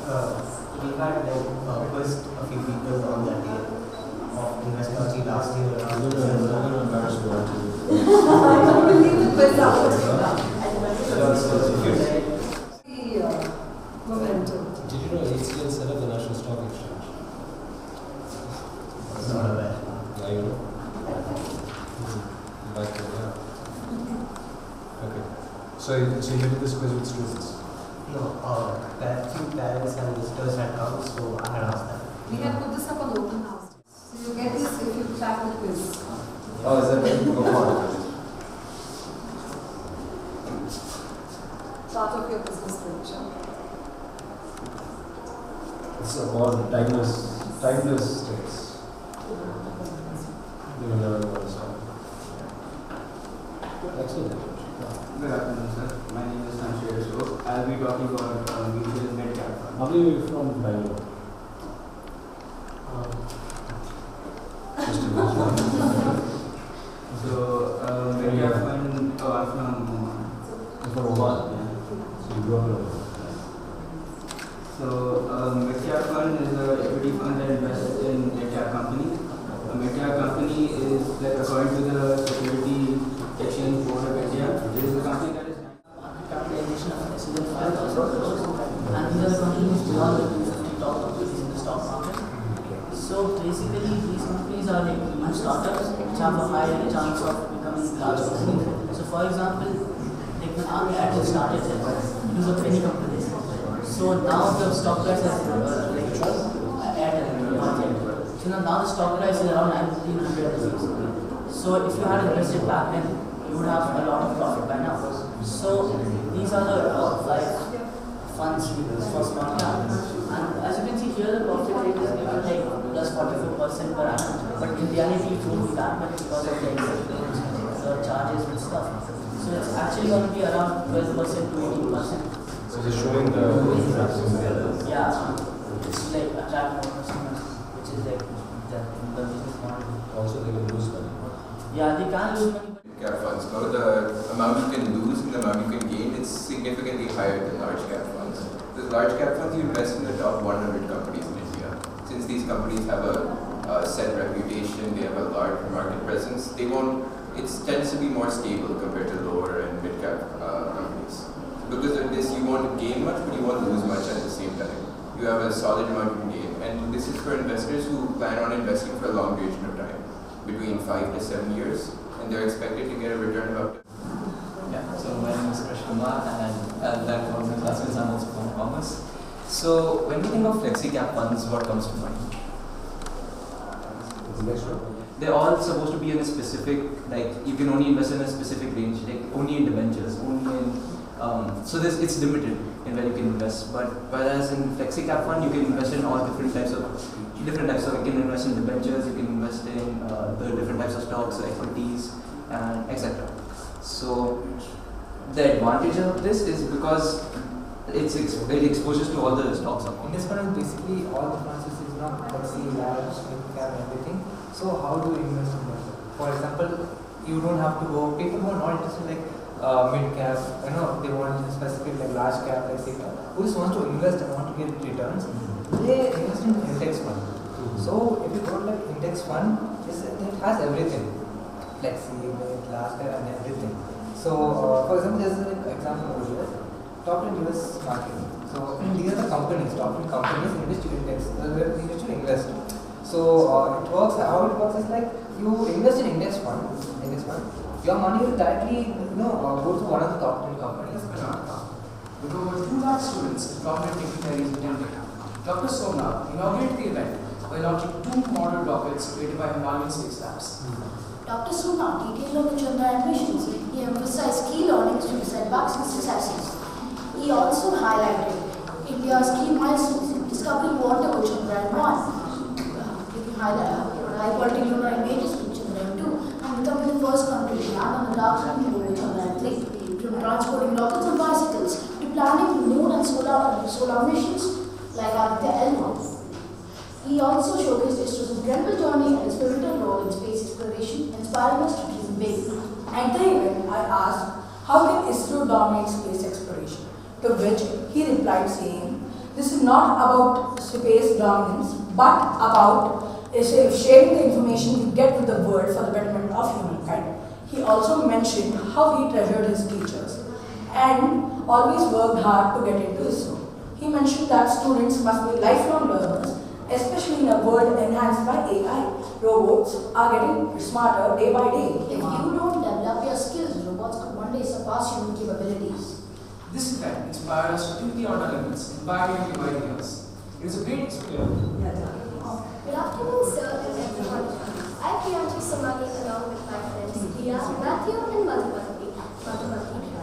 We had quizzed a few people on that day of Investology last year. I'm embarrassed to answer this. Momentum. Did you know HDFC set up the National Stock Exchange? I was not aware. Yeah, you know? Back to that. Okay. So you did this quiz with students? No, that few parents and visitors had come, so I had asked them. We had put this up on open house. So you get this if you track the quiz. Oh, is that right? Go for Part of your business venture. It's about timeless states. You will never know this one. Excellent. Good afternoon, sir. My name is Sanjay. So I'll be talking about mutual mid-cap fund. How are you from Bengaluru? Just to So mid-cap fund, I'm from Oman. You're from Oman? Yeah. So you grew up in Oman? So mid-cap fund is an equity fund that invests in mid-cap companies. A mid-cap company is like according to the Security Exchange Board of India, it is a company that is capitalization of less than 5,000 crores, and these are the companies beyond the 250 top companies in the stock market. So basically, these companies are like new startups which have a high chance of becoming large companies. So for example, like when our ad started, it was a penny company. So now the stock price has so now the stock price is around 1,900 rupees. So if you had invested back then, you would have a lot of profit by now. So these are the 5 funds for small cap. And as you can see here, the profit rate is given like plus 44% per annum. But in reality, it won't be that much because of the charges and stuff. So it's actually going to be around 12% to 18%. So just showing the Yeah, it's like attract more customers, which is like the business model. Also they can lose money. Yeah, they can lose money. Cap funds. Now the amount you can lose and the amount you can gain is significantly higher than large cap funds. The large cap funds you invest in the top 100 companies in India. Since these companies have a set reputation, they have a large market presence, it tends to be more stable compared to lower and mid cap companies. Because of this, you won't gain much, but you won't lose much at the same time. You have a solid amount you can gain, and this is for investors who plan on investing for a long duration of time, between 5 to 7 years. And they're expected to get a return of up to. Yeah, so my name is Krish Kumar and I'll learn from my classes. I'm also from commerce. So when we think of flexi cap funds, what comes to mind? They're all supposed to be in a specific, like you can only invest in a specific range, like only in debentures, only in, so it's limited in where you can invest. But whereas in flexi cap fund, you can invest in all different types. So you can invest in debentures, you can invest in the different types of stocks, equities, and etc. So the advantage of this is because it exposes to all the stocks. Index fund is basically all the funds is not flexi, large, mid cap, everything. So how do you invest in that? For example, you don't have to go. People who are not interested like mid cap, they want specific like large cap, like say, who just wants to invest and want to get returns. They invest in index fund. So if you go like index fund, it has everything, flexi, mid, large cap, and everything. So for example, there's an example over here, top 10 US market. So these are the companies, top 10 companies in which you invest. So it works. How it works is like you invest in index fund. Your money will directly go to one of the top 10 companies. With over 2 lakh students, prominent dignitaries attended. Dr. Somnath inaugurated the event by launching 2 model rockets created by Himalayan Space Labs. Dr. Somnath detailed on the Chandrayaan missions. He emphasized key learnings from setbacks and successes. He also highlighted India's key milestones in discovering water with Chandrayaan-1, taking high-quality lunar images with Chandrayaan-2, and becoming the first country to land on the dark moon with Chandrayaan-3. From transporting rockets and bicycles to planning moon and solar missions like Aditya L1. He also showcased ISRO's incredible journey and its pivotal role in space exploration, inspiring us to dream big. At the event, I asked, how can ISRO dominate space exploration? To which he replied saying, This is not about space dominance, but about sharing the information we get with the world for the betterment of humankind. He also mentioned how he treasured his teachers and always worked hard to get into ISRO. He mentioned that students must be lifelong learners, especially in a world enhanced by AI. Robots are getting smarter day by day. If you don't develop your skills, robots could one day surpass human capabilities. This event inspired us to think beyond our limits and pioneer new ideas. It is a great experience. Good afternoon, sir and everyone. I am Priyanshi Somani along with my friends Priya, Matthew and Madhumati.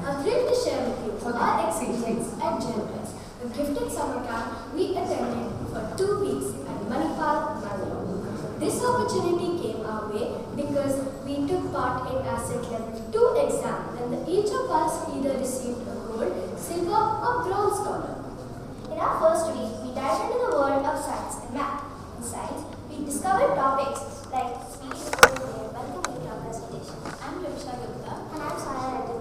I'm thrilled to share with you our experience at GenPress, a gifted summer camp we attended for 2 weeks at Manipal, Bangalore. This opportunity came our way because we took part in Asset Level 2 exam and each of us either received a gold, silver or bronze scholar. In our first week, we dived into the world of science and math. In science, we discovered topics like speed, welcome to our presentation. I'm Rimisha Gupta and I'm Sarah Reddy.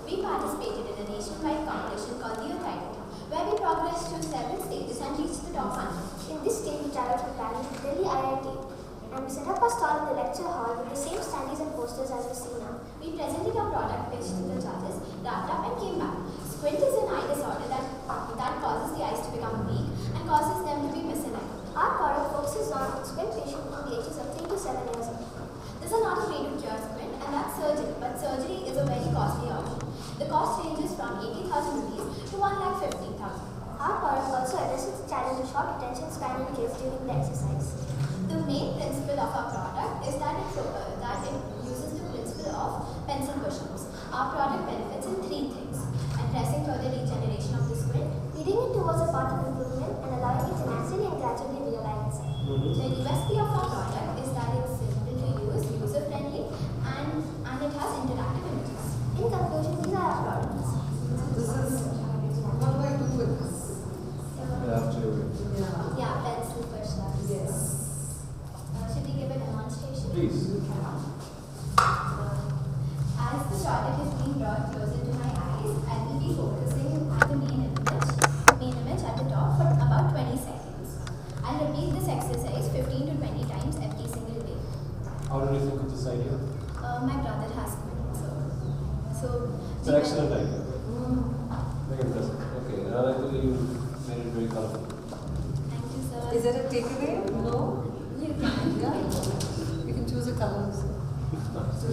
We participated in a nationwide competition called the Inaugural, where we progressed through several stages and reached the top one. In this stage, we traveled from Delhi to Delhi IIT, and we set up a stall in the lecture hall with the same standees and posters as you see now. We presented our product, pitched to the judges, wrapped up and came back. Squint is an eye disorder that causes the eyes to become weak and causes them to be misaligned. Our product focuses on squint patients from the ages of 3 to 7 years old. This is not a way to cure squint, and that's surgery, but surgery is a very costly option. The cost ranges from 80,000 rupees to 1,50,000. Our product also addresses the challenge of short attention span in kids during the exercise. The main principle of our product is that it uses the principle of pencil push-ups. Our product benefits in 3 things: addressing further degeneration of the squint, Leading it towards a path of improvement and allowing it to naturally and gradually realign itself. The USP of our product is that it's simple to use, user-friendly, and it has interactive images. In conclusion, these are our products. This is, what do I do with this? You have to. Yeah, pencil push-ups. Yes. Should we give a demonstration? Please. As the product is being brought closer to my eyes, I will be focusing on the main image at the top for about 20 seconds. I'll repeat this exercise 15 to 20 times every single day. How did you think of this idea? My brother has quit, so It's an excellent idea. Very impressive. Okay, I think you made it very colorful. Thank you, sir. Is there a takeaway? No? You can. Yeah. You can choose a color.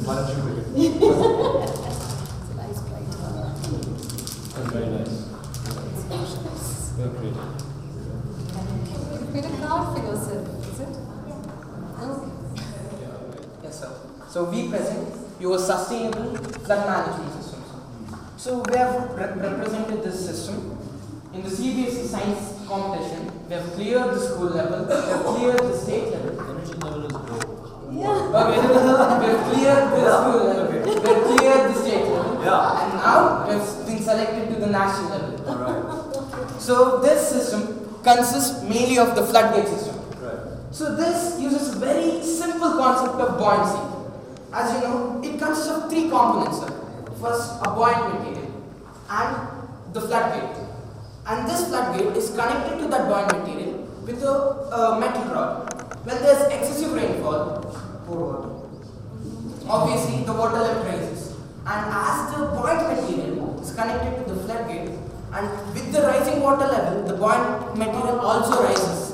Why don't you pick it? It's a nice bright color. That's very nice. Very creative. You made a card for yourself, is it? Okay. Yes, sir. So we present your sustainable flood management system. So we have represented this system in the CBSE science competition. We have cleared the school level, we have cleared the state level. Energy level is low. Yeah. Okay, we have cleared the school level, we have cleared the state level, and now we have been selected to the national level. Alright. So this system consists mainly of the floodgate system. Right. So this uses a very simple concept of buoyancy. As you know, it consists of 3 components, sir. First, a buoyant material and the floodgate. And this floodgate is connected to that buoyant material with a metal rod. When there is excessive rainfall, obviously the water level rises. And as the buoyant material is connected to the floodgate, and with the rising water level, the buoyant material also rises.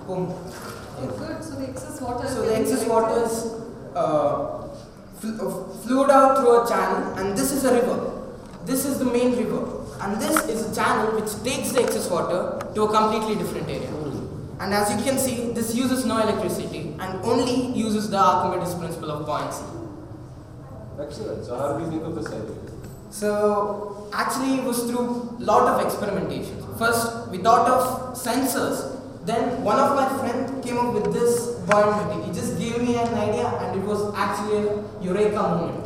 Boom. Oh, good. So the excess water. So the excess water is flowed out through a channel, and this is a river. This is the main river, and this is a channel which takes the excess water to a completely different area. And as you can see, this uses no electricity and only uses the Archimedes principle of buoyancy. Excellent. So how do you think of this idea? So actually it was through lot of experimentation. First we thought of sensors. Then one of my friends came up with this buoyant material. He just gave me an idea and it was actually a eureka moment.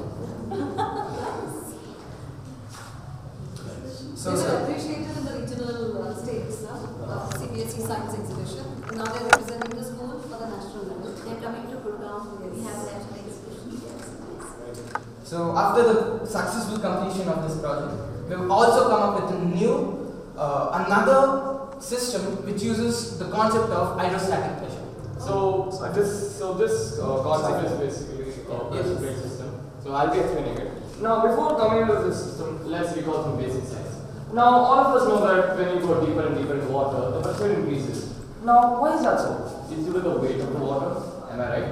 So they were appreciated in the regional states, CBSE Science Exhibition. Now they are representing the school for the national level. They are coming to Gurgaon. We have national exhibition. So after the successful completion of this project, we have also come up with a new, another system which uses the concept of hydrostatic pressure. So this concept is basically a pressure plate system. So I'll be explaining it. Now before coming to this system, let's recall some basic science. Now all of us know that when you go deeper and deeper into water, the pressure increases. Now why is that so? It's due to the weight of the water, am I right?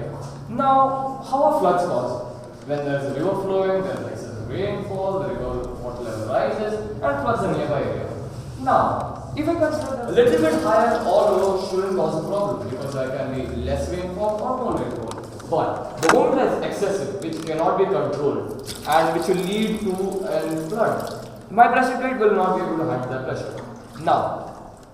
Now how are floods caused? When there is a river flowing, there is excessive rainfall, the river water level rises and floods a nearby area. Now, if I consider that a little bit higher or low shouldn't cause a problem because there can be less rainfall or more rainfall. But the moment that is excessive, which cannot be controlled and which will lead to a flood, my pressure plate will not be able to handle that pressure. Now,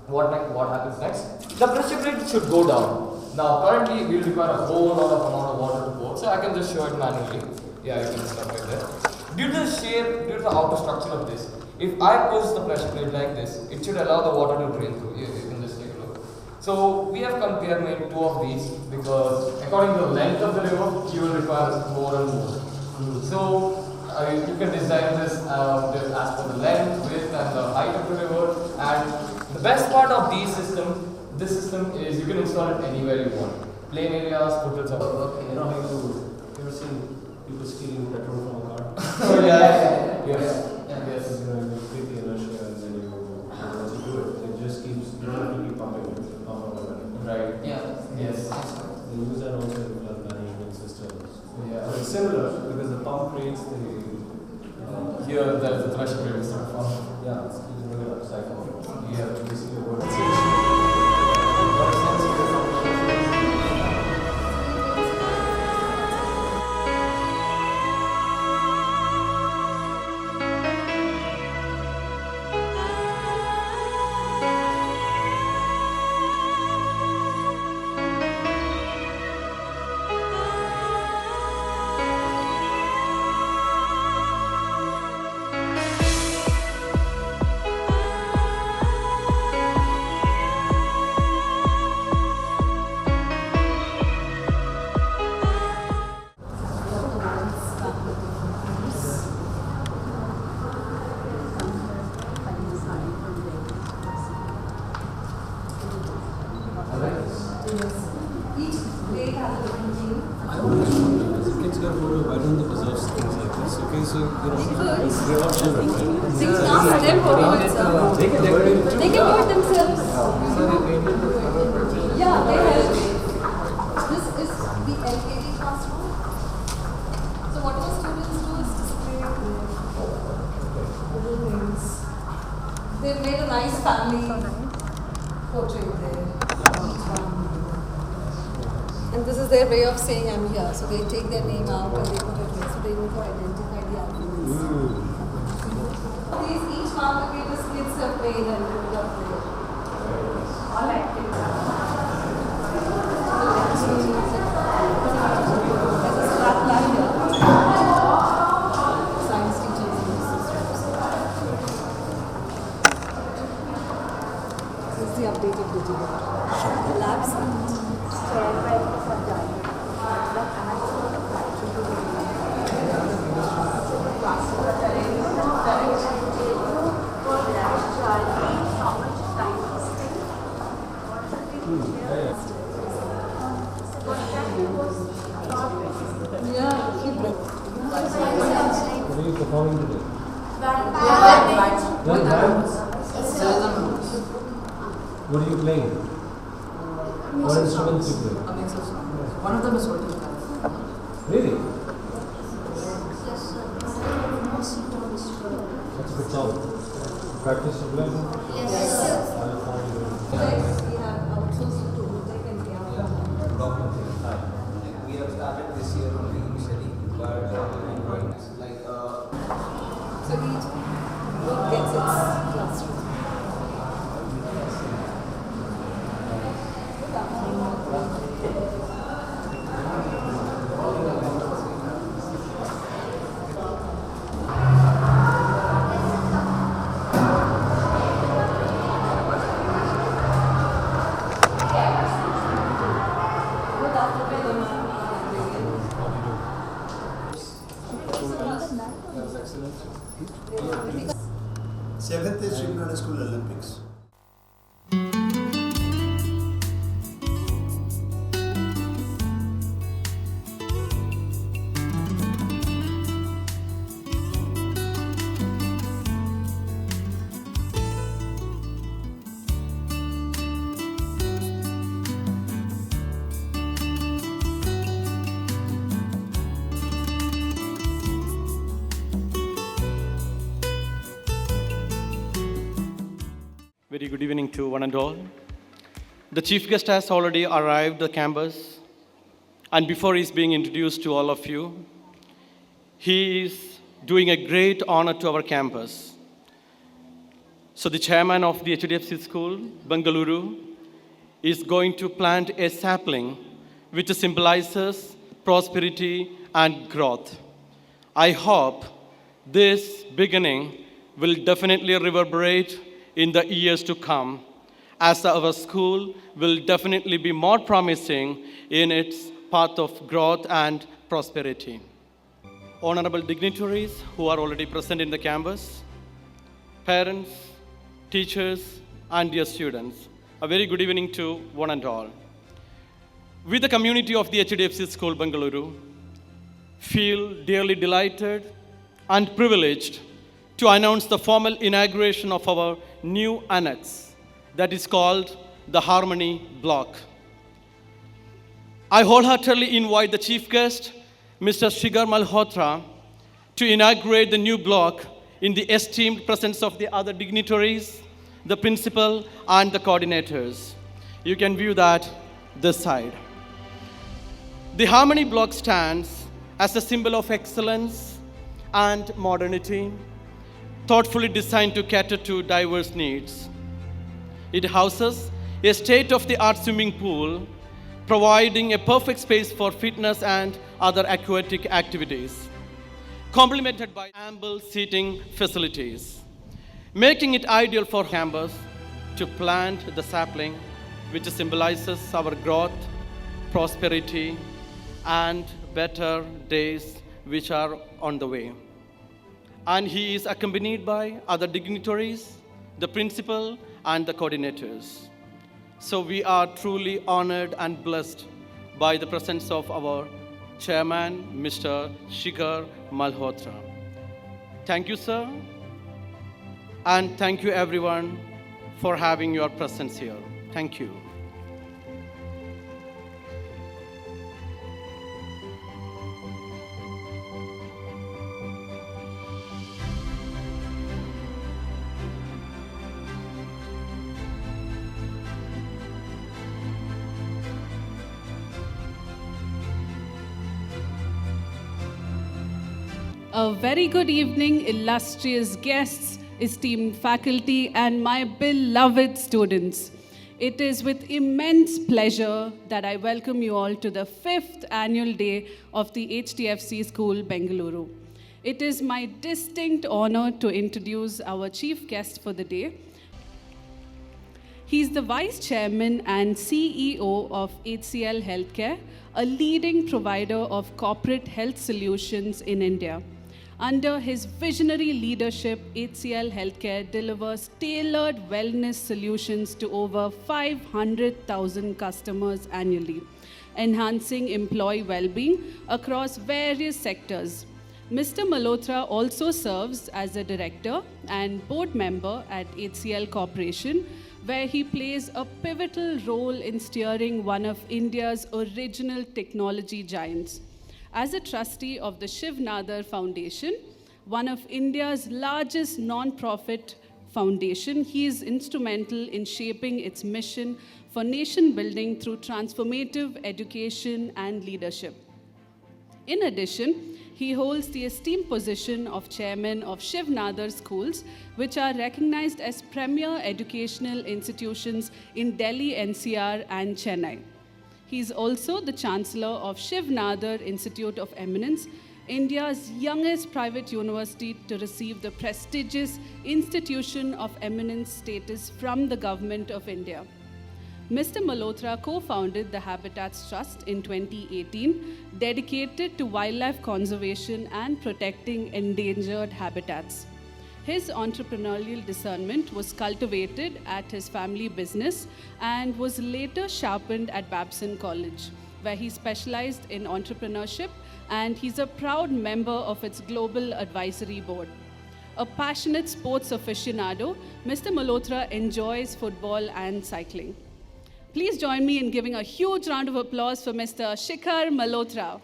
what happens next? The pressure plate should go down. Now, currently we will require a whole lot of amount of water to pour, so I can just show it manually. Yeah, you can stop right there. Due to the shape, due to the outer structure of this, if I push the pressure plate like this, it should allow the water to drain through. You can just take a look. So we have made two of these because according to the length of the river, you will require more and more. So you can design this as per the length, width and the height of the river. And the best part of this system is you can install it anywhere you want. Plain areas, hotels or Okay, you know how you ever seen people stealing petrol from a car? Oh yeah. Yes. Yes. You know, you create the inertia and then once you do it, it just keeps, you don't have to keep pumping it. Right. Yeah. Yes. They use that also in flood management systems. Yeah. So it's similar because the pump creates the. Here there is a pressure plate instead of pump. Yeah, it's bring it up cycle. Yeah. Basically what it's They've made a nice family portrait there. And this is their way of saying I'm here. So they take their name out and they put it here. So they need to identify the alphabets. Each marker gives kids have played and put it up there. All activities. There's a strap line here. Science teachers in this system. This is the updated digital. The lab site. What are you performing today? What are you playing? What instruments you play? A mix of songs. One of them is working. Really? That's a good song. Practice to play? Yes. I'll find you. We have outsourced to Tech and We have started this year only initially, but like so each group gets its classroom. Seventh is School Olympics. good evening to one and all. The chief guest has already arrived at the campus, and before he's being introduced to all of you, he is doing a great honor to our campus. So the chairman of the HDFC school, Bengaluru, is going to plant a sapling which symbolizes prosperity and growth. I hope this beginning will definitely reverberate in the years to come, as our school will definitely be more promising in its path of growth and prosperity. Honorable dignitaries who are already present in the campus, parents, teachers, and dear students, a very good evening to one and all. We, the community of the HDFC School, Bengaluru, feel dearly delighted and privileged to announce the formal inauguration of our new annex that is called the Harmony Block. I wholeheartedly invite the chief guest, Mr. Shikhar Malhotra, to inaugurate the new block in the esteemed presence of the other dignitaries, the principal, and the coordinators. You can view that this side. The Harmony Block stands as a symbol of excellence and modernity, thoughtfully designed to cater to diverse needs. It houses a state-of-the-art swimming pool, providing a perfect space for fitness and other aquatic activities, complemented by ample seating facilities, making it ideal for campus to plant the sapling, which symbolizes our growth, prosperity, and better days which are on the way. And he is accompanied by other dignitaries, the principal, and the coordinators. So we are truly honored and blessed by the presence of our chairman, Mr. Shikhar Malhotra. Thank you, sir. And thank you, everyone, for having your presence here. Thank you. A very good evening, illustrious guests, esteemed faculty, and my beloved students. It is with immense pleasure that I welcome you all to the 5th annual day of the HDFC School, Bengaluru. It is my distinct honor to introduce our chief guest for the day. He's the Vice Chairman and CEO of HCL Healthcare, a leading provider of corporate health solutions in India. Under his visionary leadership, HCL Healthcare delivers tailored wellness solutions to over 500,000 customers annually, enhancing employee well-being across various sectors. Mr. Malhotra also serves as a director and board member at HCL Corporation, where he plays a pivotal role in steering one of India's original technology giants. As a trustee of the Shiv Nadar Foundation, one of India's largest non-profit foundation, he is instrumental in shaping its mission for nation building through transformative education and leadership. In addition, he holds the esteemed position of chairman of Shiv Nadar schools, which are recognized as premier educational institutions in Delhi, NCR, and Chennai. He is also the Chancellor of Shiv Nadar Institute of Eminence, India's youngest private university to receive the prestigious Institution of Eminence status from the Government of India. Mr. Malhotra co-founded the Habitats Trust in 2018, dedicated to wildlife conservation and protecting endangered habitats. His entrepreneurial discernment was cultivated at his family business and was later sharpened at Babson College, where he specialized in entrepreneurship, and he's a proud member of its Global Advisory Board. A passionate sports aficionado, Mr. Malhotra enjoys football and cycling. Please join me in giving a huge round of applause for Mr. Shikhar Malhotra.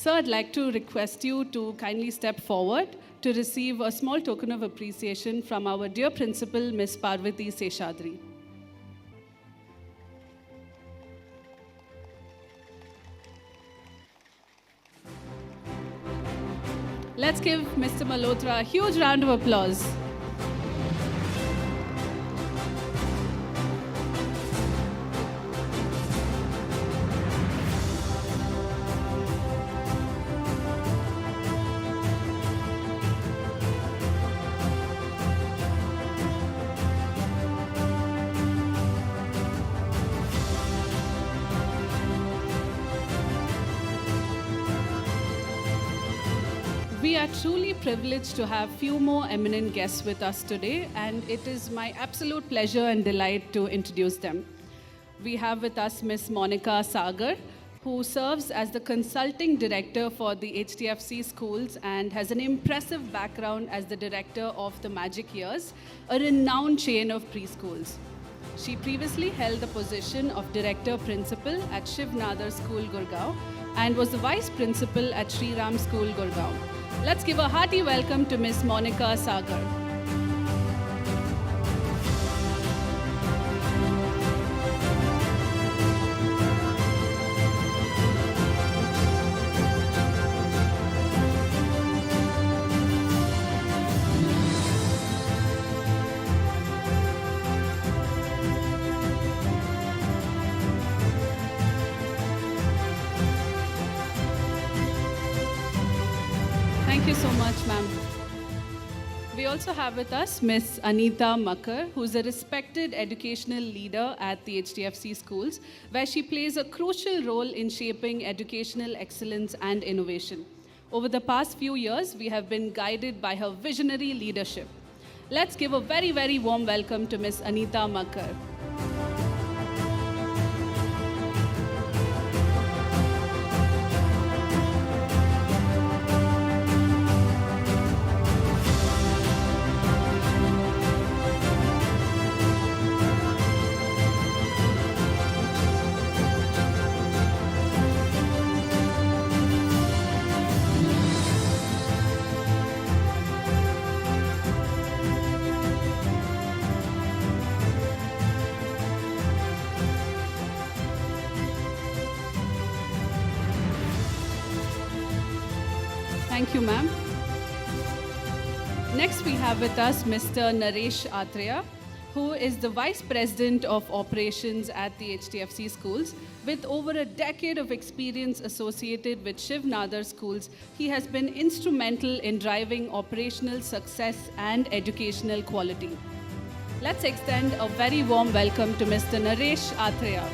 Sir, I'd like to request you to kindly step forward to receive a small token of appreciation from our dear principal, Ms. Parvati Seshadri. Let's give Mr. Malhotra a huge round of applause. We are truly privileged to have few more eminent guests with us today, and it is my absolute pleasure and delight to introduce them. We have with us Ms. Monica Sagar, who serves as the consulting director for the HDFC schools and has an impressive background as the director of the Magic Years, a renowned chain of preschools. She previously held the position of director principal at Shiv Nadar School, Gurgaon, and was the vice principal at Sri Ram School, Gurgaon. Let's give a hearty welcome to Ms. Monica Sagar. Thank you so much, ma'am. We also have with us Ms. Anita Makkar, who's a respected educational leader at the HDFC schools, where she plays a crucial role in shaping educational excellence and innovation. Over the past few years, we have been guided by her visionary leadership. Let's give a very, very warm welcome to Ms. Anita Makkar. Thank you, ma'am. Next, we have with us Mr. Naresh Atreya, who is the Vice President of Operations at the HDFC schools. With over a decade of experience associated with Shiv Nadar schools, he has been instrumental in driving operational success and educational quality. Let's extend a very warm welcome to Mr. Naresh Atreya.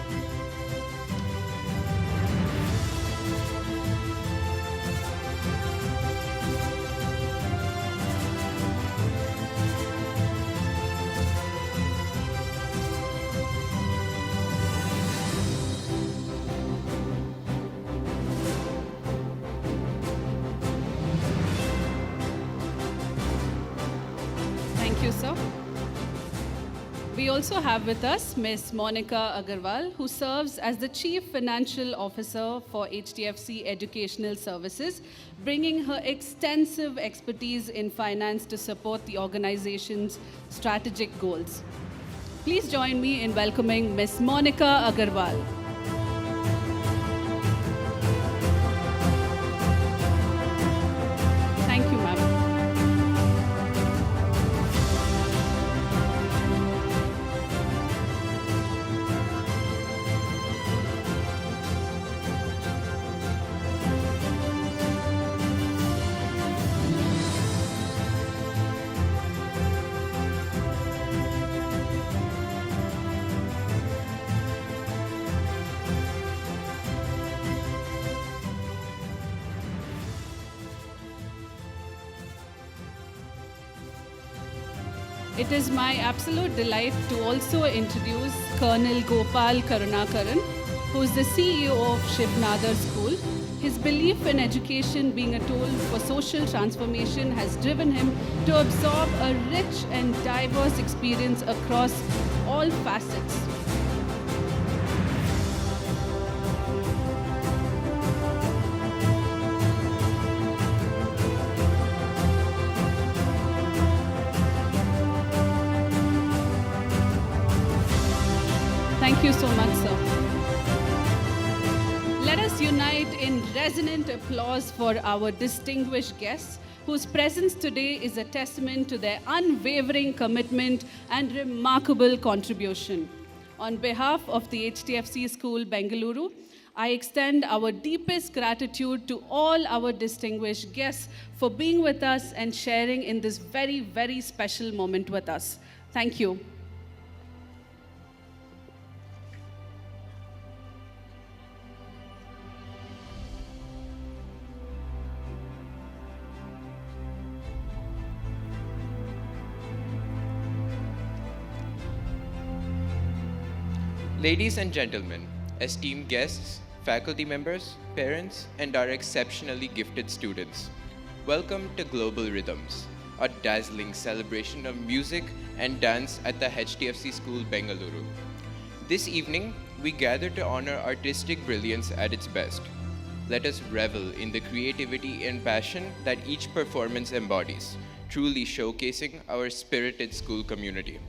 Thank you, sir. We also have with us Ms. Monica Agarwal, who serves as the Chief Financial Officer for HDFC Educational Services, bringing her extensive expertise in finance to support the organization's strategic goals. Please join me in welcoming Ms. Monica Agarwal. Thank you, ma'am. It is my absolute delight to also introduce Colonel Gopal Karunakaran, who is the CEO of Shiv Nadar School. His belief in education being a tool for social transformation has driven him to absorb a rich and diverse experience across all facets. Thank you so much, sir. Let us unite in resonant applause for our distinguished guests, whose presence today is a testament to their unwavering commitment and remarkable contribution. On behalf of the HDFC School, Bengaluru, I extend our deepest gratitude to all our distinguished guests for being with us and sharing in this very, very special moment with us. Thank you. Ladies and gentlemen, esteemed guests, faculty members, parents, and our exceptionally gifted students, welcome to Global Rhythms, a dazzling celebration of music and dance at the HDFC School, Bengaluru. This evening, we gather to honor artistic brilliance at its best. Let us revel in the creativity and passion that each performance embodies, truly showcasing our spirited school community.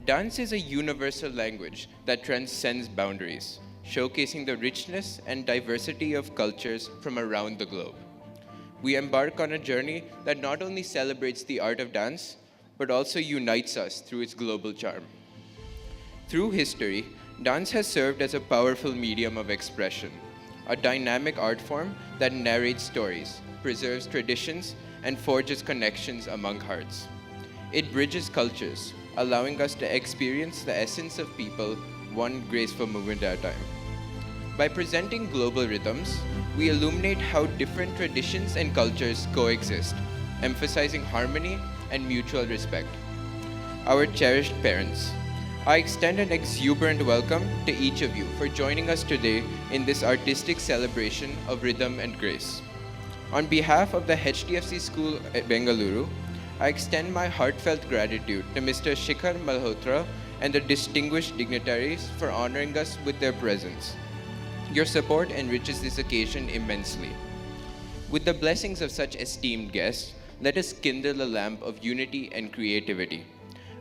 Dance is a universal language that transcends boundaries, showcasing the richness and diversity of cultures from around the globe. We embark on a journey that not only celebrates the art of dance, but also unites us through its global charm. Through history, dance has served as a powerful medium of expression, a dynamic art form that narrates stories, preserves traditions, and forges connections among hearts. It bridges cultures, allowing us to experience the essence of people one graceful movement at a time. By presenting global rhythms, we illuminate how different traditions and cultures coexist, emphasizing harmony and mutual respect. Our cherished parents, I extend an exuberant welcome to each of you for joining us today in this artistic celebration of rhythm and grace. On behalf of the HDFC School at Bengaluru, I extend my heartfelt gratitude to Mr. Shikhar Malhotra and the distinguished dignitaries for honoring us with their presence. Your support enriches this occasion immensely. With the blessings of such esteemed guests, let us kindle a lamp of unity and creativity.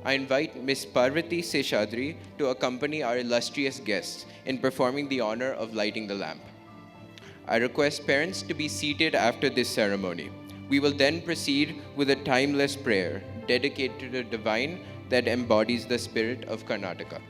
I invite Ms. Parvati Seshadri to accompany our illustrious guests in performing the honor of lighting the lamp. I request parents to be seated after this ceremony. We will then proceed with a timeless prayer dedicated to the divine that embodies the spirit of Karnataka.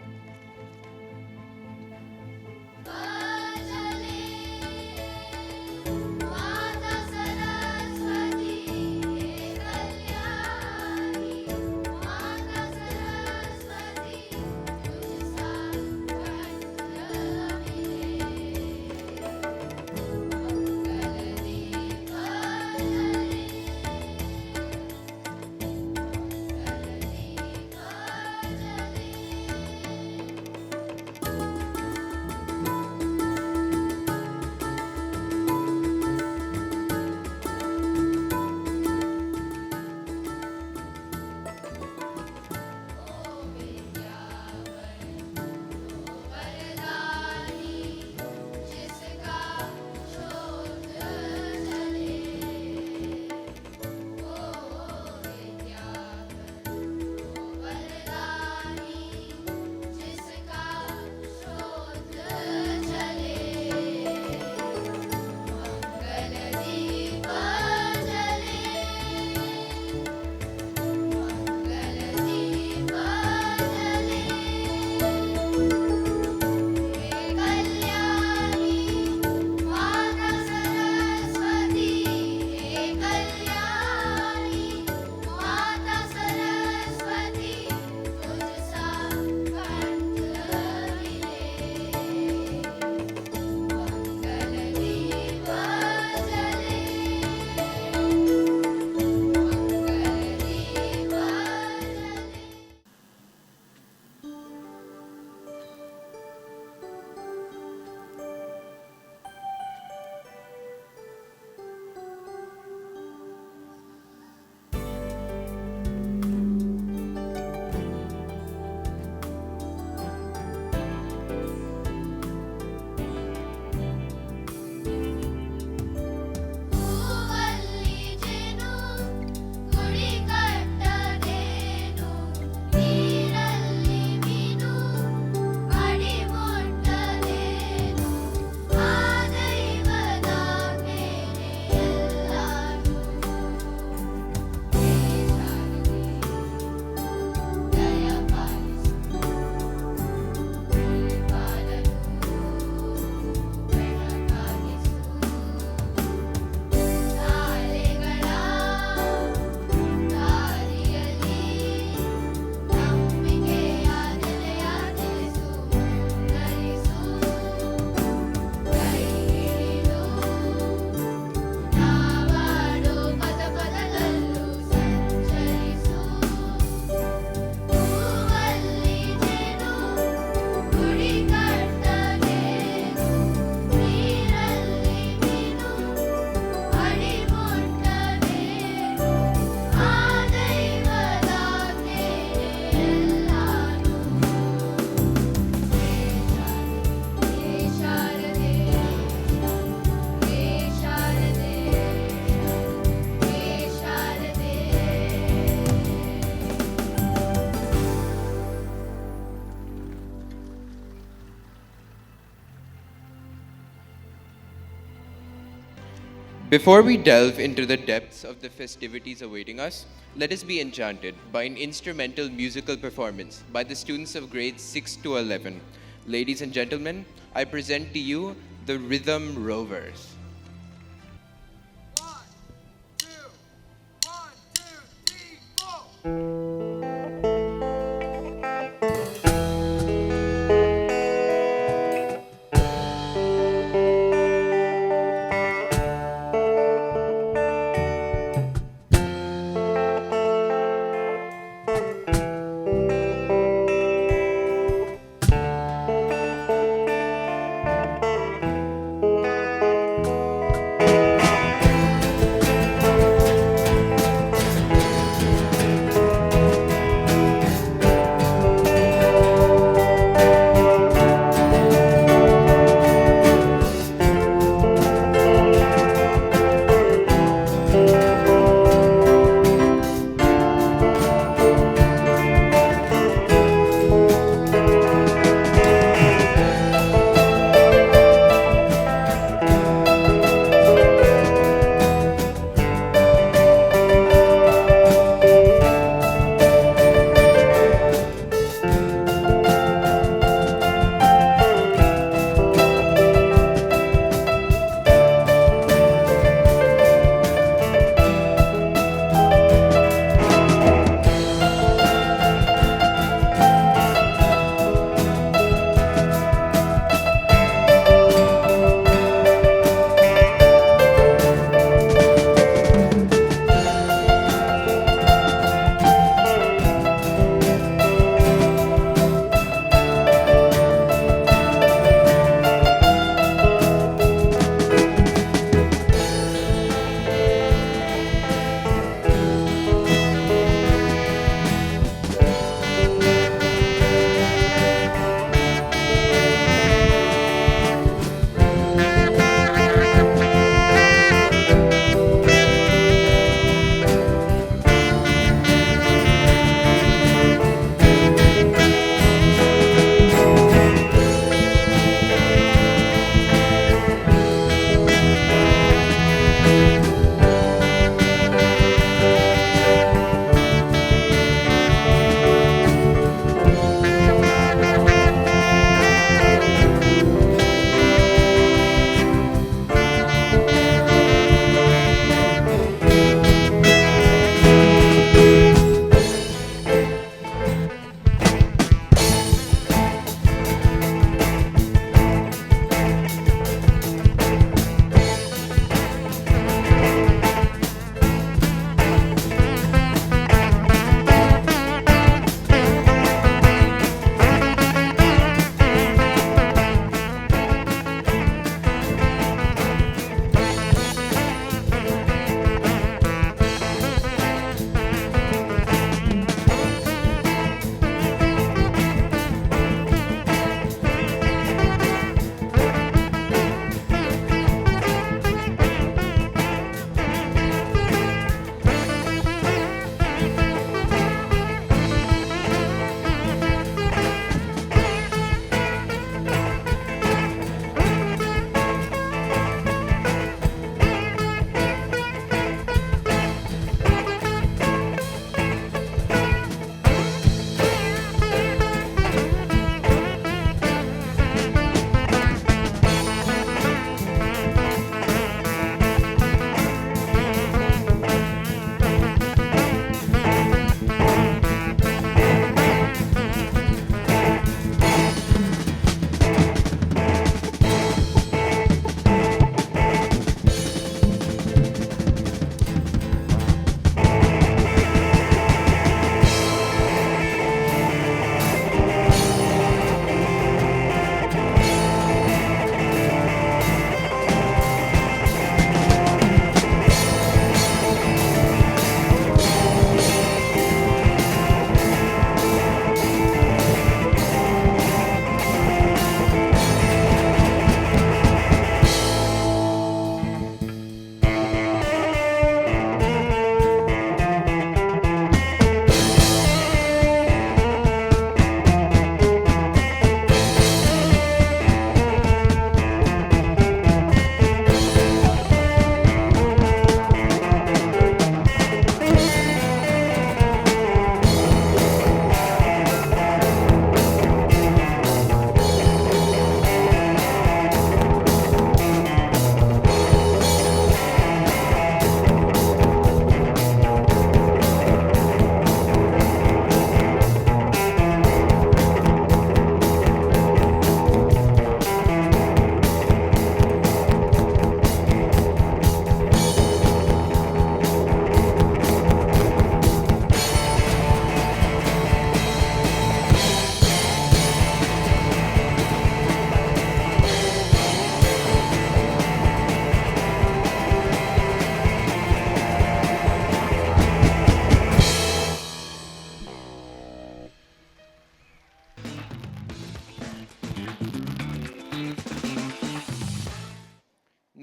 Before we delve into the depths of the festivities awaiting us, let us be enchanted by an instrumental musical performance by the students of grades 6 to 11. Ladies and gentlemen, I present to you the Rhythm Rovers.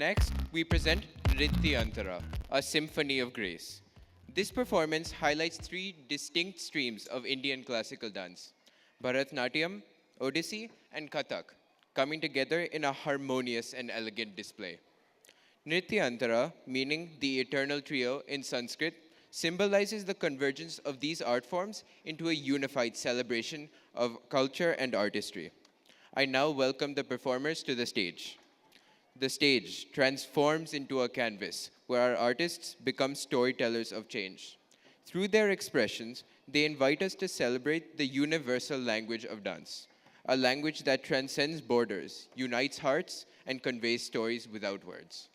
Next, we present Nrityantara, a symphony of grace. This performance highlights three distinct streams of Indian classical dance: Bharatnatyam, Odissi, and Kathak, coming together in a harmonious and elegant display. Nrityantara, meaning the eternal trio in Sanskrit, symbolizes the convergence of these art forms into a unified celebration of culture and artistry. I now welcome the performers to the stage. The stage transforms into a canvas where our artists become storytellers of change. Through their expressions, they invite us to celebrate the universal language of dance, a language that transcends borders, unites hearts, and conveys stories without words.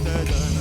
da da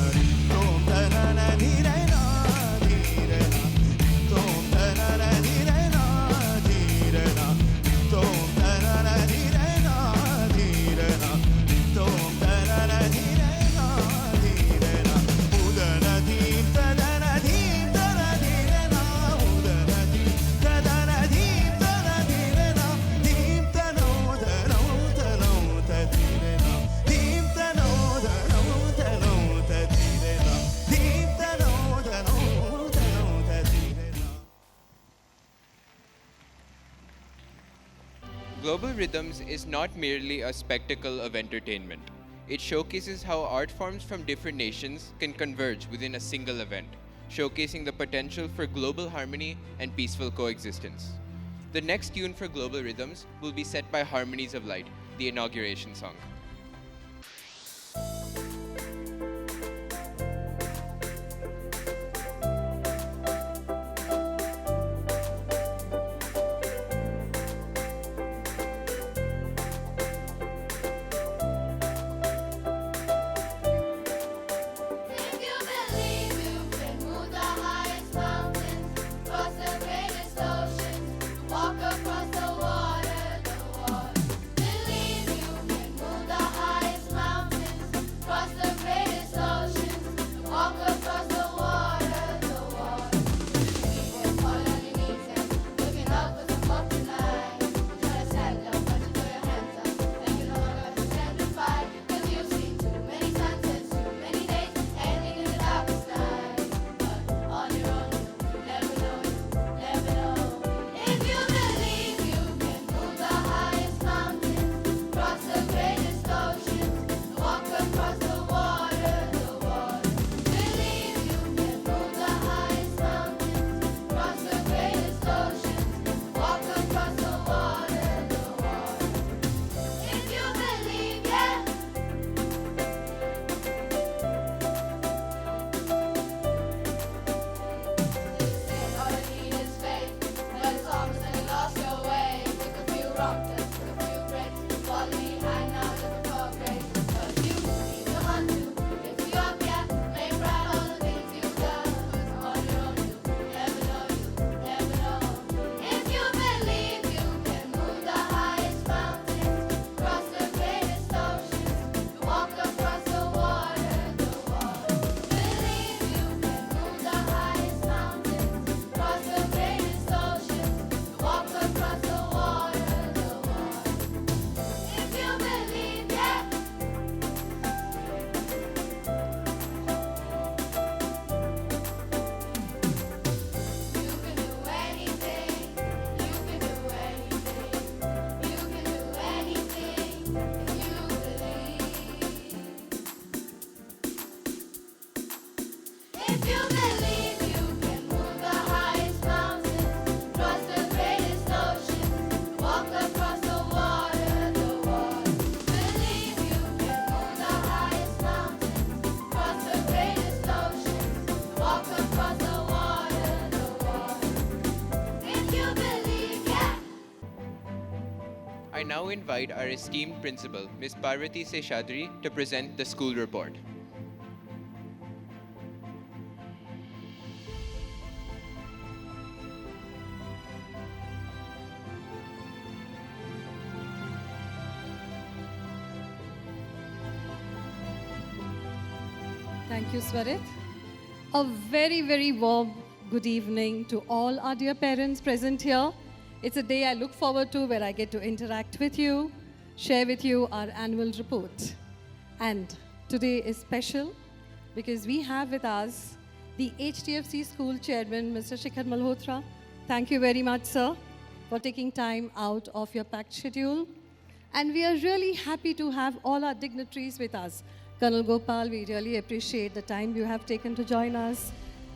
Global Rhythms is not merely a spectacle of entertainment. It showcases how art forms from different nations can converge within a single event, showcasing the potential for global harmony and peaceful coexistence. The next tune for Global Rhythms will be set by Harmonies of Light, the Inauguration song. I now invite our esteemed principal, Ms. Parvati Seshadri, to present the school report. Thank you, Swarit. A very, very warm good evening to all our dear parents present here. It's a day I look forward to where I get to interact with you, share with you our annual report. And today is special because we have with us the HDFC School Chairman, Mr. Shikhar Malhotra. Thank you very much, sir, for taking time out of your packed schedule. And we are really happy to have all our dignitaries with us. Colonel Gopal, we really appreciate the time you have taken to join us.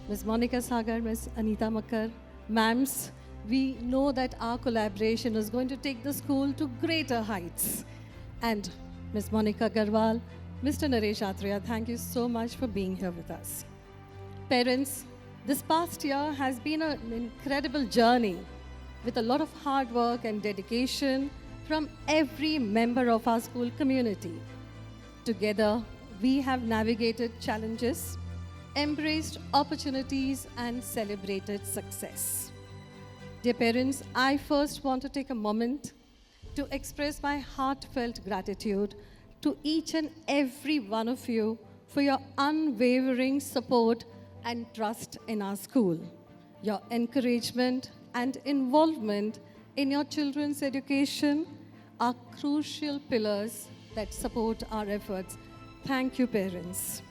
Ms. Monica Sagar, Ms. Anita Makkar, ma'ams, we know that our collaboration is going to take the school to greater heights. And Ms. Monica Garwal, Mr. Naresh Atreya, thank you so much for being here with us. Parents, this past year has been an incredible journey with a lot of hard work and dedication from every member of our school community. Together, we have navigated challenges, embraced opportunities, and celebrated success. Dear parents, I first want to take a moment to express my heartfelt gratitude to each and every one of you for your unwavering support and trust in our school. Your encouragement and involvement in your children's education are crucial pillars that support our efforts. Thank you, parents.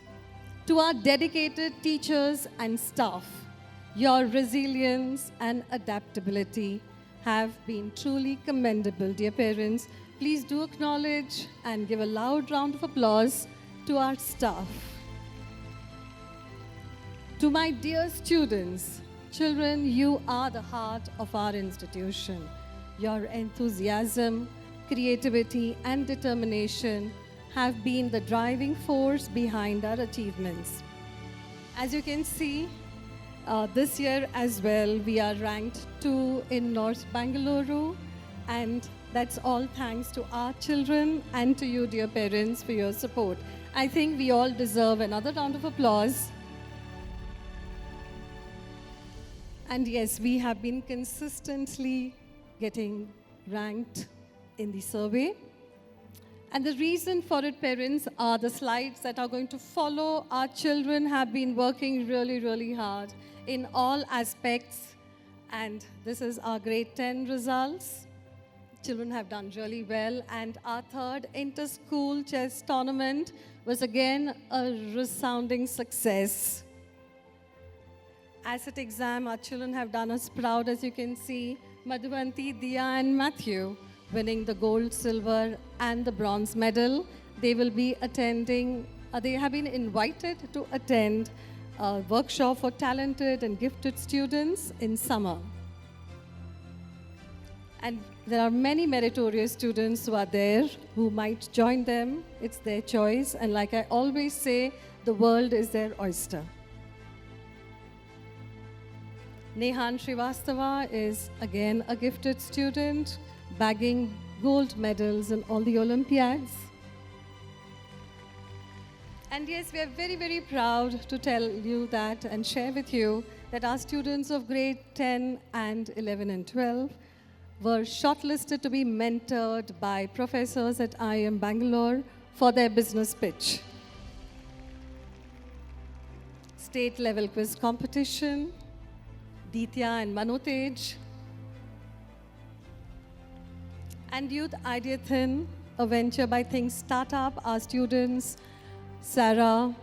To our dedicated teachers and staff, your resilience and adaptability have been truly commendable. Dear parents, please do acknowledge and give a loud round of applause to our staff. To my dear students, children, you are the heart of our institution. Your enthusiasm, creativity, and determination have been the driving force behind our achievements. As you can see, this year as well, we are ranked 2 in North Bengaluru, and that's all thanks to our children and to you, dear parents, for your support. I think we all deserve another round of applause. And yes, we have been consistently getting ranked in the survey. And the reason for it, parents, are the slides that are going to follow. Our children have been working really, really hard in all aspects. And this is our grade 10 results. Children have done really well. And our third inter-school chess tournament was again a resounding success. Asset exam, our children have done us proud, as you can see. Madhuvanti, Dia, and Matthew winning the gold, silver, and the bronze medal. They will be attending, they have been invited to attend a workshop for talented and gifted students in summer. And there are many meritorious students who are there who might join them. It's their choice. And like I always say, the world is their oyster. Nehan Srivastava is again a gifted student, bagging gold medals in all the Olympiads. And yes, we are very, very proud to tell you that and share with you that our students of grade 10 and 11 and 12 were shortlisted to be mentored by professors at IIM Bangalore for their business pitch. State level quiz competition, Ditya and Manotej, and Youth Ideathon, a venture by Think Startup. Our students, Sarah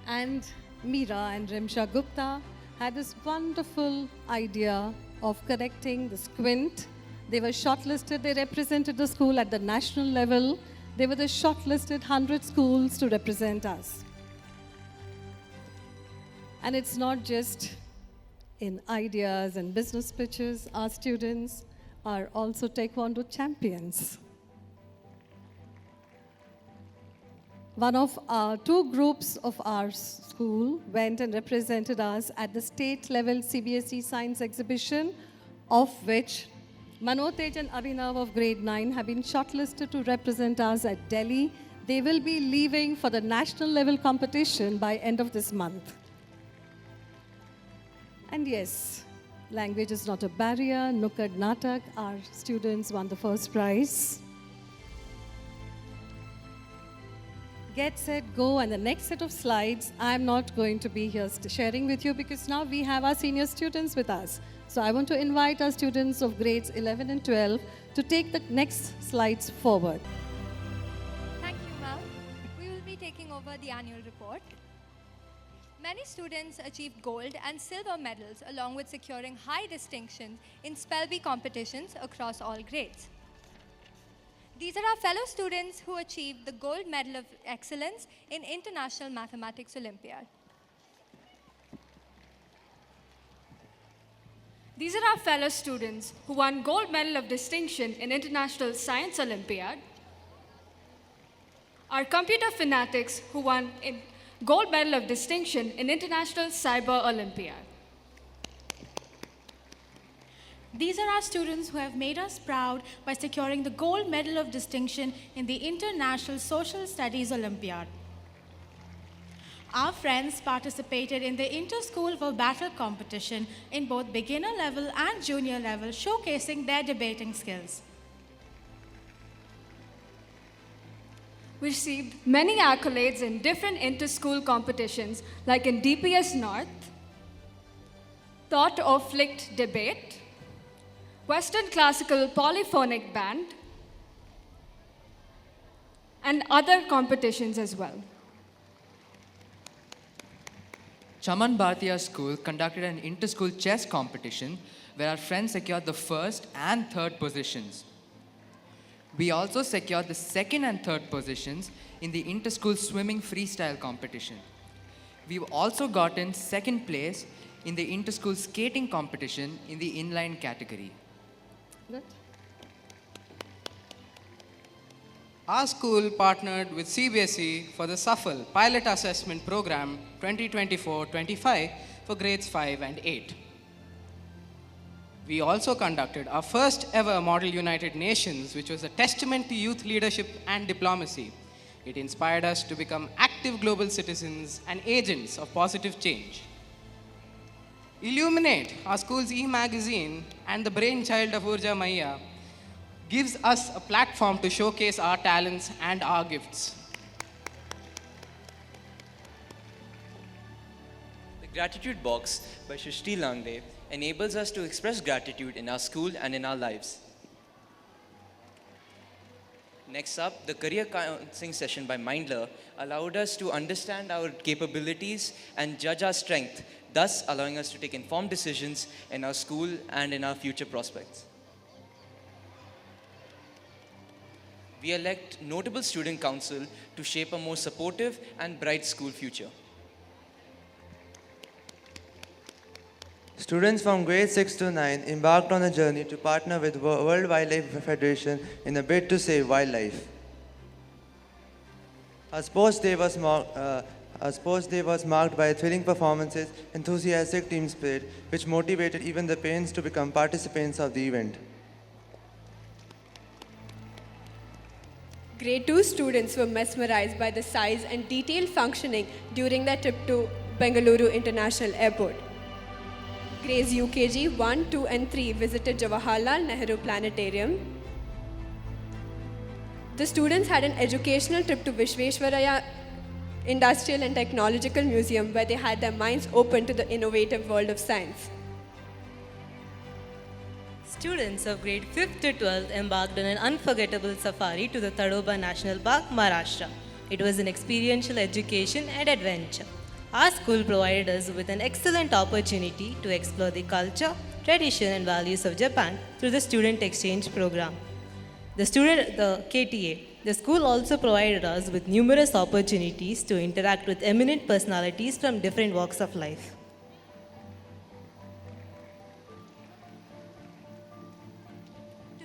and Meera and Rimsha Gupta, had this wonderful idea of correcting the squint. They were shortlisted. They represented the school at the national level. They were the shortlisted 100 schools to represent us. And it's not just in ideas and business pitches. Our students are also Taekwondo champions. One of our 2 groups of our school went and represented us at the state level CBSE science exhibition, of which Manotej and Abhinav of grade 9 have been shortlisted to represent us at Delhi. They will be leaving for the national level competition by end of this month. And yes, language is not a barrier. Nukkad Natak, our students won the first prize. Get, set, go, and the next set of slides, I'm not going to be here sharing with you because now we have our senior students with us. So I want to invite our students of grades 11 and 12 to take the next slides forward. Thank you, ma'am. We will be taking over the annual report. Many students achieved gold and silver medals along with securing high distinctions in spell bee competitions across all grades. These are our fellow students who achieved the Gold Medal of Excellence in International Mathematics Olympiad. These are our fellow students who won Gold Medal of Distinction in International Science Olympiad. Our computer fanatics who won Gold Medal of Distinction in International Cyber Olympiad. These are our students who have made us proud by securing the Gold Medal of Distinction in the International Social Studies Olympiad. Our friends participated in the Inter-School for Battle competition in both beginner level and junior level, showcasing their debating skills. We received many accolades in different inter-school competitions, like in DPS North, Thought of Flicked Debate, Western Classical Polyphonic Band, and other competitions as well. Chaman Bhartiya School conducted an inter-school chess competition where our friends secured the first and third positions. We also secured the second and third positions in the inter-school swimming freestyle competition. We've also gotten second place in the inter-school skating competition in the inline category. Good. Our school partnered with CBSE for the SUFFLE Pilot Assessment Program 2024-25 for grades 5 and 8. We also conducted our first ever Model United Nations, which was a testament to youth leadership and diplomacy. It inspired us to become active global citizens and agents of positive change. Illuminate, our school's e-magazine and the brainchild of Urja Maiya, gives us a platform to showcase our talents and our gifts. The Gratitude Box by Shrishti Langde enables us to express gratitude in our school and in our lives. Next up, the career counseling session by Mindler allowed us to understand our capabilities and judge our strength, thus allowing us to take informed decisions in our school and in our future prospects. We elect notable student council to shape a more supportive and bright school future. Students from grade 6 to 9 embarked on a journey to partner with World Wildlife Federation in a bid to save wildlife. Our sports day was marked by thrilling performances, enthusiastic team spirit, which motivated even the parents to become participants of the event. Grade 2 students were mesmerized by the size and detailed functioning during their trip to Bengaluru International Airport. Grades UKG 1, 2 and 3 visited Jawaharlal Nehru Planetarium. The students had an educational trip to Vishveshwaraya Industrial and Technological Museum where they had their minds open to the innovative world of science. Students of grade 5th to 12th embarked on an unforgettable safari to the Tadoba National Park, Maharashtra. It was an experiential education and adventure. Our school provided us with an excellent opportunity to explore the culture, tradition and values of Japan through the student exchange program. The KTA, the school also provided us with numerous opportunities to interact with eminent personalities from different walks of life.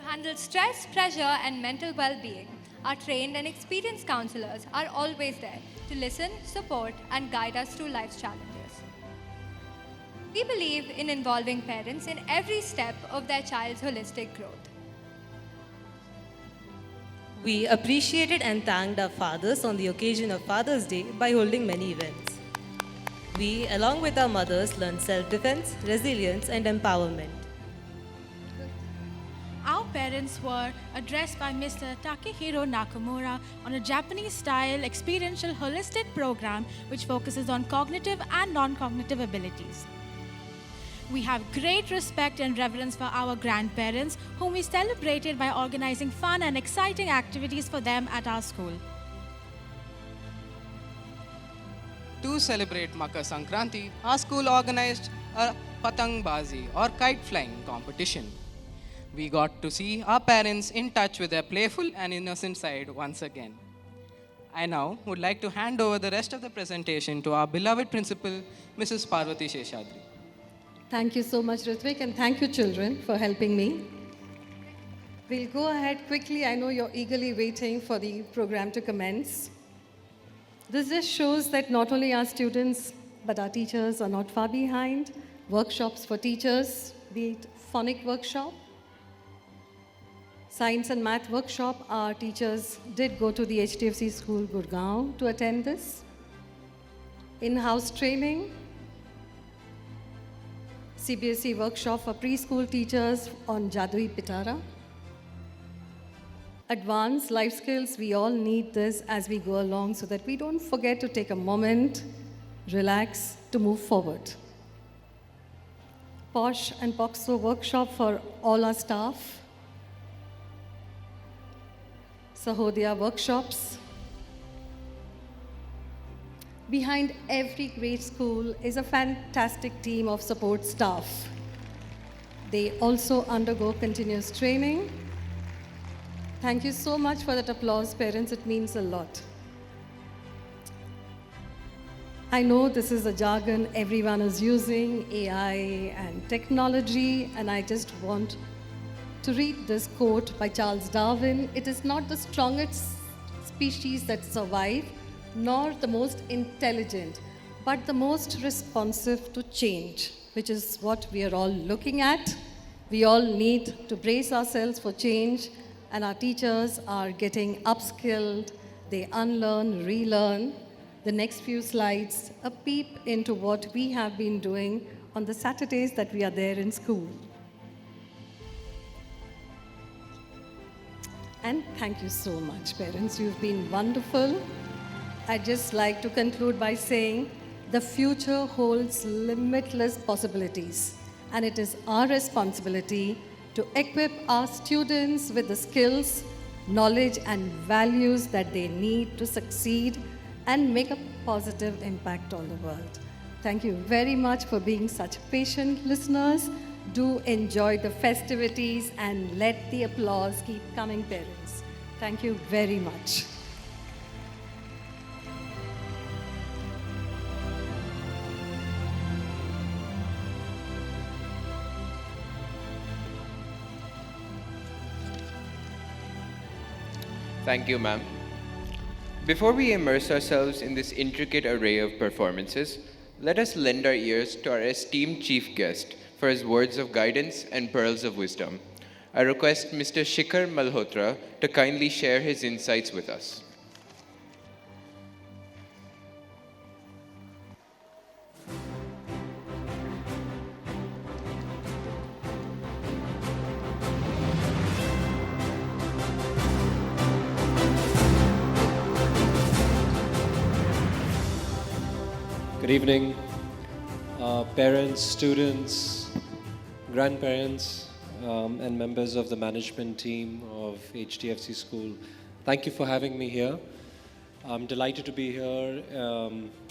Handle stress, pressure, and mental well-being, our trained and experienced counselors are always there to listen, support, and guide us through life's challenges. We believe in involving parents in every step of their child's holistic growth. We appreciated and thanked our fathers on the occasion of Father's Day by holding many events. We, along with our mothers, learned self-defense, resilience, and empowerment. Our parents were addressed by Mr. Takehiro Nakamura on a Japanese-style experiential holistic program which focuses on cognitive and non-cognitive abilities. We have great respect and reverence for our grandparents, whom we celebrated by organizing fun and exciting activities for them at our school. To celebrate Makar Sankranti, our school organized a Patang Bazi or kite flying competition. We got to see our parents in touch with their playful and innocent side once again. I now would like to hand over the rest of the presentation to our beloved principal, Mrs. Parvati Sheshadri. Thank you so much, Ritvik, and thank you, children, for helping me. We'll go ahead quickly. I know you're eagerly waiting for the program to commence. This just shows that not only our students, but our teachers are not far behind. Workshops for teachers, be it phonic workshop, Science and Math workshop, our teachers did go to the HDFC school, Gurgaon, to attend this. In-house training, CBSE workshop for preschool teachers on Jadui Pitara. Advanced life skills, we all need this as we go along so that we don't forget to take a moment, relax, to move forward. POSH and POXO workshop for all our staff. Sahodaya workshops. Behind every great school is a fantastic team of support staff. They also undergo continuous training. Thank you so much for that applause, parents. It means a lot. I know this is a jargon everyone is using, AI and technology, and I just want to read this quote by Charles Darwin. It is not the strongest species that survive, nor the most intelligent, but the most responsive to change, which is what we are all looking at. We all need to brace ourselves for change, and our teachers are getting upskilled. They unlearn, relearn. The next few slides, a peep into what we have been doing on the Saturdays that we are there in school. And thank you so much, parents. You've been wonderful. I'd just like to conclude by saying the future holds limitless possibilities, and it is our responsibility to equip our students with the skills, knowledge, and values that they need to succeed and make a positive impact on the world. Thank you very much for being such patient listeners. Do enjoy the festivities and let the applause keep coming, parents. Thank you very much. Thank you, ma'am. Before we immerse ourselves in this intricate array of performances, let us lend our ears to our esteemed chief guest for his words of guidance and pearls of wisdom. I request Mr. Shikhar Malhotra to kindly share his insights with us. Good evening, parents, students, grandparents, and members of the management team of HDFC School. Thank you for having me here. I'm delighted to be here,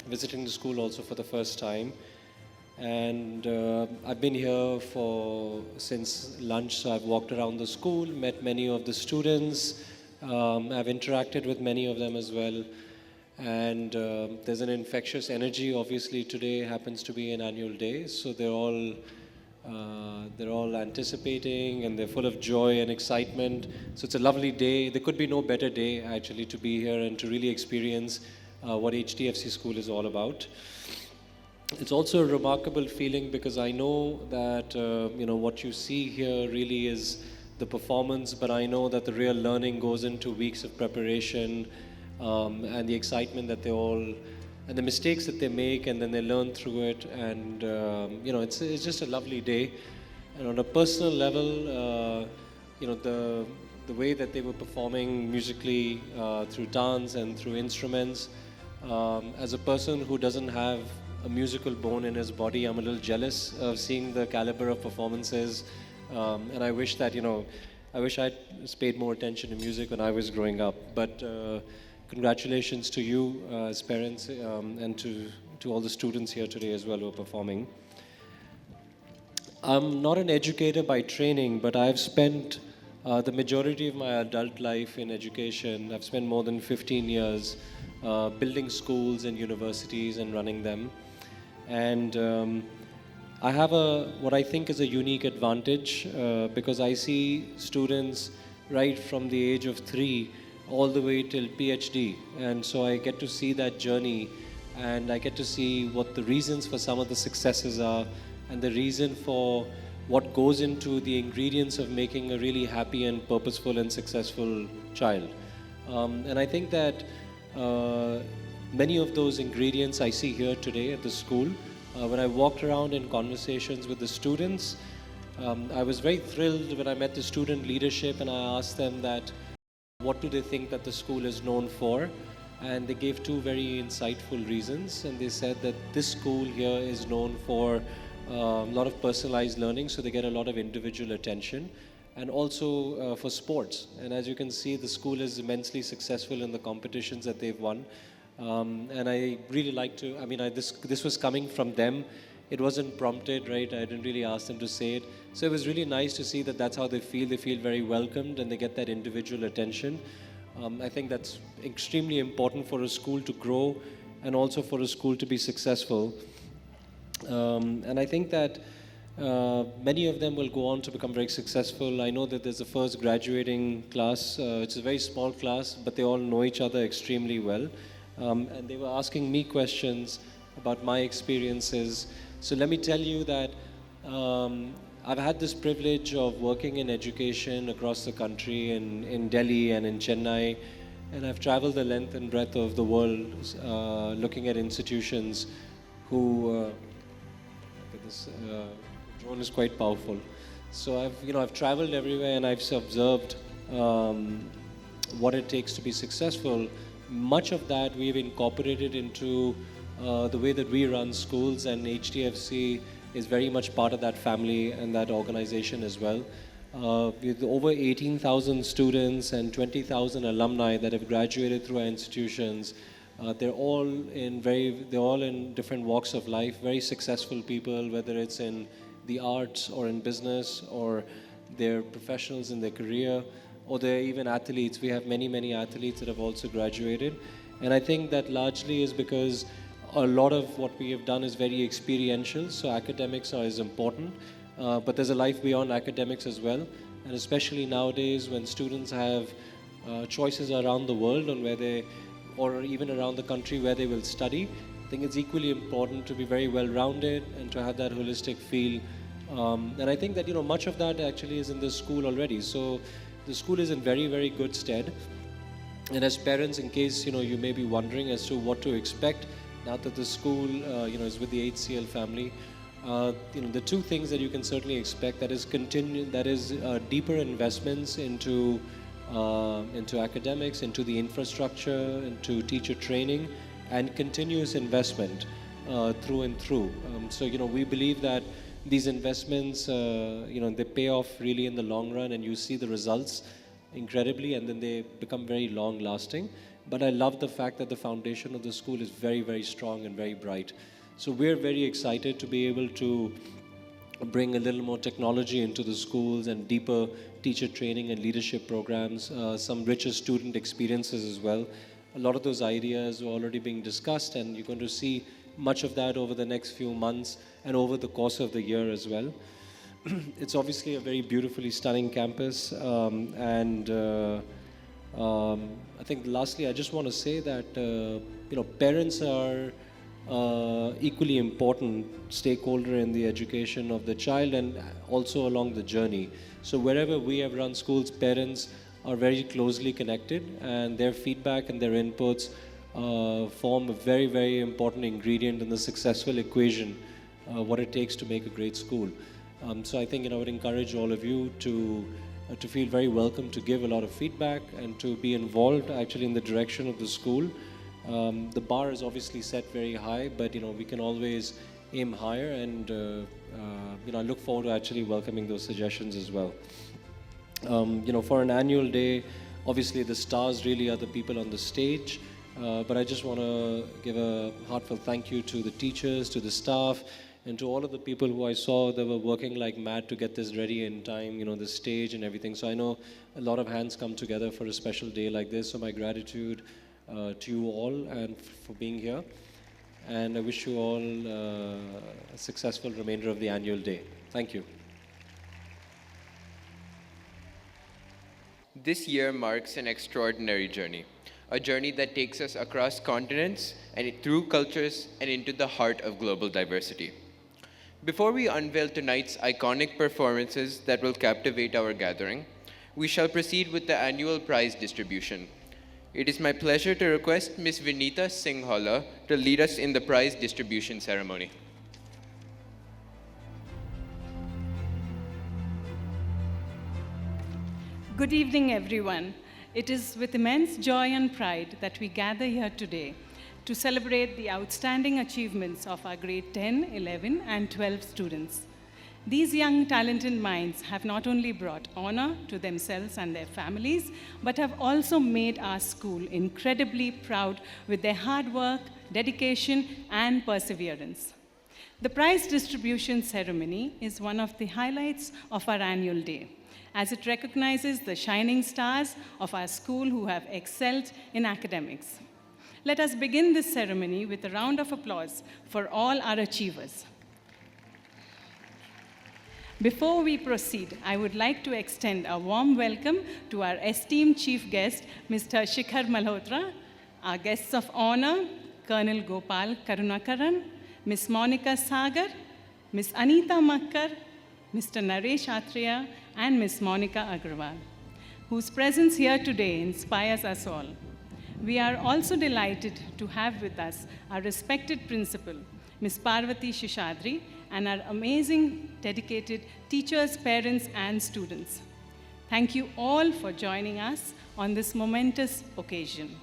visiting the school also for the first time. And I've been here since lunch, so I've walked around the school, met many of the students. I've interacted with many of them as well. And there's an infectious energy. Obviously, today happens to be an annual day, so they're all anticipating and they're full of joy and excitement. So it's a lovely day. There could be no better day actually to be here and to really experience what HDFC School is all about. It's also a remarkable feeling because I know that what you see here really is the performance, but I know that the real learning goes into weeks of preparation. And the excitement that and the mistakes that they make, and then they learn through it, and it's just a lovely day. And on a personal level, the way that they were performing musically through dance and through instruments, as a person who doesn't have a musical bone in his body, I'm a little jealous of seeing the caliber of performances, and I wish that I'd paid more attention to music when I was growing up, but. Congratulations to you as parents and to all the students here today as well who are performing. I'm not an educator by training, but I've spent the majority of my adult life in education. I've spent more than 15 years building schools and universities and running them. And I have what I think is a unique advantage because I see students right from the age of 3 all the way till PhD, and so I get to see that journey, and I get to see what the reasons for some of the successes are, and the reason for what goes into the ingredients of making a really happy and purposeful and successful child. And I think that many of those ingredients I see here today at the school. When I walked around in conversations with the students, I was very thrilled when I met the student leadership and I asked them that what do they think that the school is known for? And they gave 2 very insightful reasons. And they said that this school here is known for a lot of personalized learning, so they get a lot of individual attention, and also for sports. And as you can see, the school is immensely successful in the competitions that they've won. And I really like to, this was coming from them. It wasn't prompted, right? I didn't really ask them to say it. So it was really nice to see that that's how they feel. They feel very welcomed and they get that individual attention. I think that's extremely important for a school to grow and also for a school to be successful. And I think that many of them will go on to become very successful. I know that there's a first graduating class. It's a very small class, but they all know each other extremely well. And they were asking me questions about my experiences. So let me tell you that I've had this privilege of working in education across the country, in Delhi and in Chennai, and I've traveled the length and breadth of the world looking at institutions who, look at this, drone is quite powerful. So I've traveled everywhere and I've observed what it takes to be successful. Much of that we've incorporated into the way that we run schools, and HDFC is very much part of that family and that organization as well. With over 18,000 students and 20,000 alumni that have graduated through our institutions, they're all in different walks of life, very successful people, whether it's in the arts or in business, or they're professionals in their career, or they're even athletes. We have many, many athletes that have also graduated. And I think that largely is because a lot of what we have done is very experiential, so academics are as important, but there's a life beyond academics as well. And especially nowadays when students have choices around the world on where they, or even around the country where they will study, I think it's equally important to be very well-rounded and to have that holistic feel. And I think that, much of that actually is in this school already. So the school is in very, very good stead. And as parents, in case, you may be wondering as to what to expect now that the school, is with the HCL family, the two things that you can certainly expect, that is deeper investments into academics, into the infrastructure, into teacher training, and continuous investment through and through. So we believe that these investments, they pay off really in the long run, and you see the results incredibly, and then they become very long-lasting. But I love the fact that the foundation of the school is very, very strong and very bright. So we're very excited to be able to bring a little more technology into the schools and deeper teacher training and leadership programs, some richer student experiences as well. A lot of those ideas are already being discussed, and you're going to see much of that over the next few months and over the course of the year as well. It's obviously a very beautifully stunning campus, I think lastly, I just want to say that parents are equally important stakeholder in the education of the child and also along the journey. So wherever we have run schools, parents are very closely connected, and their feedback and their inputs form a very, very important ingredient in the successful equation, what it takes to make a great school. So I think I would encourage all of you to feel very welcome to give a lot of feedback and to be involved actually in the direction of the school. The bar is obviously set very high, but we can always aim higher, and I look forward to actually welcoming those suggestions as well. For an annual day, obviously the stars really are the people on the stage, but I just want to give a heartfelt thank you to the teachers, to the staff, and to all of the people who I saw that were working like mad to get this ready in time, the stage and everything. So I know a lot of hands come together for a special day like this, so my gratitude to you all and for being here. And I wish you all a successful remainder of the annual day. Thank you. This year marks an extraordinary journey, a journey that takes us across continents and through cultures and into the heart of global diversity. Before we unveil tonight's iconic performances that will captivate our gathering, we shall proceed with the annual prize distribution. It is my pleasure to request Ms. Vinita Singhola to lead us in the prize distribution ceremony. Good evening, everyone. It is with immense joy and pride that we gather here today to celebrate the outstanding achievements of our grade 10, 11, and 12 students. These young, talented minds have not only brought honor to themselves and their families, but have also made our school incredibly proud with their hard work, dedication, and perseverance. The prize distribution ceremony is one of the highlights of our annual day, as it recognizes the shining stars of our school who have excelled in academics. Let us begin this ceremony with a round of applause for all our achievers. Before we proceed, I would like to extend a warm welcome to our esteemed chief guest, Mr. Shikhar Malhotra, our guests of honor, Colonel Gopal Karunakaran, Ms. Monica Sagar, Ms. Anita Makkar, Mr. Naresh Atreya, and Ms. Monica Agrawal, whose presence here today inspires us all. We are also delighted to have with us our respected principal, Ms. Parvati Shishadri, and our amazing, dedicated teachers, parents, and students. Thank you all for joining us on this momentous occasion.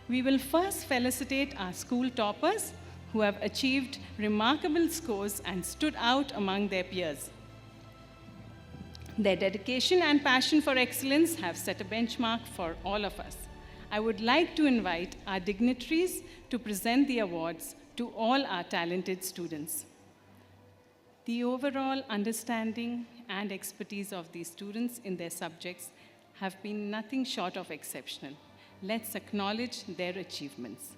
We will first felicitate our school toppers who have achieved remarkable scores and stood out among their peers. Their dedication and passion for excellence have set a benchmark for all of us. I would like to invite our dignitaries to present the awards to all our talented students. The overall understanding and expertise of these students in their subjects have been nothing short of exceptional. Let's acknowledge their achievements.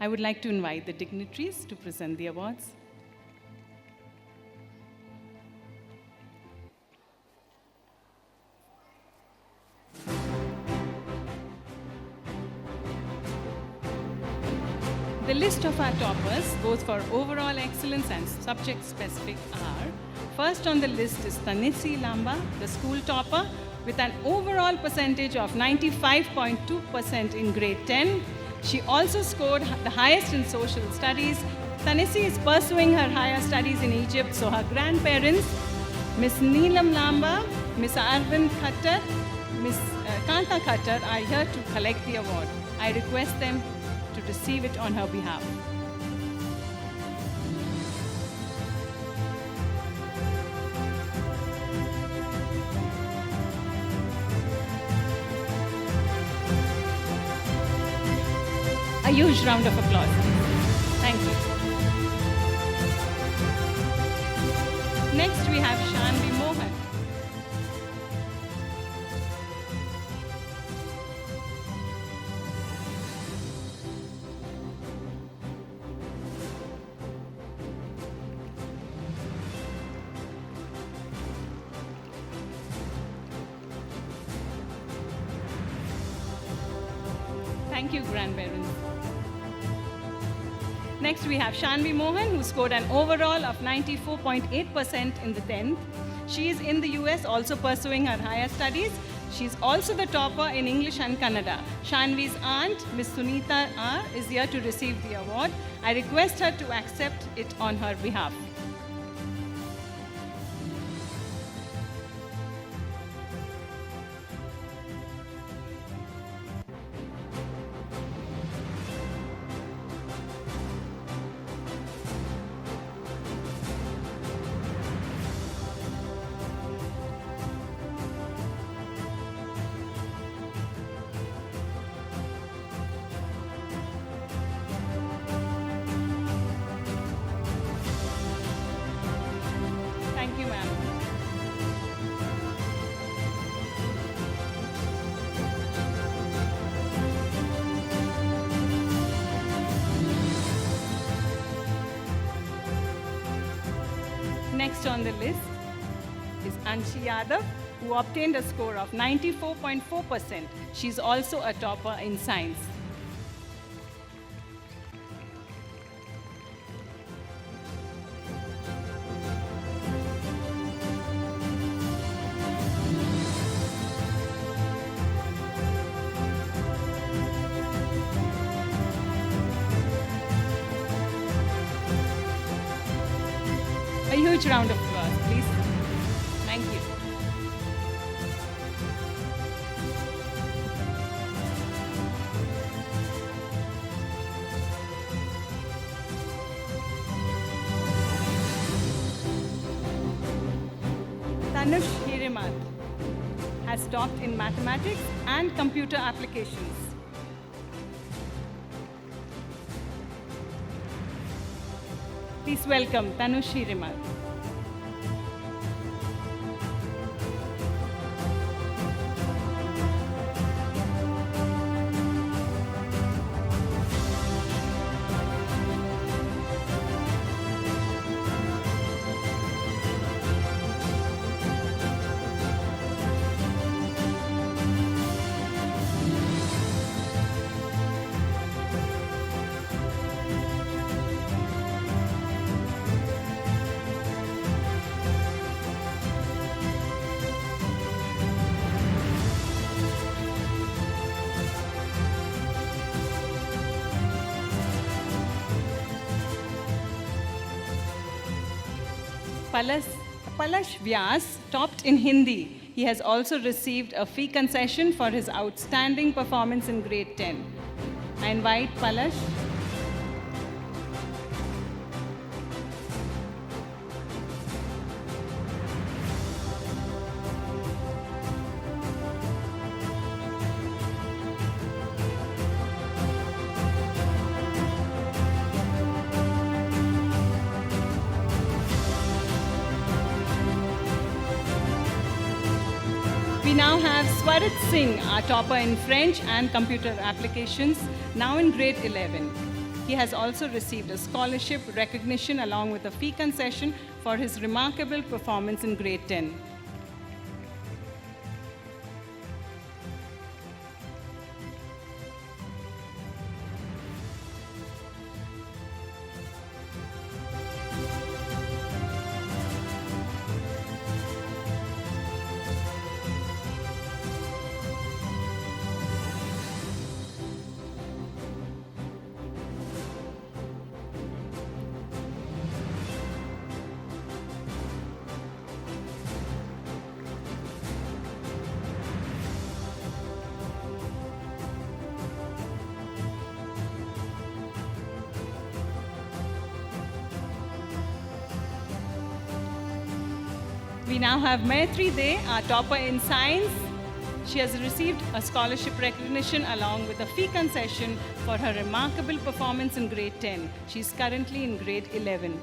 I would like to invite the dignitaries to present the awards. The list of our toppers, both for overall excellence and subject-specific, are: first on the list is Tanisi Lamba, the school topper, with an overall percentage of 95.2% in grade 10. She also scored the highest in social studies. Tanisi is pursuing her higher studies in Egypt, so her grandparents, Ms. Neelam Lamba, Ms. Arvind Khattar, Ms. Kanta Khattar, are here to collect the award. I request them to receive it on her behalf. A huge round of applause. Thank you. Next we have Shanvi Mohan. Thank you, grandparents. Next, we have Shanvi Mohan, who scored an overall of 94.8% in the 10th. She is in the US, also pursuing her higher studies. She's also the topper in English and Kannada. Shanvi's aunt, Ms. Sunita R., is here to receive the award. I request her to accept it on her behalf. Thank you, ma'am. Next on the list is Anshi Yadav, who obtained a score of 94.4%. She's also a topper in science. A huge round of applause, please. Thank you. Tanush Hirimat has topped in mathematics and computer applications. Please welcome Tanush Hirimat. Palash Vyas topped in Hindi. He has also received a fee concession for his outstanding performance in grade 10. I invite Palash. We now have Swarit Singh, our topper in French and computer applications, now in grade 11. He has also received a scholarship recognition along with a fee concession for his remarkable performance in grade 10. We now have Maitri De, our topper in science. She has received a scholarship recognition along with a fee concession for her remarkable performance in grade 10. She is currently in grade 11.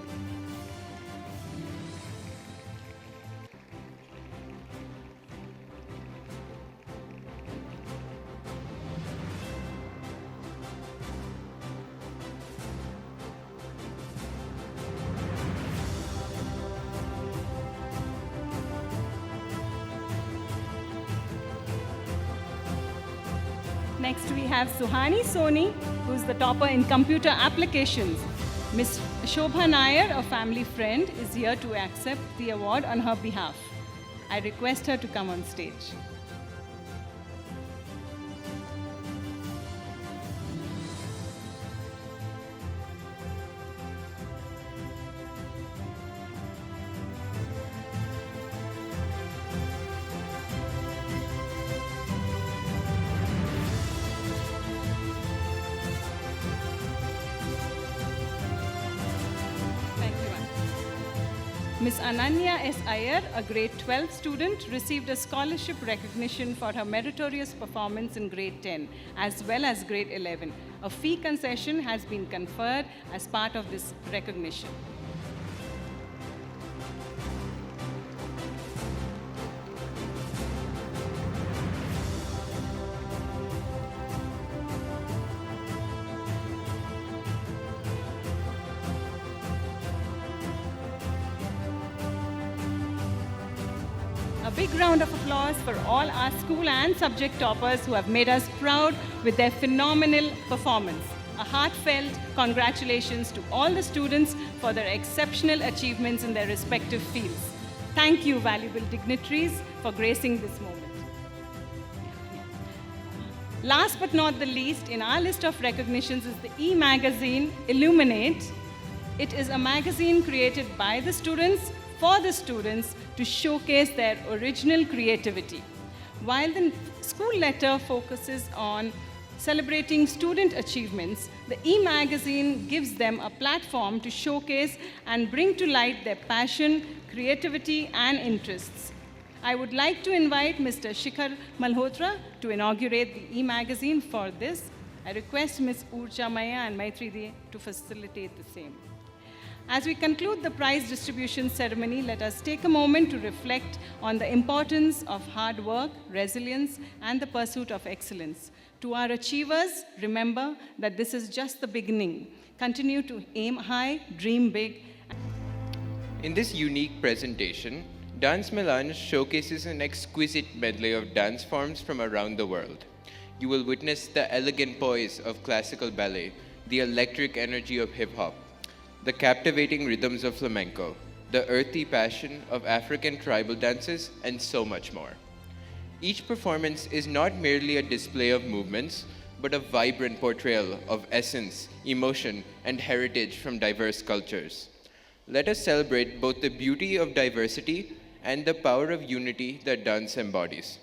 Next we have Suhani Soni, who is the topper in computer applications. Miss Shobha Nair, a family friend, is here to accept the award on her behalf. I request her to come on stage. Ms. Ananya S. Iyer, a grade 12 student, received a scholarship recognition for her meritorious performance in grade 10 as well as grade 11. A fee concession has been conferred as part of this recognition. A big round of applause for all our school and subject toppers who have made us proud with their phenomenal performance. A heartfelt congratulations to all the students for their exceptional achievements in their respective fields. Thank you, valuable dignitaries, for gracing this moment. Last but not the least, in our list of recognitions is the e-magazine Illuminate. It is a magazine created by the students for the students to showcase their original creativity. While the school letter focuses on celebrating student achievements, the e-magazine gives them a platform to showcase and bring to light their passion, creativity, and interests. I would like to invite Mr. Shikhar Malhotra to inaugurate the e-magazine. For this, I request Ms. Urja Maya and Maitri Di to facilitate the same. As we conclude the prize distribution ceremony, let us take a moment to reflect on the importance of hard work, resilience, and the pursuit of excellence. To our achievers, remember that this is just the beginning. Continue to aim high, dream big. In this unique presentation, Dance Melange showcases an exquisite medley of dance forms from around the world. You will witness the elegant poise of classical ballet, the electric energy of hip-hop, the captivating rhythms of flamenco, the earthy passion of African tribal dances, and so much more. Each performance is not merely a display of movements, but a vibrant portrayal of essence, emotion, and heritage from diverse cultures. Let us celebrate both the beauty of diversity and the power of unity that dance embodies.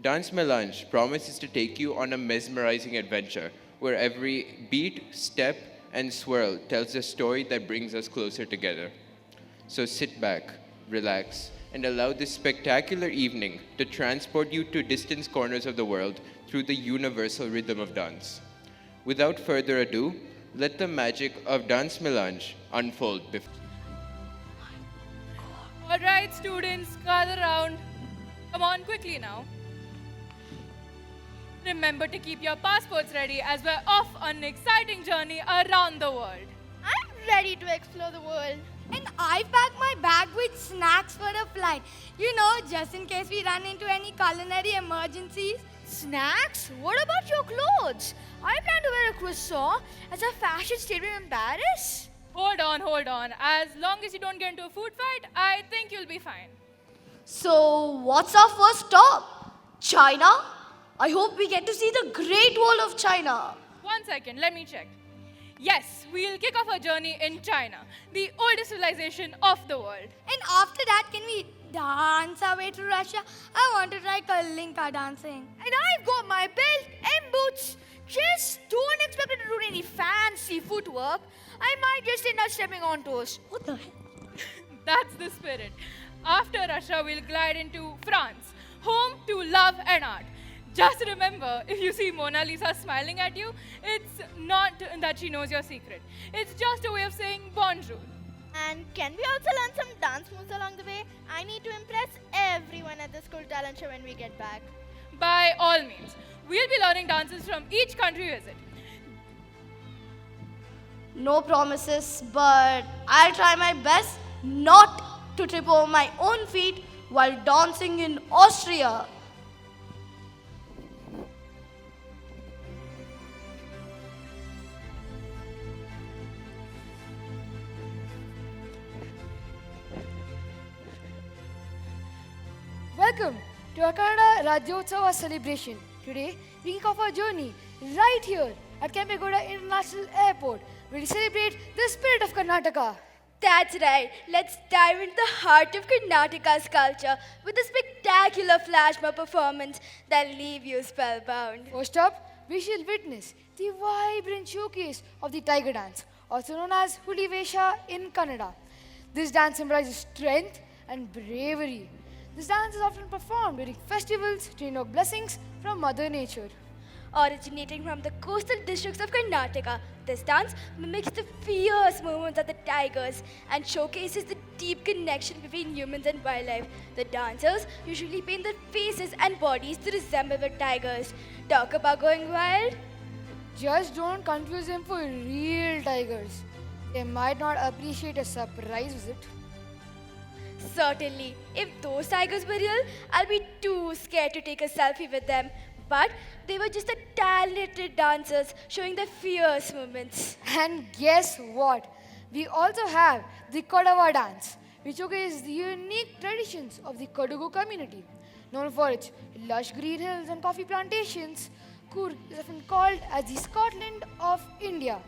Dance Melange promises to take you on a mesmerizing adventure where every beat, step, and swirl tells a story that brings us closer together. So sit back, relax, and allow this spectacular evening to transport you to distant corners of the world through the universal rhythm of dance. Without further ado, let the magic of Dance Melange unfold before. All right, students, gather round. Come on quickly now. Remember to keep your passports ready as we're off on an exciting journey around the world. I'm ready to explore the world. And I've packed my bag with snacks for the flight. You know, just in case we run into any culinary emergencies. Snacks? What about your clothes? I plan to wear a croissant as a fashion statement in Paris. Hold on. As long as you don't get into a food fight, I think you'll be fine. So, what's our first stop? China? I hope we get to see the Great Wall of China. 1 second, let me check. Yes, we'll kick off our journey in China, the oldest civilization of the world. And after that, can we dance our way to Russia? I want to try Kalinka dancing. And I've got my belt and boots. Just don't expect me to do any fancy footwork. I might just end up stepping on toes. What the hell? That's the spirit. After Russia, we'll glide into France, home to love and art. Just remember, if you see Mona Lisa smiling at you, it's not that she knows your secret. It's just a way of saying bonjour. And can we also learn some dance moves along the way? I need to impress everyone at the school talent show when we get back. By all means. We'll be learning dances from each country visit. No promises, but I'll try my best not to trip over my own feet while dancing in Austria. Welcome to our Kannada Rajyotsava celebration. Today, we kick off our journey right here at Kempegoda International Airport, where we celebrate the spirit of Karnataka. That's right. Let's dive into the heart of Karnataka's culture with a spectacular flash mob performance that'll leave you spellbound. First up, we shall witness the vibrant showcase of the Tiger Dance, also known as Huli Vesha in Kannada. This dance symbolizes strength and bravery. This dance is often performed during festivals to invoke blessings from Mother Nature. Originating from the coastal districts of Karnataka, this dance mimics the fierce movements of the tigers and showcases the deep connection between humans and wildlife. The dancers usually paint their faces and bodies to resemble the tigers. Talk about going wild. Just don't confuse them for real tigers. They might not appreciate a surprise visit. Certainly. If those tigers were real, I'll be too scared to take a selfie with them. But they were just the talented dancers showing their fierce movements. And guess what? We also have the Kodava dance, which showcases the unique traditions of the Kodagu community. Known for its lush green hills and coffee plantations, Coorg is often called as the Scotland of India.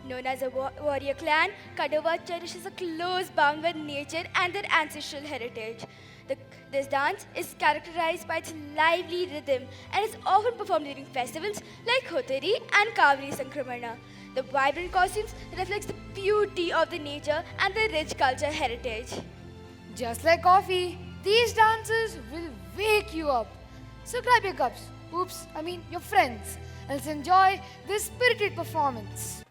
Known as a warrior clan, Kadava cherishes a close bond with nature and their ancestral heritage. This dance is characterized by its lively rhythm and is often performed during festivals like Hoteri and Kaveri Sankramana. The vibrant costumes reflects the beauty of the nature and the rich culture heritage. Just like coffee, These dances will wake you up. So grab your cups, your friends, and let's enjoy this spirited performance.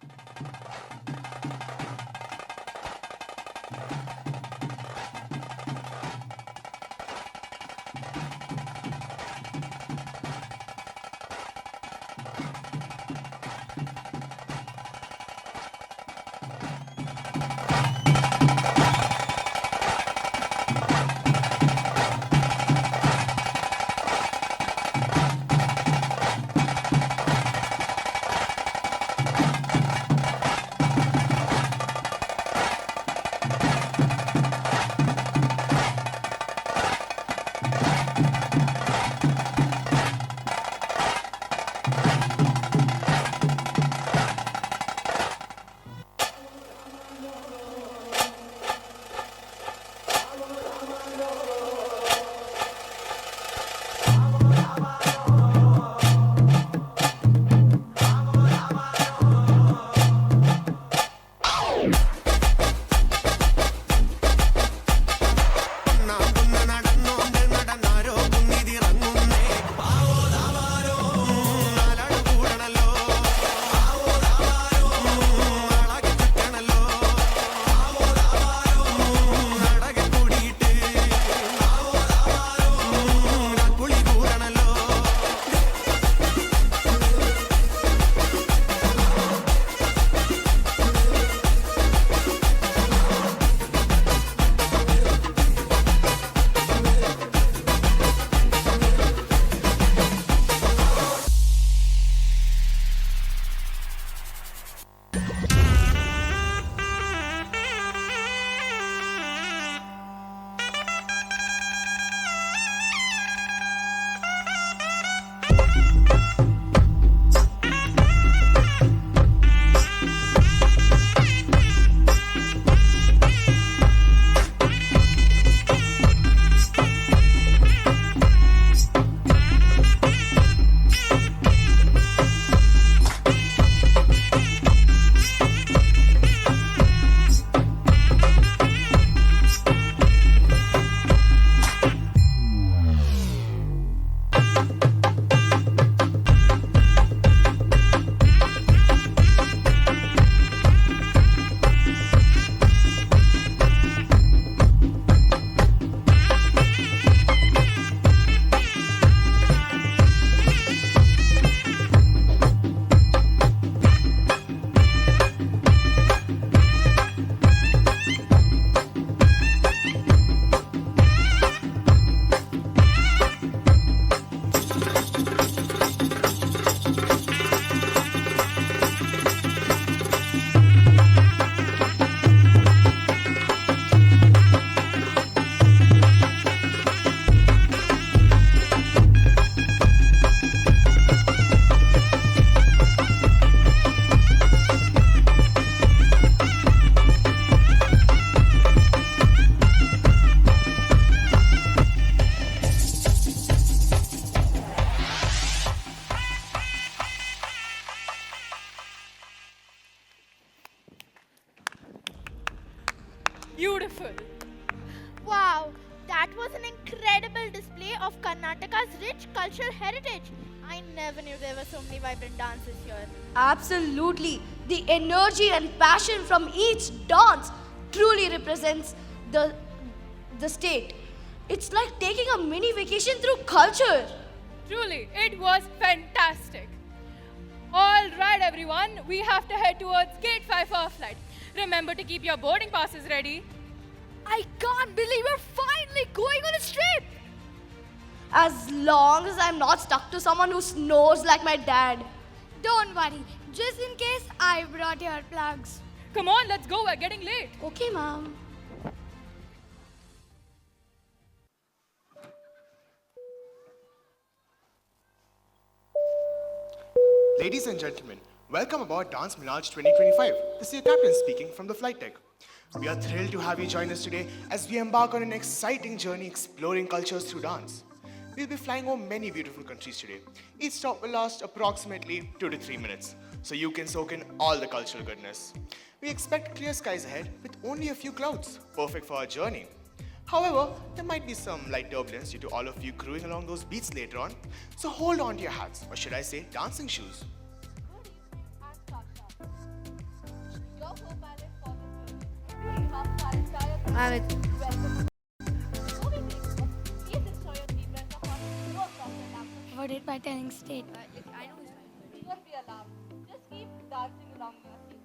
Beautiful. Wow, that was an incredible display of Karnataka's rich cultural heritage. I never knew there were so many vibrant dances here. Absolutely. The energy and passion from each dance truly represents the state. It's like taking a mini vacation through culture. Truly, it was fantastic. All right, everyone, we have to head towards Gate 5 for our flight. Remember to keep your boarding passes ready. I can't believe we're finally going on a trip. As long as I'm not stuck to someone who snores like my dad. Don't worry, just in case I brought earplugs. Come on, let's go, we're getting late. Okay, Mom. Ladies and gentlemen, welcome aboard Dance Mirage 2025. This is your captain speaking from the flight deck. We are thrilled to have you join us today as we embark on an exciting journey exploring cultures through dance. We'll be flying over many beautiful countries today. Each stop will last approximately 2 to 3 minutes, so you can soak in all the cultural goodness. We expect clear skies ahead with only a few clouds, perfect for our journey. However, there might be some light turbulence due to all of you crewing along those beats later on, so hold on to your hats, or should I say dancing shoes. Avoided by telling state. Don't be alarmed. Just keep dancing along your seat.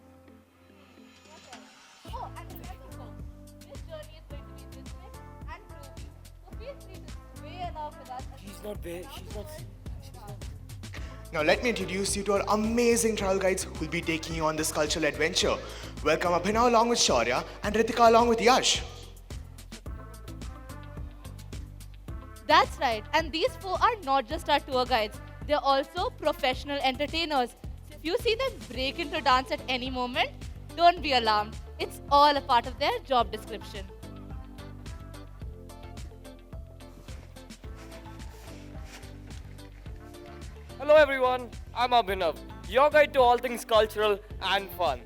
Oh, and remember folks, this journey is going to be rhythmic and groovy. So feel free to sway along with us. She's not there. She's not. Now let me introduce you to our amazing travel guides who will be taking you on this cultural adventure. Welcome Abhinav along with Shaurya and Ritika along with Yash. That's right, and these four are not just our tour guides, they're also professional entertainers. So if you see them break into dance at any moment, don't be alarmed. It's all a part of their job description. Hello everyone, I'm Abhinav, your guide to all things cultural and fun.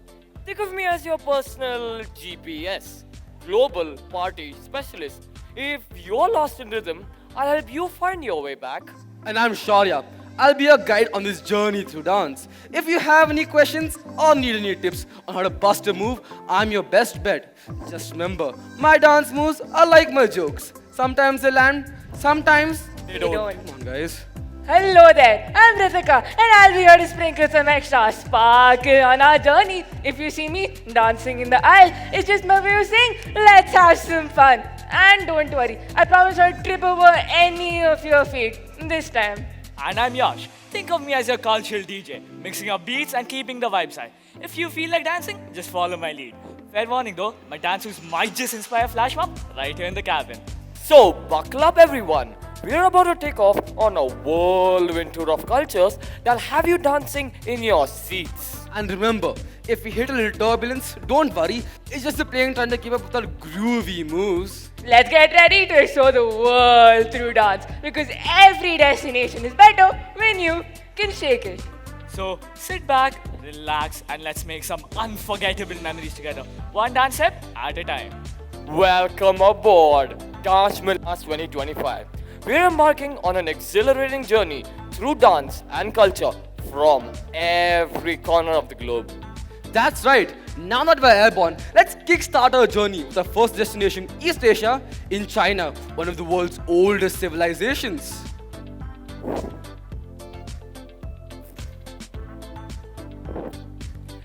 Think of me as your personal GPS, global party specialist. If you're lost in rhythm, I'll help you find your way back. And I'm Shaurya. I'll be your guide on this journey through dance. If you have any questions or need any tips on how to bust a move, I'm your best bet. Just remember, my dance moves are like my jokes. Sometimes they land, sometimes they don't. Come on, guys. Hello there, I'm Ritika and I'll be here to sprinkle some extra sparkle on our journey. If you see me dancing in the aisle, it's just my way of saying, let's have some fun. And don't worry, I promise I'll trip over any of your feet this time. And I'm Yash. Think of me as your cultural DJ, mixing up beats and keeping the vibes high. If you feel like dancing, just follow my lead. Fair warning though, my dance moves might just inspire a flash mob right here in the cabin. So, buckle up everyone. We're about to take off on a whirlwind tour of cultures that'll have you dancing in your seats. And remember, if we hit a little turbulence, don't worry. It's just the plane trying to keep up with our groovy moves. Let's get ready to explore the world through dance because every destination is better when you can shake it. So sit back, relax, and let's make some unforgettable memories together. One dance step at a time. Welcome aboard Dance Milas 2025. We're embarking on an exhilarating journey through dance and culture from every corner of the globe. That's right. Now that we're airborne, let's kickstart our journey with our first destination, East Asia, in China, one of the world's oldest civilizations.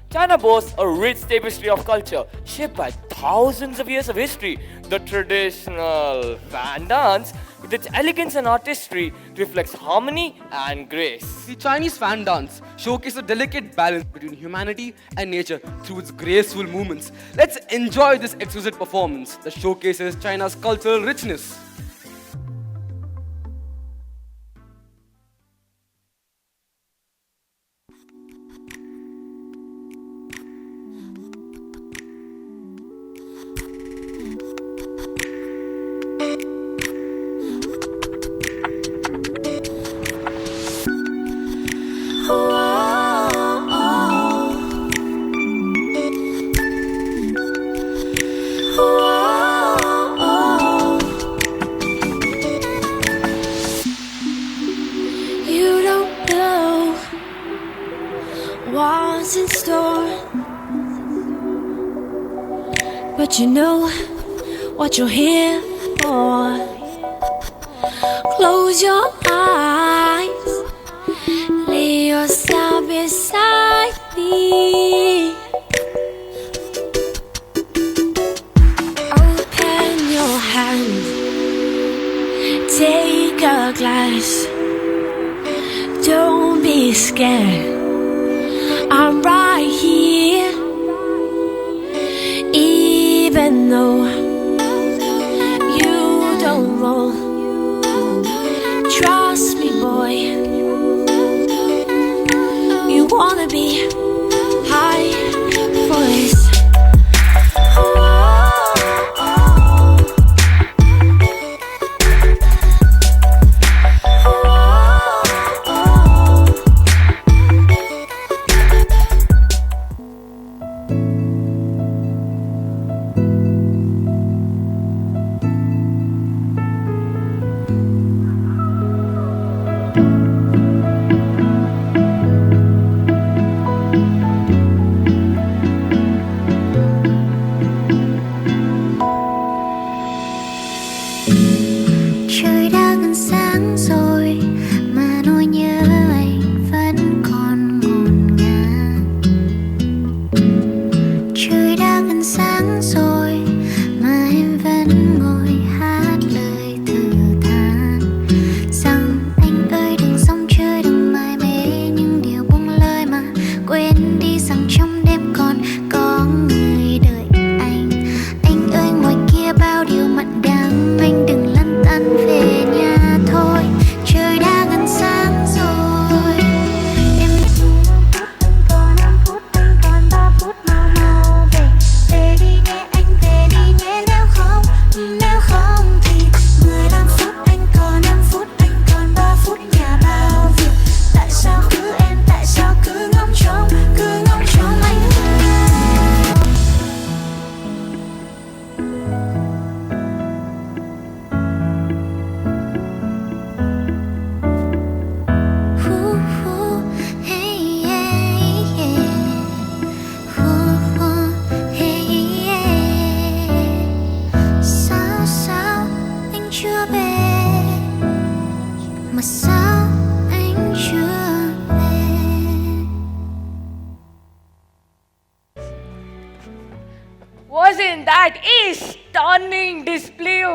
China boasts a rich tapestry of culture shaped by thousands of years of history. The traditional fan dance, with its elegance and artistry, reflects harmony and grace. The Chinese fan dance showcases a delicate balance between humanity and nature through its graceful movements. Let's enjoy this exquisite performance that showcases China's cultural richness. what's in store, but you know what you're here for. Close your eyes, lay yourself beside me. Open your hand, take a glass. Don't be scared, I'm right here. Even though you don't roll, trust me, boy. You wanna be high for this.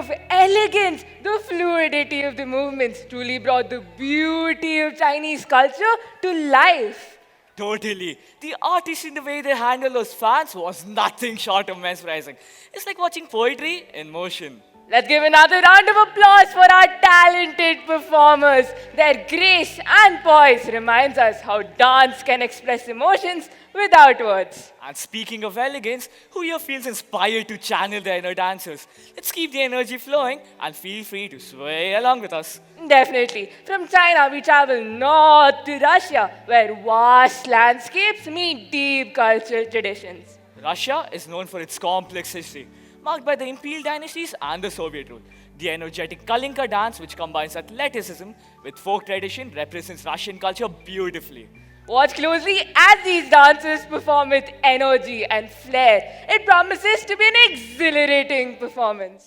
of elegance, the fluidity of the movements truly brought the beauty of Chinese culture to life. Totally. The artist in the way they handle those fans was nothing short of mesmerizing. It's like watching poetry in motion. Let's give another round of applause for our talented performers. Their grace and poise reminds us how dance can express emotions without words. And speaking of elegance, who here feels inspired to channel their inner dancers? Let's keep the energy flowing and feel free to sway along with us. Definitely. From China, we travel north to Russia, where vast landscapes meet deep cultural traditions. Russia is known for its complex history, marked by the imperial dynasties and the Soviet rule. The energetic Kalinka dance, which combines athleticism with folk tradition, represents Russian culture beautifully. Watch closely as these dancers perform with energy and flair. It promises to be an exhilarating performance.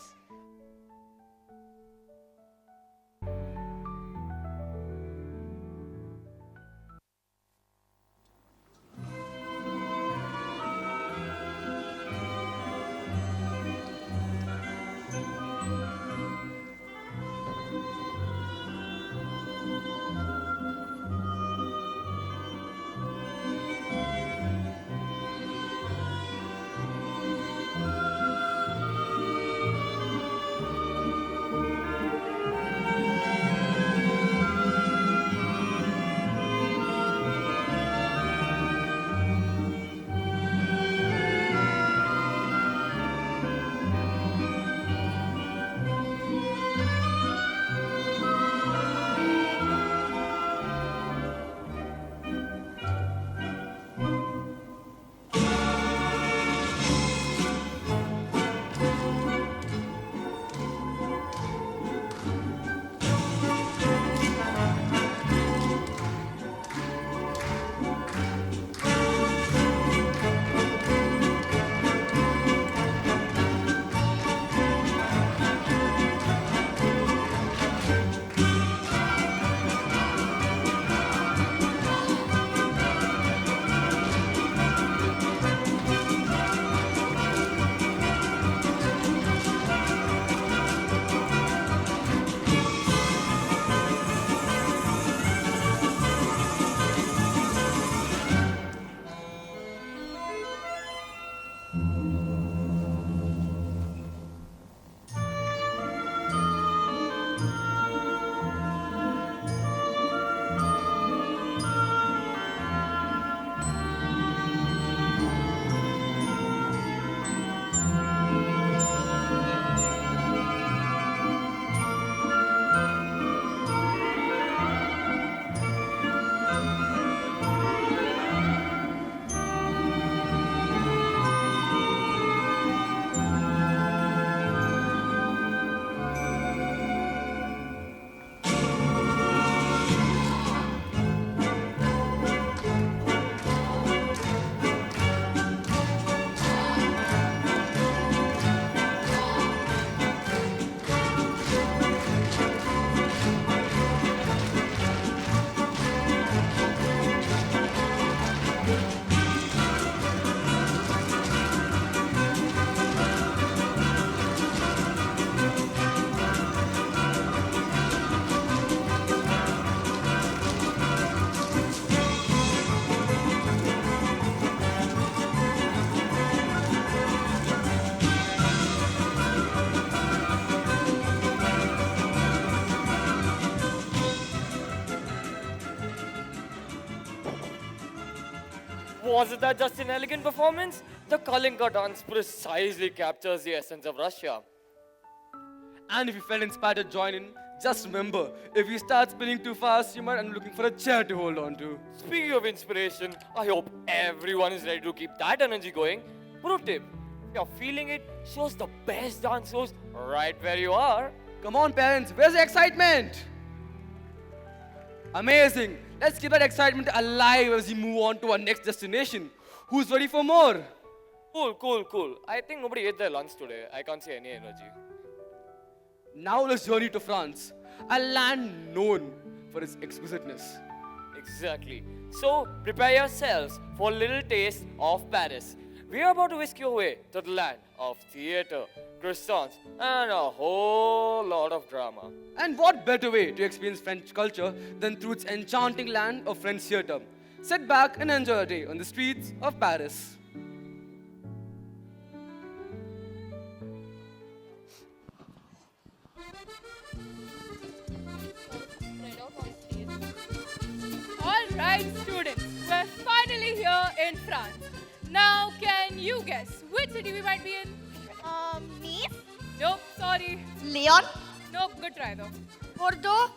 Wasn't that just an elegant performance? The Kalinka dance precisely captures the essence of Russia. And if you felt inspired to join in, just remember, if you start spinning too fast, you might end up looking for a chair to hold on to. Speaking of inspiration, I hope everyone is ready to keep that energy going. Pro tip, if you're feeling it, show us the best dance shows right where you are. Come on parents, where's the excitement? Amazing. Let's keep that excitement alive as we move on to our next destination. Who's ready for more? Cool. I think nobody ate their lunch today. I can't see any energy. Now let's journey to France, a land known for its exquisiteness. Exactly. So prepare yourselves for a little taste of Paris. We are about to whisk you away to the land of theatre, croissants, and a whole panorama. And what better way to experience French culture than through its enchanting land of French theatre? Sit back and enjoy a day on the streets of Paris. All right, students, we're finally here in France. Now, can you guess which city we might be in? Nice? Nope, sorry. Leon? Nope, good try though. Bordeaux?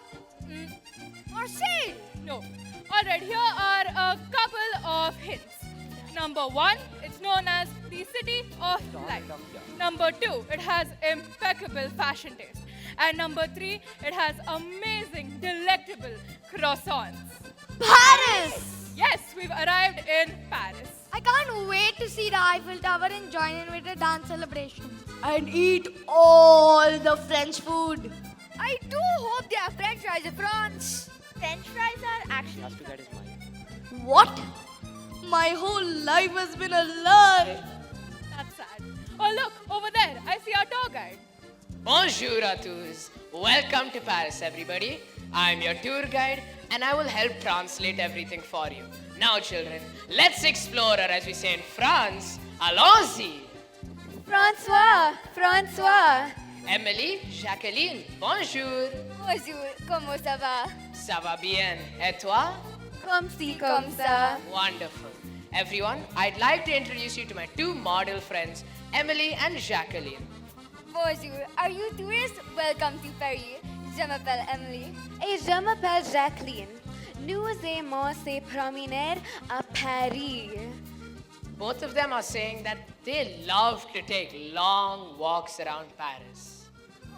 Marseille? No. Alright, here are a couple of hints. Number 1, it's known as the city of light. Number 2, it has impeccable fashion taste. And number 3, it has amazing, delectable croissants. Paris! Yes, we've arrived in Paris. I can't wait to see the Eiffel Tower and join in with the dance celebration. And eat all the French food. I do hope they have French fries in France. French fries are actually... What? My whole life has been a lie. That's sad. Oh look, over there, I see our tour guide. Bonjour à tous. Welcome to Paris, everybody. I'm your tour guide and I will help translate everything for you. Now, children, let's explore, or as we say in France, allons-y. François. Emily, Jacqueline, bonjour. Bonjour, comment ça va? Ça va bien. Et toi? Comme si, comme ça. Wonderful. Everyone, I'd like to introduce you to my two model friends, Emily and Jacqueline. Bonjour, are you tourists? Welcome to Paris. Je m'appelle Emily. Et je m'appelle Jacqueline. Nous aimons se promener à Paris. Both of them are saying that they love to take long walks around Paris.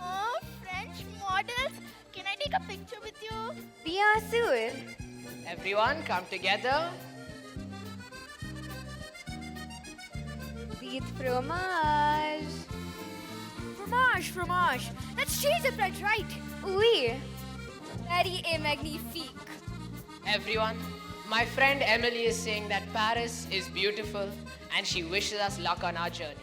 Oh, French models. Can I take a picture with you? Bien sûr. Everyone, come together. Vite fromage. Fromage. That's cheese and bread, right? Oui. Very et magnifique. Everyone, my friend Emily is saying that Paris is beautiful and she wishes us luck on our journey.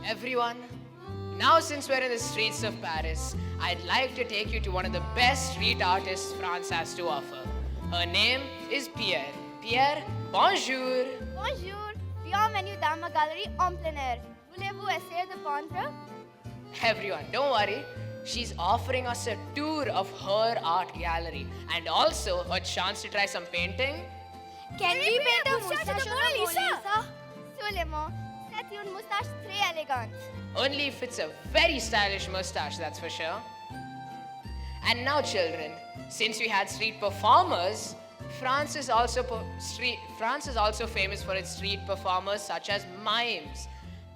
Everyone, now since we're in the streets of Paris, I'd like to take you to one of the best street artists France has to offer. Her name is Pierre. Pierre, bonjour. Bonjour. Bienvenue dans ma galerie en plein air. Voulez-vous essayer de peindre? Everyone, don't worry. She's offering us a tour of her art gallery and also a chance to try some painting. Can we paint a moustache on Mona Lisa? Absolument. C'est une moustache très élégante. Only if it's a very stylish mustache, that's for sure. And now, children, since we had street performers, France is also famous for its street performers such as mimes.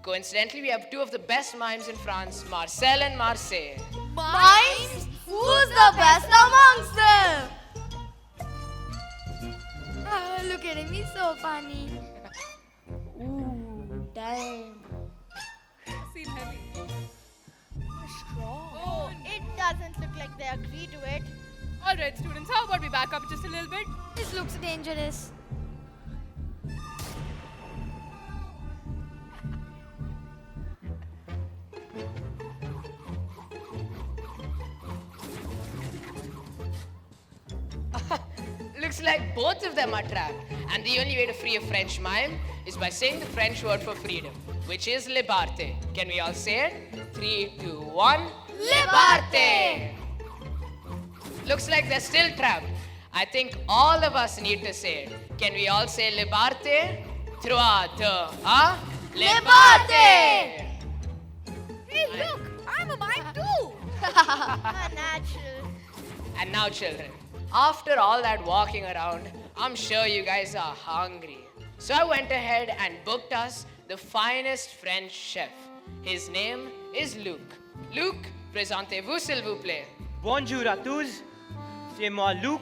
Coincidentally, we have two of the best mimes in France, Marcel and Marseille. Mimes? Who's the best amongst them? Look at him, he's so funny. Ooh, damn. Seem heavy. Strong. Oh, it doesn't look like they agree to it. Alright, students, how about we back up just a little bit? This looks dangerous. Looks like both of them are trapped. And the only way to free a French mime is by saying the French word for freedom, which is liberté. Can we all say it? 3, 2, 1. Liberté! Looks like they're still trapped. I think all of us need to say it. Can we all say liberté? 3, 2, 1. Liberté! Hey, look! I'm a mime too! Natural. And now, children, after all that walking around, I'm sure you guys are hungry. So I went ahead and booked us the finest French chef. His name is Luc. Luc, présentez-vous s'il vous plaît. Bonjour à tous, c'est moi Luc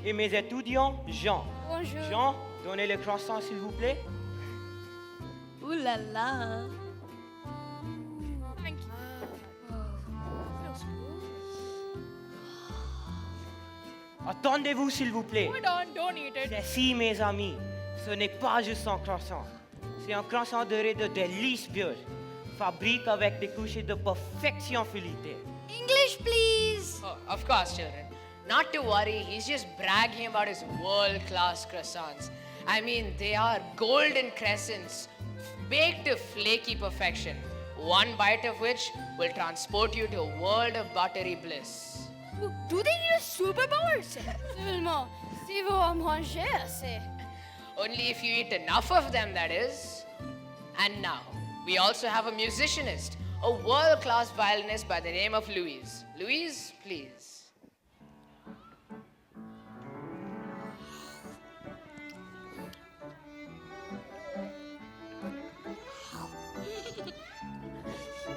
et mes étudiants Jean. Bonjour. Jean, donnez le croissant s'il vous plaît. Ooh la la. Thank you. Attendez-vous, s'il vous plaît. Hold on, don't eat it. Ceci, mes amis, ce n'est pas juste un croissant. C'est un croissant doré de délices pures, fabriqué avec des couches de perfection filetées. English, please. Oh, of course, children. Not to worry, he's just bragging about his world-class croissants. I mean, they are golden crescents, baked to flaky perfection. One bite of which will transport you to a world of buttery bliss. Do they need a superpower? Seulement, si vous en mangez assez. Only if you eat enough of them, that is. And now, we also have a musicianist, a world-class violinist by the name of Louise. Louise, please.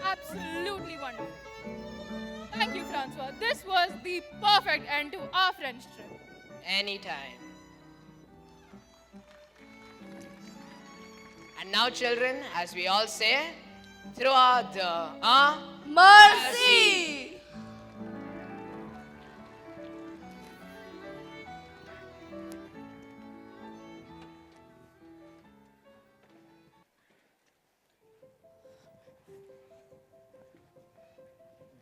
Absolutely wonderful. Thank you, Francois. This was the perfect end to our French trip. Anytime. And now, children, as we all say, throughout the Mercy!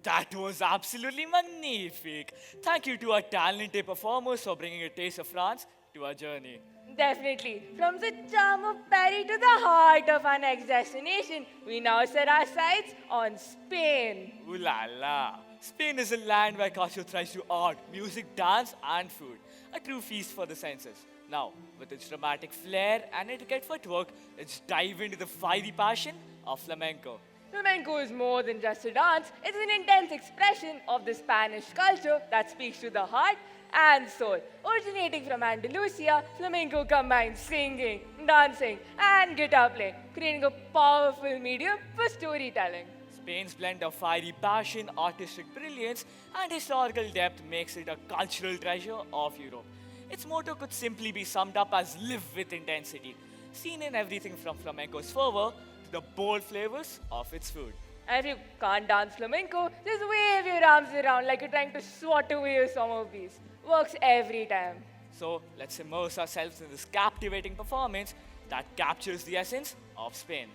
That was absolutely magnific. Thank you to our talented performers for bringing a taste of France to our journey. Definitely. From the charm of Paris to the heart of our next destination, we now set our sights on Spain. Ooh la la. Spain is a land where culture thrives through art, music, dance, and food. A true feast for the senses. Now, with its dramatic flair and etiquette footwork, let's dive into the fiery passion of flamenco. Flamenco is more than just a dance, it's an intense expression of the Spanish culture that speaks to the heart and soul. Originating from Andalusia, flamenco combines singing, dancing, and guitar playing, creating a powerful medium for storytelling. Spain's blend of fiery passion, artistic brilliance, and historical depth makes it a cultural treasure of Europe. Its motto could simply be summed up as live with intensity, seen in everything from flamenco's fervor to the bold flavors of its food. And if you can't dance flamenco, just wave your arms around like you're trying to swat away a summer breeze. Works every time. So let's immerse ourselves in this captivating performance that captures the essence of Spain.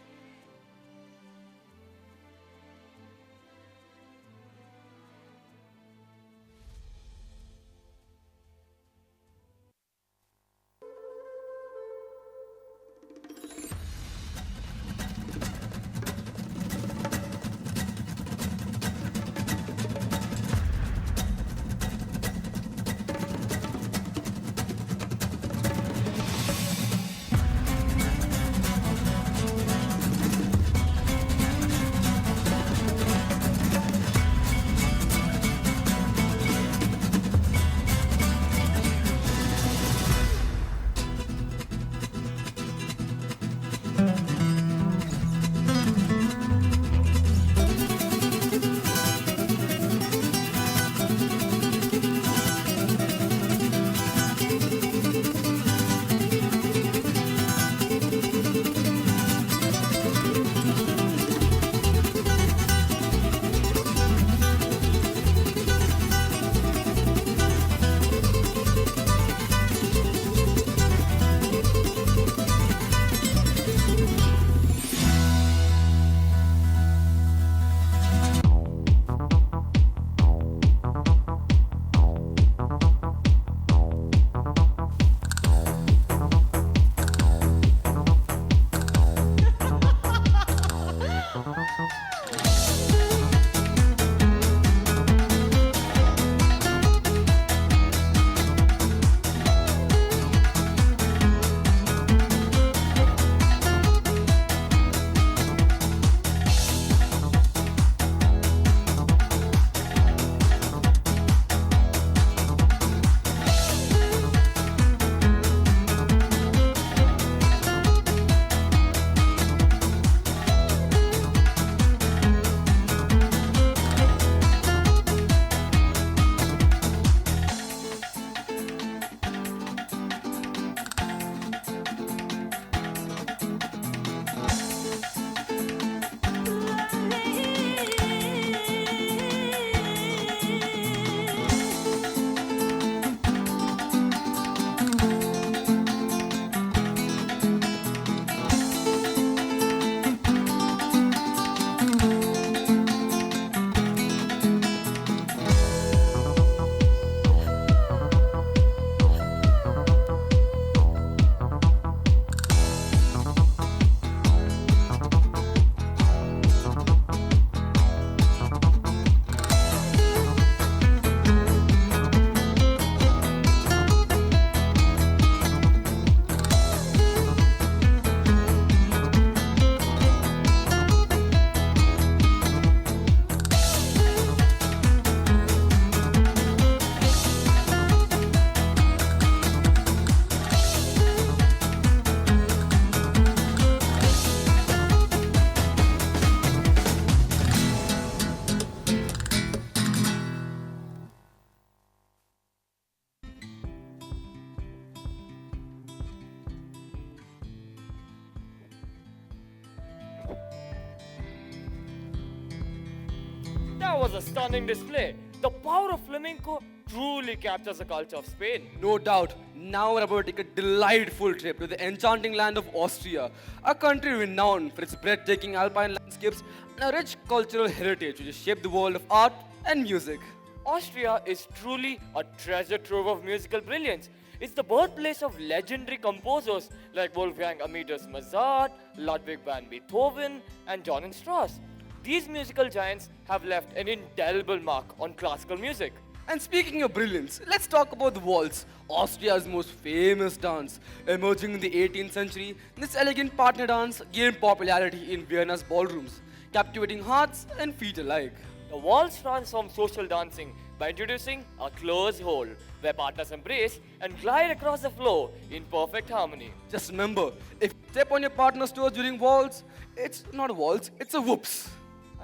was a stunning display. The power of flamenco truly captures the culture of Spain. No doubt. Now we're about to take a delightful trip to the enchanting land of Austria, a country renowned for its breathtaking alpine landscapes and a rich cultural heritage which has shaped the world of art and music. Austria is truly a treasure trove of musical brilliance. It's the birthplace of legendary composers like Wolfgang Amadeus Mozart, Ludwig van Beethoven, and Johann Strauss. These musical giants have left an indelible mark on classical music. And speaking of brilliance, let's talk about the waltz, Austria's most famous dance. Emerging in the 18th century, this elegant partner dance gained popularity in Vienna's ballrooms, captivating hearts and feet alike. The waltz transformed social dancing by introducing a close hold where partners embrace and glide across the floor in perfect harmony. Just remember, if you step on your partner's toes during waltz, it's not a waltz, it's a whoops.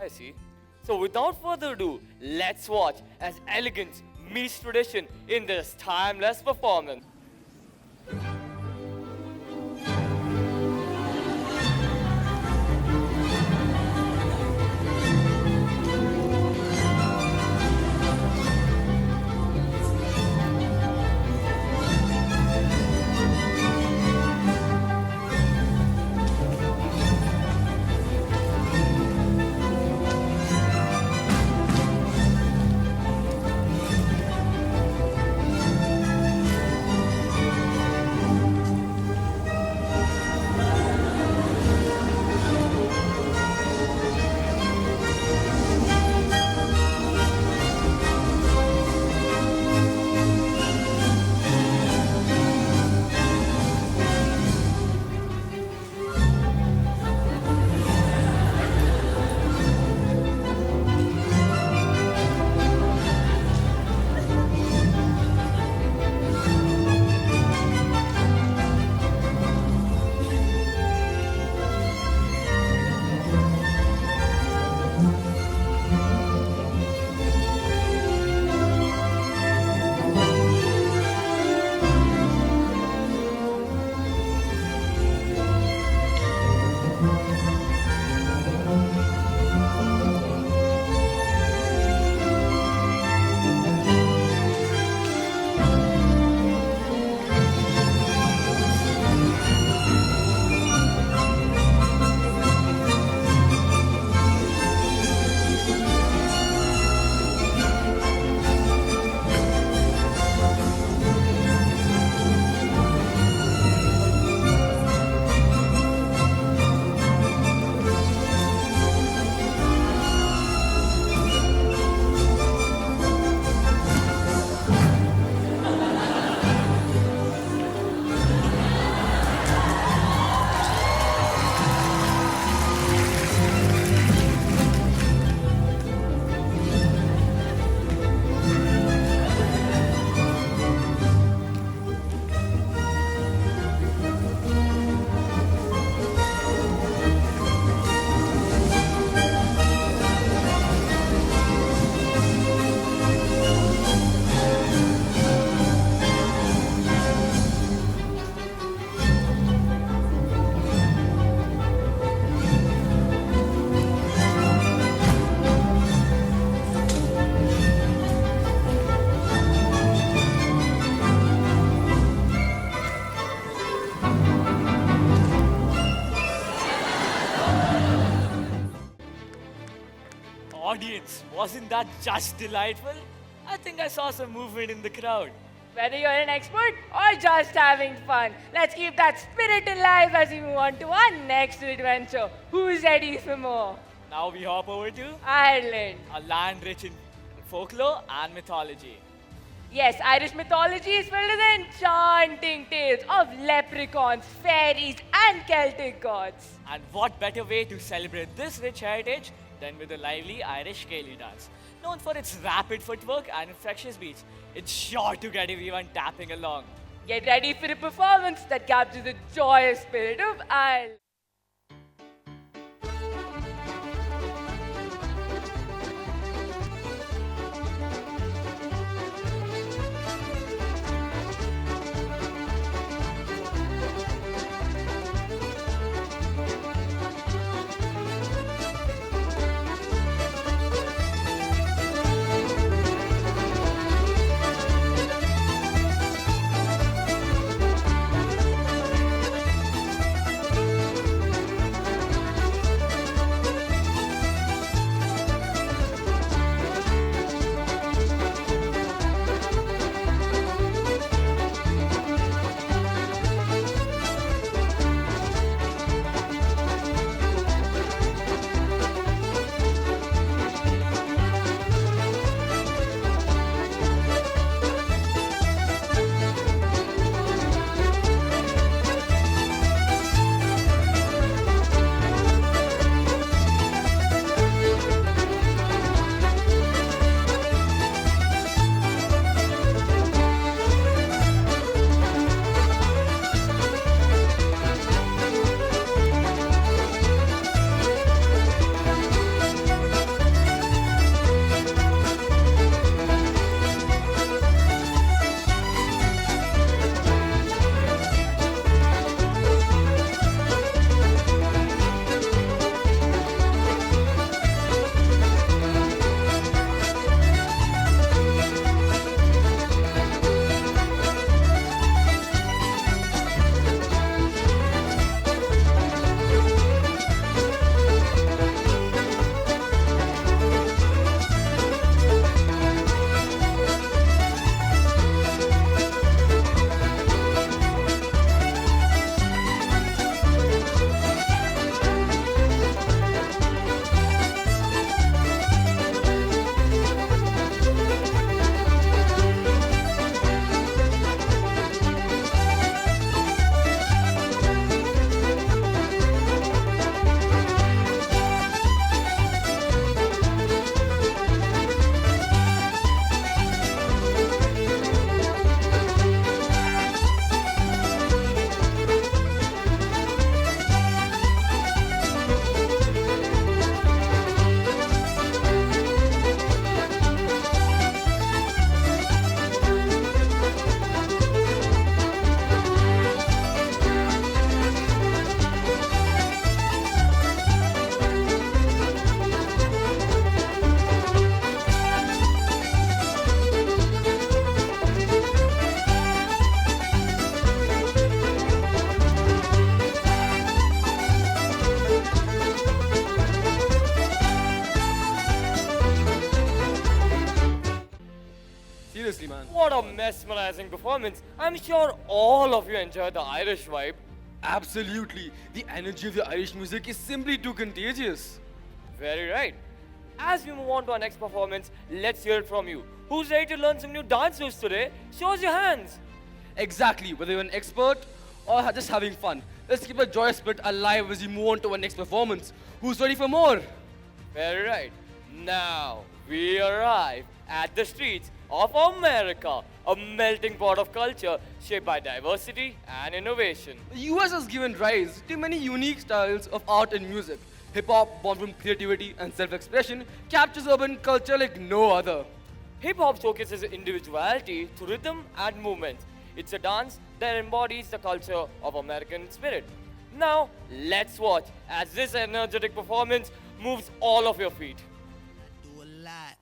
I see. So without further ado, let's watch as elegance meets tradition in this timeless performance. Audience, wasn't that just delightful? I think I saw some movement in the crowd. Whether you're an expert or just having fun, let's keep that spirit alive as we move on to our next adventure. Who's ready for more? Now we hop over to Ireland. a land rich in folklore and mythology. Yes, Irish mythology is filled with enchanting tales of leprechauns, fairies, and Celtic gods. And what better way to celebrate this rich heritage than with a lively Irish Gaelic dance? Known for its rapid footwork and infectious beats, it's sure to get everyone tapping along. Get ready for a performance that captures the joyous spirit of Ireland. a mesmerizing performance. I'm sure all of you enjoyed the Irish vibe. Absolutely. The energy of the Irish music is simply too contagious. Very right. As we move on to our next performance, let's hear it from you. Who's ready to learn some new dance moves today? Show us your hands. Exactly, whether you're an expert or just having fun. Let's keep a joyous spirit alive as we move on to our next performance. Who's ready for more? Very right. Now, we arrive at the streets of America, a melting pot of culture shaped by diversity and innovation. The US has given rise to many unique styles of art and music. Hip-hop, born from creativity and self-expression, captures urban culture like no other. Hip-hop showcases individuality through rhythm and movement. It's a dance that embodies the culture of American spirit. Now, let's watch as this energetic performance moves all of your feet. Do a lot.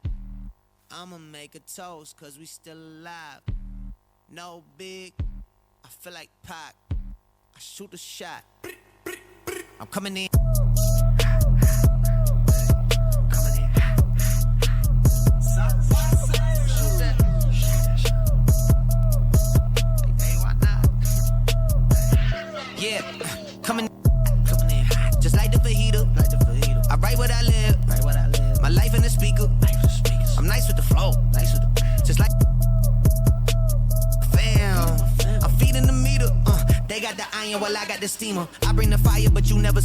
I'ma make a toast, cause we still alive. No big, I feel like Pac. I shoot a shot. I'm coming in. Yeah, coming in, just like the fajita. I write what I live, my life in the speaker. I'm nice with the flow, just like fam. I'm feeding the meter. They got the iron while I got the steamer. I bring the fire, but you never.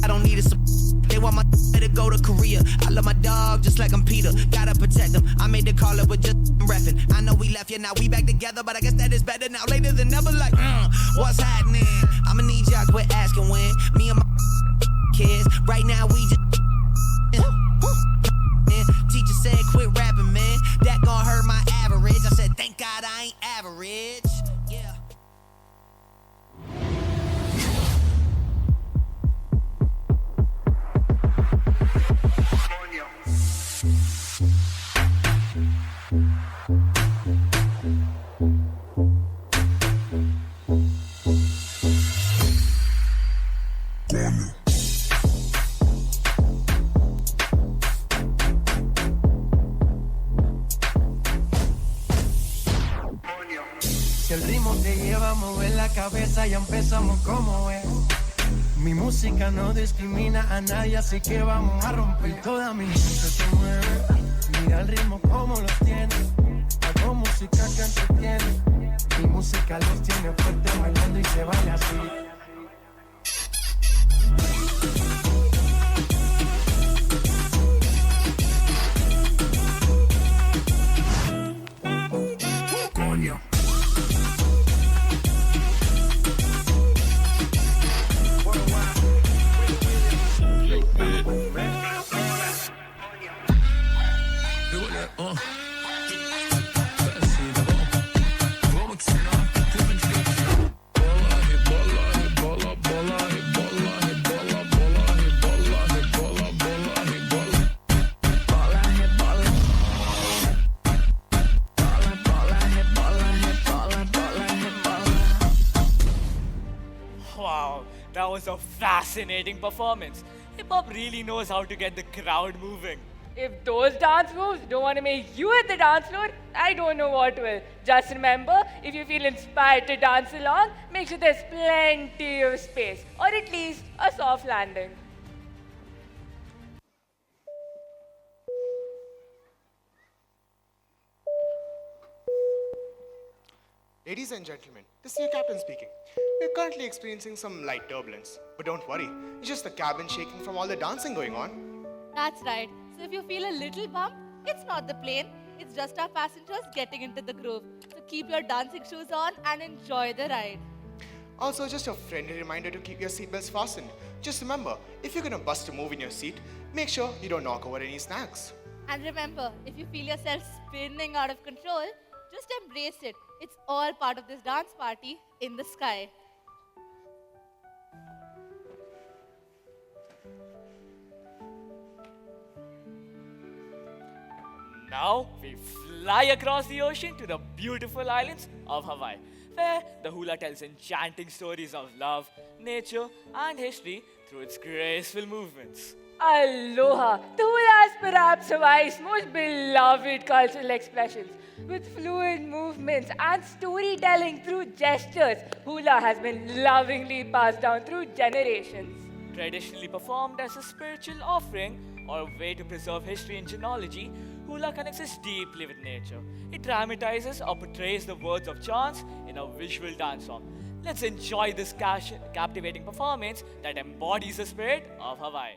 I don't need it. They want my to go to Korea. I love my dog just like I'm Peter. Gotta protect them. I made the call up with just reffing. I know we left, yeah, now we back together, but I guess that is better now. Later than never, like, what's happening? I'ma need y'all quit asking when. Me and my kids, right now we just. Teacher said quit rapping, man. That gon' hurt my average. I said, thank God I ain't average. Yeah. Si el ritmo te lleva a mover la cabeza, ya empezamos como es. Mi música no discrimina a nadie, así que vamos a romper. Toda mi gente se mueve. Mira el ritmo como los tiene. Hago música que entretiene. Mi música los tiene fuerte bailando y se baila así. Coño. Wow, that was a fascinating performance. Hip-hop really knows how to get the crowd moving. If those dance moves don't want to make you at the dance floor, I don't know what will. Just remember, if you feel inspired to dance along, make sure there's plenty of space, or at least a soft landing. Ladies and gentlemen, this is your captain speaking. We're currently experiencing some light turbulence, but don't worry, it's just the cabin shaking from all the dancing going on. That's right. So if you feel a little bump, it's not the plane, it's just our passengers getting into the groove. So keep your dancing shoes on and enjoy the ride. Also, just a friendly reminder to keep your seatbelts fastened. Just remember, if you're gonna bust a move in your seat, make sure you don't knock over any snacks. And remember, if you feel yourself spinning out of control, just embrace it. It's all part of this dance party in the sky. Now we fly across the ocean to the beautiful islands of Hawaii, where the hula tells enchanting stories of love, nature, and history through its graceful movements. Aloha. The hula is perhaps Hawaii's most beloved cultural expressions. With fluid movements and storytelling through gestures, hula has been lovingly passed down through generations. Traditionally performed as a spiritual offering or a way to preserve history and genealogy, hula connects us deeply with nature. It dramatizes or portrays the words of chants in a visual dance form. Let's enjoy this captivating performance that embodies the spirit of Hawaii.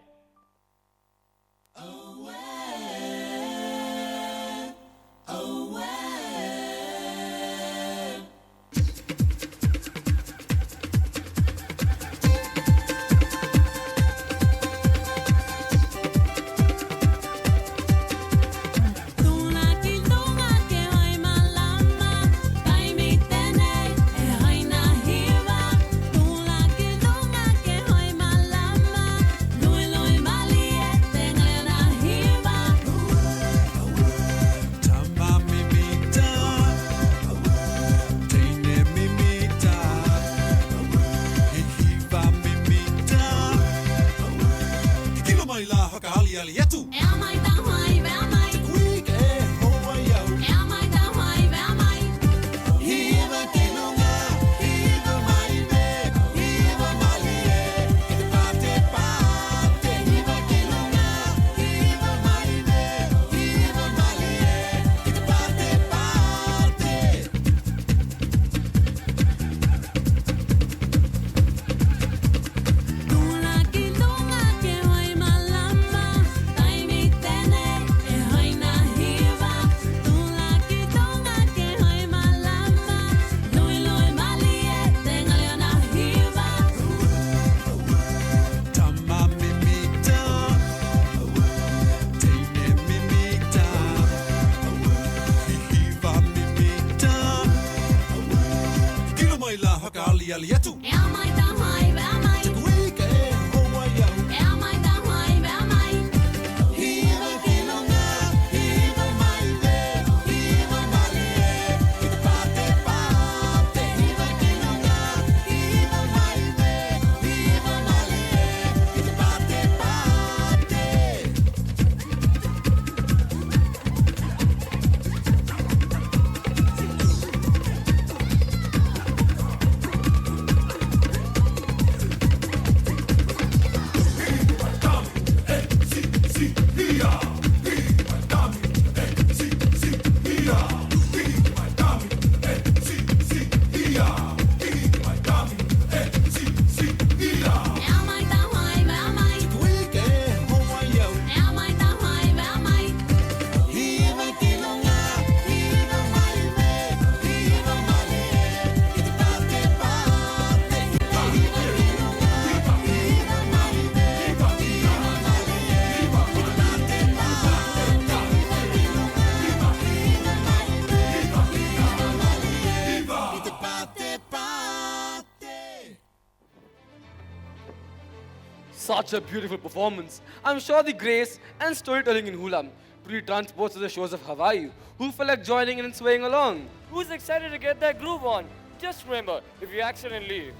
Such a beautiful performance. I'm sure the grace and storytelling in hula truly transports to the shores of Hawaii. Who felt like joining in and swaying along? Who's excited to get that groove on? Just remember, if you accidentally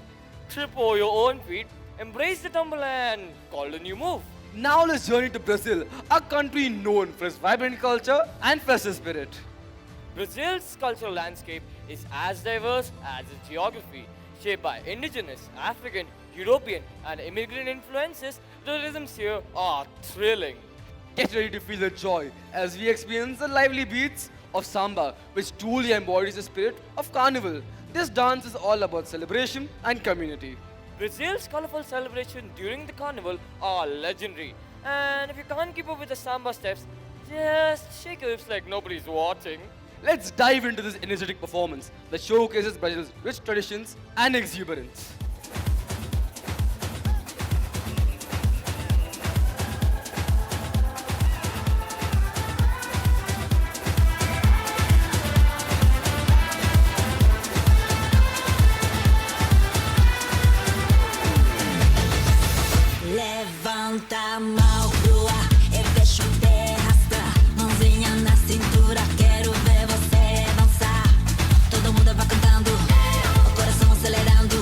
trip over your own feet, embrace the tumble and call a new move. Now let's journey to Brazil, a country known for its vibrant culture and festive spirit. Brazil's cultural landscape is as diverse as its geography. Shaped by indigenous, African, European and immigrant influences, the rhythms here are thrilling. Get ready to feel the joy as we experience the lively beats of samba, which truly embodies the spirit of carnival. This dance is all about celebration and community. Brazil's colorful celebrations during the carnival are legendary. And if you can't keep up with the samba steps, just shake your hips like nobody's watching. Let's dive into this energetic performance that showcases Brazil's rich traditions and exuberance. Levanta a mão pro ar e deixa o pé arrastar. Mãozinha na cintura, quero ver você dançar. Todo mundo vai cantando, o coração acelerando.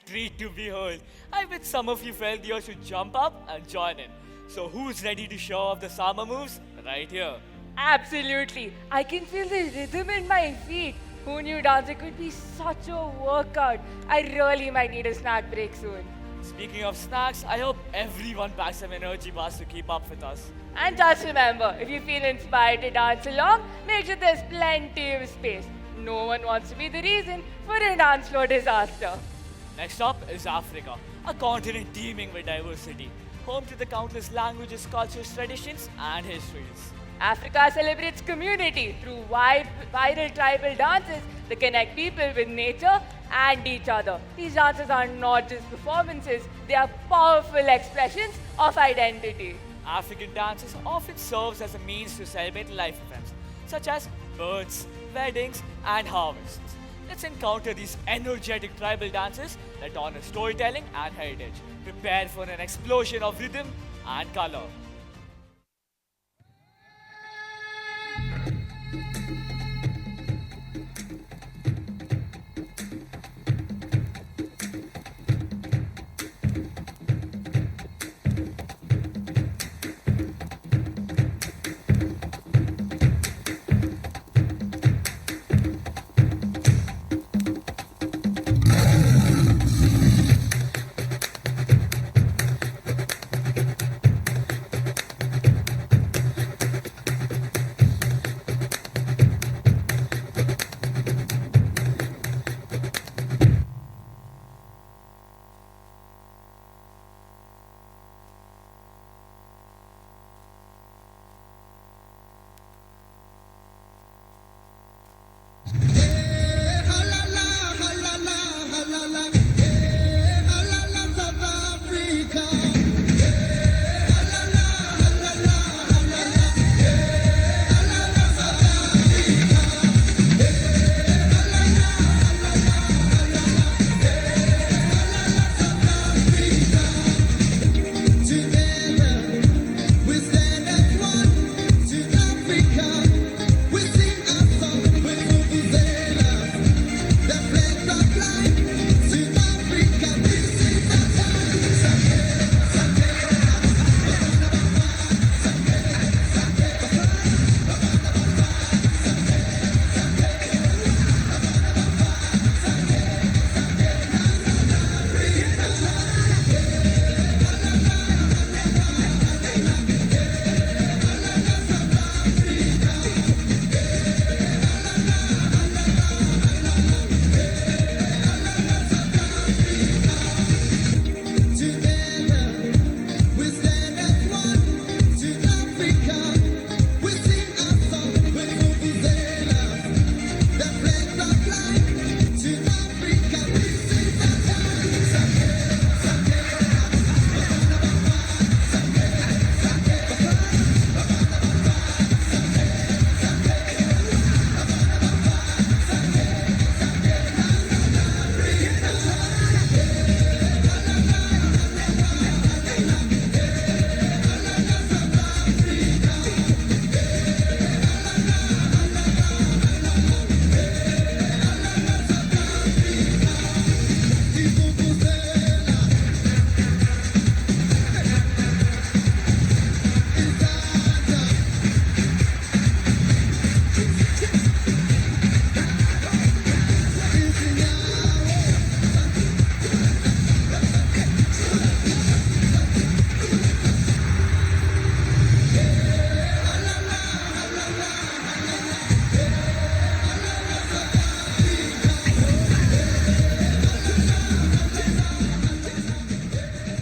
treat to behold. I bet some of you felt you should jump up and join in. So who's ready to show off the summer moves? Right here. Absolutely. I can feel the rhythm in my feet. Who knew dancing could be such a workout? I really might need a snack break soon. Speaking of snacks, I hope everyone packs some energy bars to keep up with us. And just remember, if you feel inspired to dance along, make sure there's plenty of space. No one wants to be the reason for a dance floor disaster. Next up is Africa, a continent teeming with diversity, home to the countless languages, cultures, traditions, and histories. Africa celebrates community through viral tribal dances that connect people with nature and each other. These dances are not just performances, they are powerful expressions of identity. African dances often serves as a means to celebrate life events, such as births, weddings, and harvests. Let's encounter these energetic tribal dances that honor storytelling and heritage. Prepare for an explosion of rhythm and color.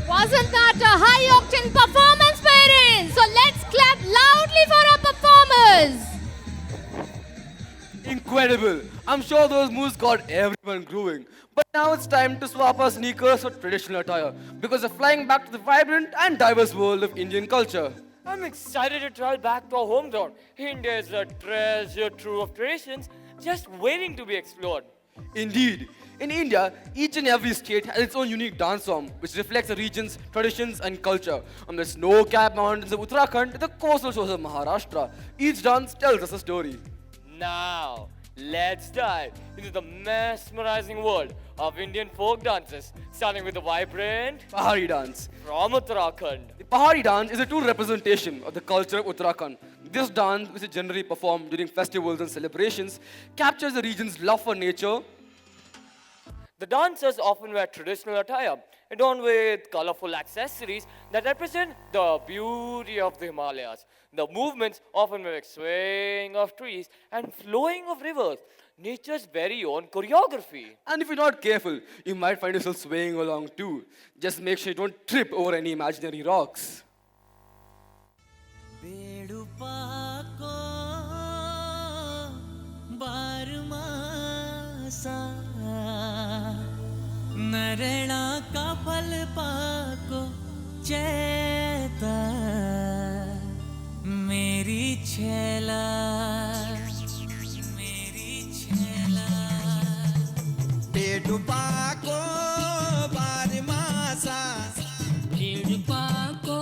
Wasn't that a high-octane performance, parents? So let's clap loudly for our performers. Incredible! I'm sure those moves got everyone grooving. But now it's time to swap our sneakers for traditional attire because we're flying back to the vibrant and diverse world of Indian culture. I'm excited to travel back to our hometown. India is a treasure trove of traditions just waiting to be explored. Indeed. In India, each and every state has its own unique dance form, which reflects the region's traditions and culture. From the snow-capped mountains of Uttarakhand to the coastal shores of Maharashtra, each dance tells us a story. Now, let's dive into the mesmerizing world of Indian folk dances, starting with the vibrant Pahari dance. from Uttarakhand. The Pahari dance is a true representation of the culture of Uttarakhand. This dance, which is generally performed during festivals and celebrations, captures the region's love for nature. The dancers often wear traditional attire, adorned with colorful accessories that represent the beauty of the Himalayas. The movements often mimic swaying of trees and flowing of rivers, nature's very own choreography. And if you're not careful, you might find yourself swaying along too. Just make sure you don't trip over any imaginary rocks. नरेणा का फल पाको चेता मेरी छेला पेड़ पाको बार मासा पेड़ पाको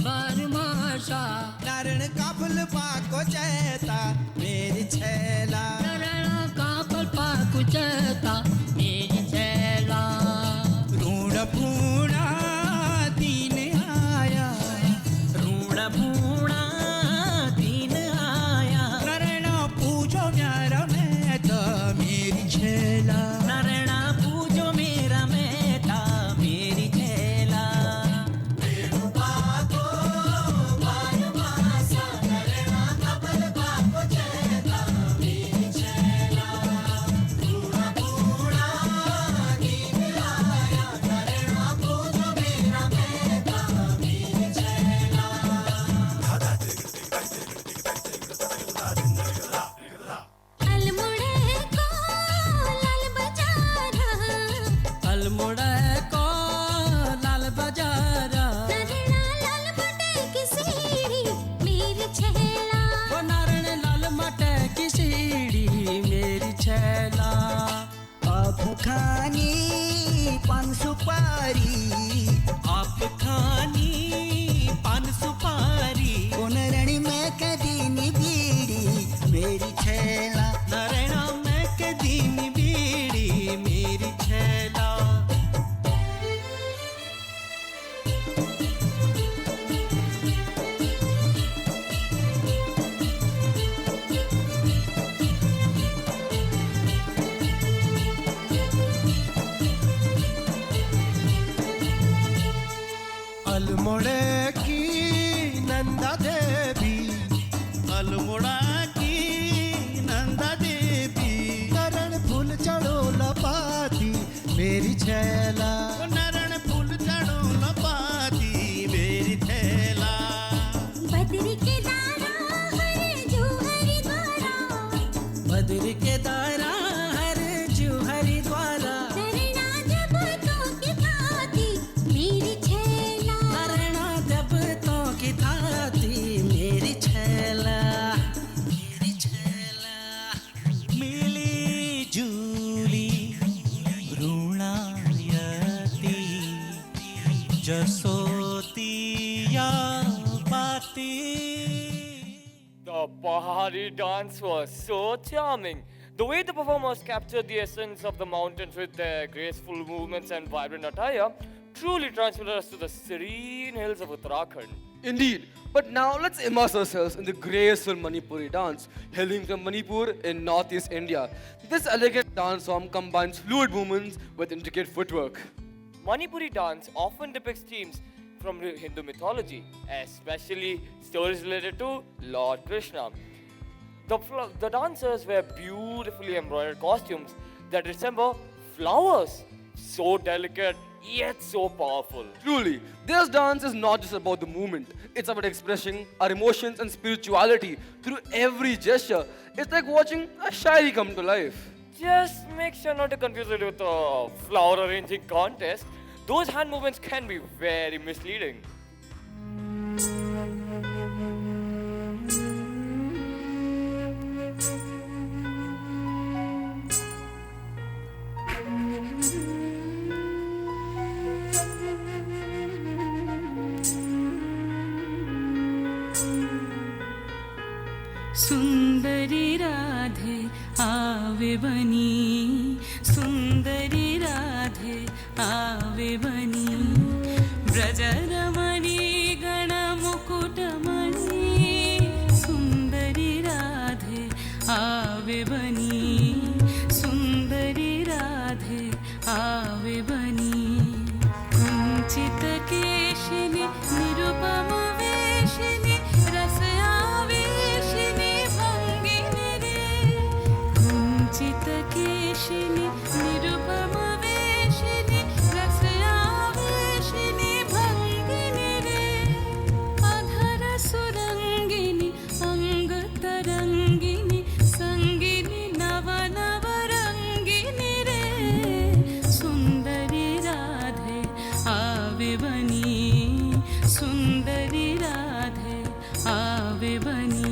बार मासा नारायण का फल पाको चेता मेरी छेला नरेणा का फल पाको चेता मेरी छेला ऋण पूर्णा दीन आया ऋण पूर्णा दीन आया नारायण पूजो न्यारा में तो मेरी छेला नारायण पूजो मेरा मेटा मेरी छेला पाको बार मासा नारायण का फल पाको चेता मेरी छेला ऋण पूर्णा दीन आया नारायण पूजो मेरा मेटा मेरी छेला अल्मोड़ा को लाल बाजारा लाल बटे की सीढ़ी मेरी छेला वो नारायण लाल मटे की सीढ़ी मेरी छेला आप खानी पान सुपारी आप खानी पान सुपारी ओ नारायण में कदीनी बीड़ी मेरी छेला नारायण में के दिन बीड़ी मेरी छेला अल्मोड़े की नंदा देवी अल्मोड़ा की नंदा देवी नरण फूल चढ़ो लपाती मेरी छेला नारायण फूल चढ़ो लपाती मेरी छेला बद्री के दारा हरे जो हरिद्वारा बद्री के दारा हर जू हरिद्वारा नरना जब तो की थाती मेरी छेला नारायण जब तो की थाती मेरी छेला मिली जूली ऋणायती जसोतिया पाती The Pahari dance was so charming. The way the performers captured the essence of the mountains with their graceful movements and vibrant attire truly transported us to the serene hills of Uttarakhand. Indeed. But now let's immerse ourselves in the graceful Manipuri dance, hailing from Manipur in northeast India. This elegant dance form combines fluid movements with intricate footwork. Manipuri dance often depicts themes from Hindu mythology, especially stories related to Lord Krishna. The dancers wear beautifully embroidered costumes that resemble flowers, so delicate yet so powerful. Truly, this dance is not just about the movement, it's about expressing our emotions and spirituality through every gesture. It's like watching a shairi come to life. Just make sure not to confuse it with a flower arranging contest. Those hand movements can be very misleading. सुंदरी राधे आवे बनी सुंदरी राधे आवे बनी ब्रजरमणी गणमुकुटमणि सुंदरी राधे आवे बनी सुंदरी राधे आवे बनी कुंचित केशिनी निरुपम वेशिनी रस आवेशिनी भंगिनी रे कुंचित केशिनी निरुपम वेशिनी रस आवेशिनी भंगिनी रे अधर सुरंगिनी अंग तरंगिनी संगिनी नव नव रंगिनी रे सुंदरी राधे आवे बनी सुंदरी राधे आवे बनी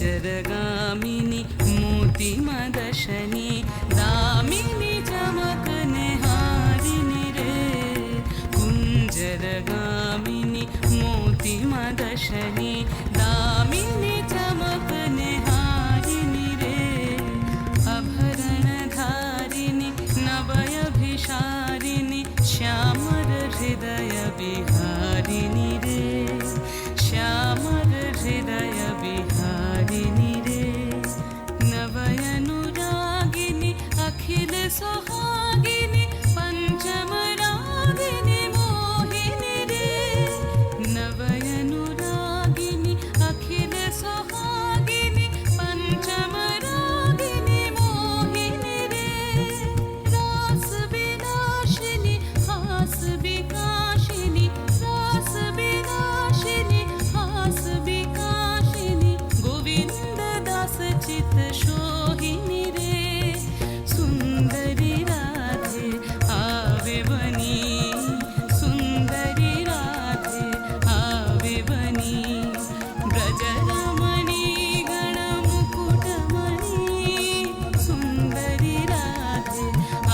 कुंजरगामिनी मोती मदशनी दामिनी चमकने हारिनी रे कुंजरगामिनी मोती मदशनी दामिनी चमकने हारिनी रे अभरण धारिणी नवयभिषारिणी श्यामर हृदय बिहारिणी रे श्यामर हृदय बिहारिणी रे नवयनुरागिनी अखिल सुहागिनी पंचम रागिनी मोहिनी रे नवयनुरागिनी अखिल सुहागिनी पंचम रागिनी मोहिनी रे रास विनाशिनी हास विकाशिनी रास विनाशिनी हास विकाशिनी गोविंद दास चित शोहिनी रे सुंदरी राधे आवे बनी सुंदरी राधे आवे बनी ब्रजरमणी गणमुकुटमणि सुंदरी राधे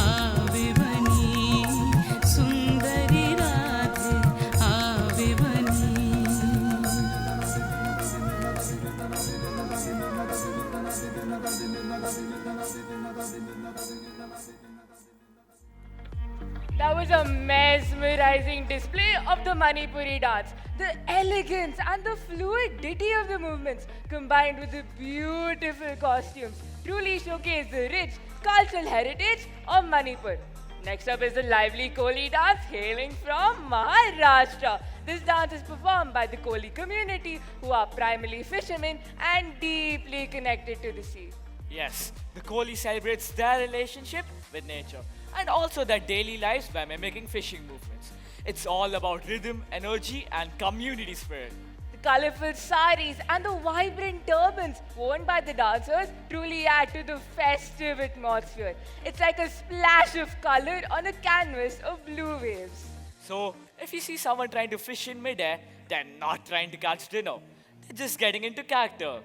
आवे बनी सुंदरी राधे आवे बनी That was a mesmerizing display of the Manipuri dance. The elegance and the fluidity of the movements combined with the beautiful costumes truly showcase the rich cultural heritage of Manipur. Next up is the lively Koli dance hailing from Maharashtra. This dance is performed by the Koli community who are primarily fishermen and deeply connected to the sea. Yes, the Koli celebrates their relationship with nature and also their daily lives by mimicking fishing movements. It's all about rhythm, energy, and community spirit. The colorful saris and the vibrant turbans worn by the dancers truly add to the festive atmosphere. It's like a splash of color on a canvas of blue waves. So, if you see someone trying to fish in midair, they're not trying to catch dinner. They're just getting into character.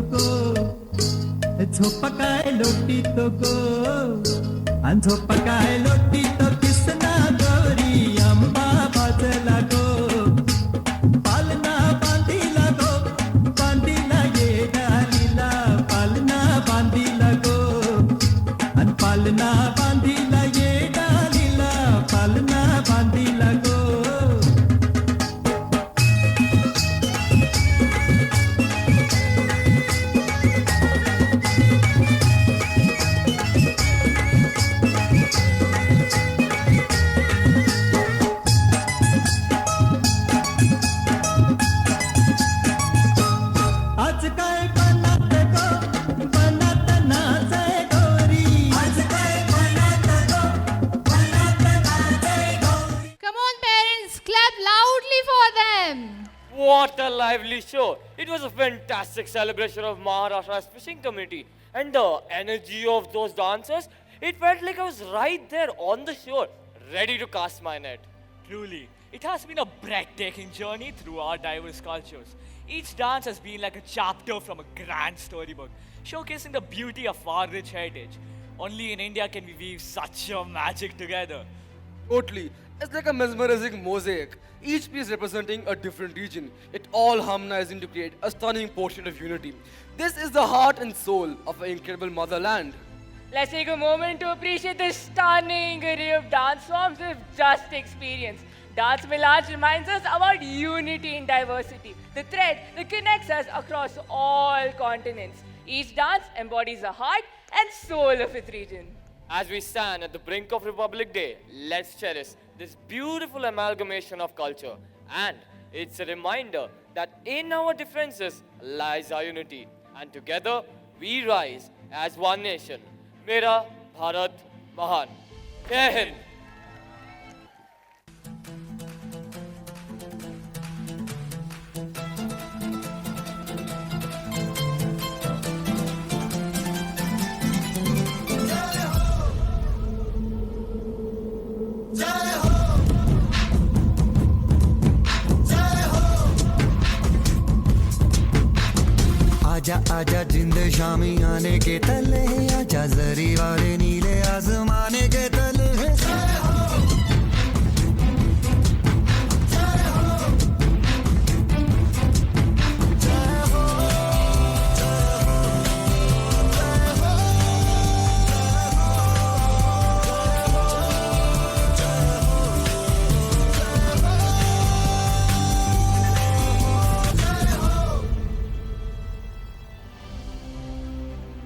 go. Zopakae loti to go. And zopakae loti to kisna gori amba bajla go. Palna bandila go, bandila ye dalila. Palna bandila go, and palna bandila ye dalila. Palna bandila go. आज काय बनत गो, बनत नाचे गोरी. आज काय बनत गो, बनत नाचे गोरी. Come on, parents, clap loudly for them. What a lively show! It was a fantastic celebration of Maharashtra's fishing community. And the energy of those dancers, it felt like I was right there on the shore, ready to cast my net. Truly, it has been a breathtaking journey through our diverse cultures. Each dance has been like a chapter from a grand storybook, showcasing the beauty of our rich heritage. Only in India can we weave such a magic together. Totally. It's like a mesmerizing mosaic, each piece representing a different region, yet all harmonizing to create a stunning portrait of unity. This is the heart and soul of our incredible motherland. Let's take a moment to appreciate the stunning array of dance forms we've just experienced. Dance Milaj reminds us about unity in diversity, the thread that connects us across all continents. Each dance embodies the heart and soul of its region. As we stand at the brink of Republic Day, let's cherish this beautiful amalgamation of culture. And it's a reminder that in our differences lies our unity. And together we rise as one nation. Mera Bharat Mahan. Jai Hind. आजा आजा जिंद शामी आने के तले आजा जरी वाले नीले आसमाने के तले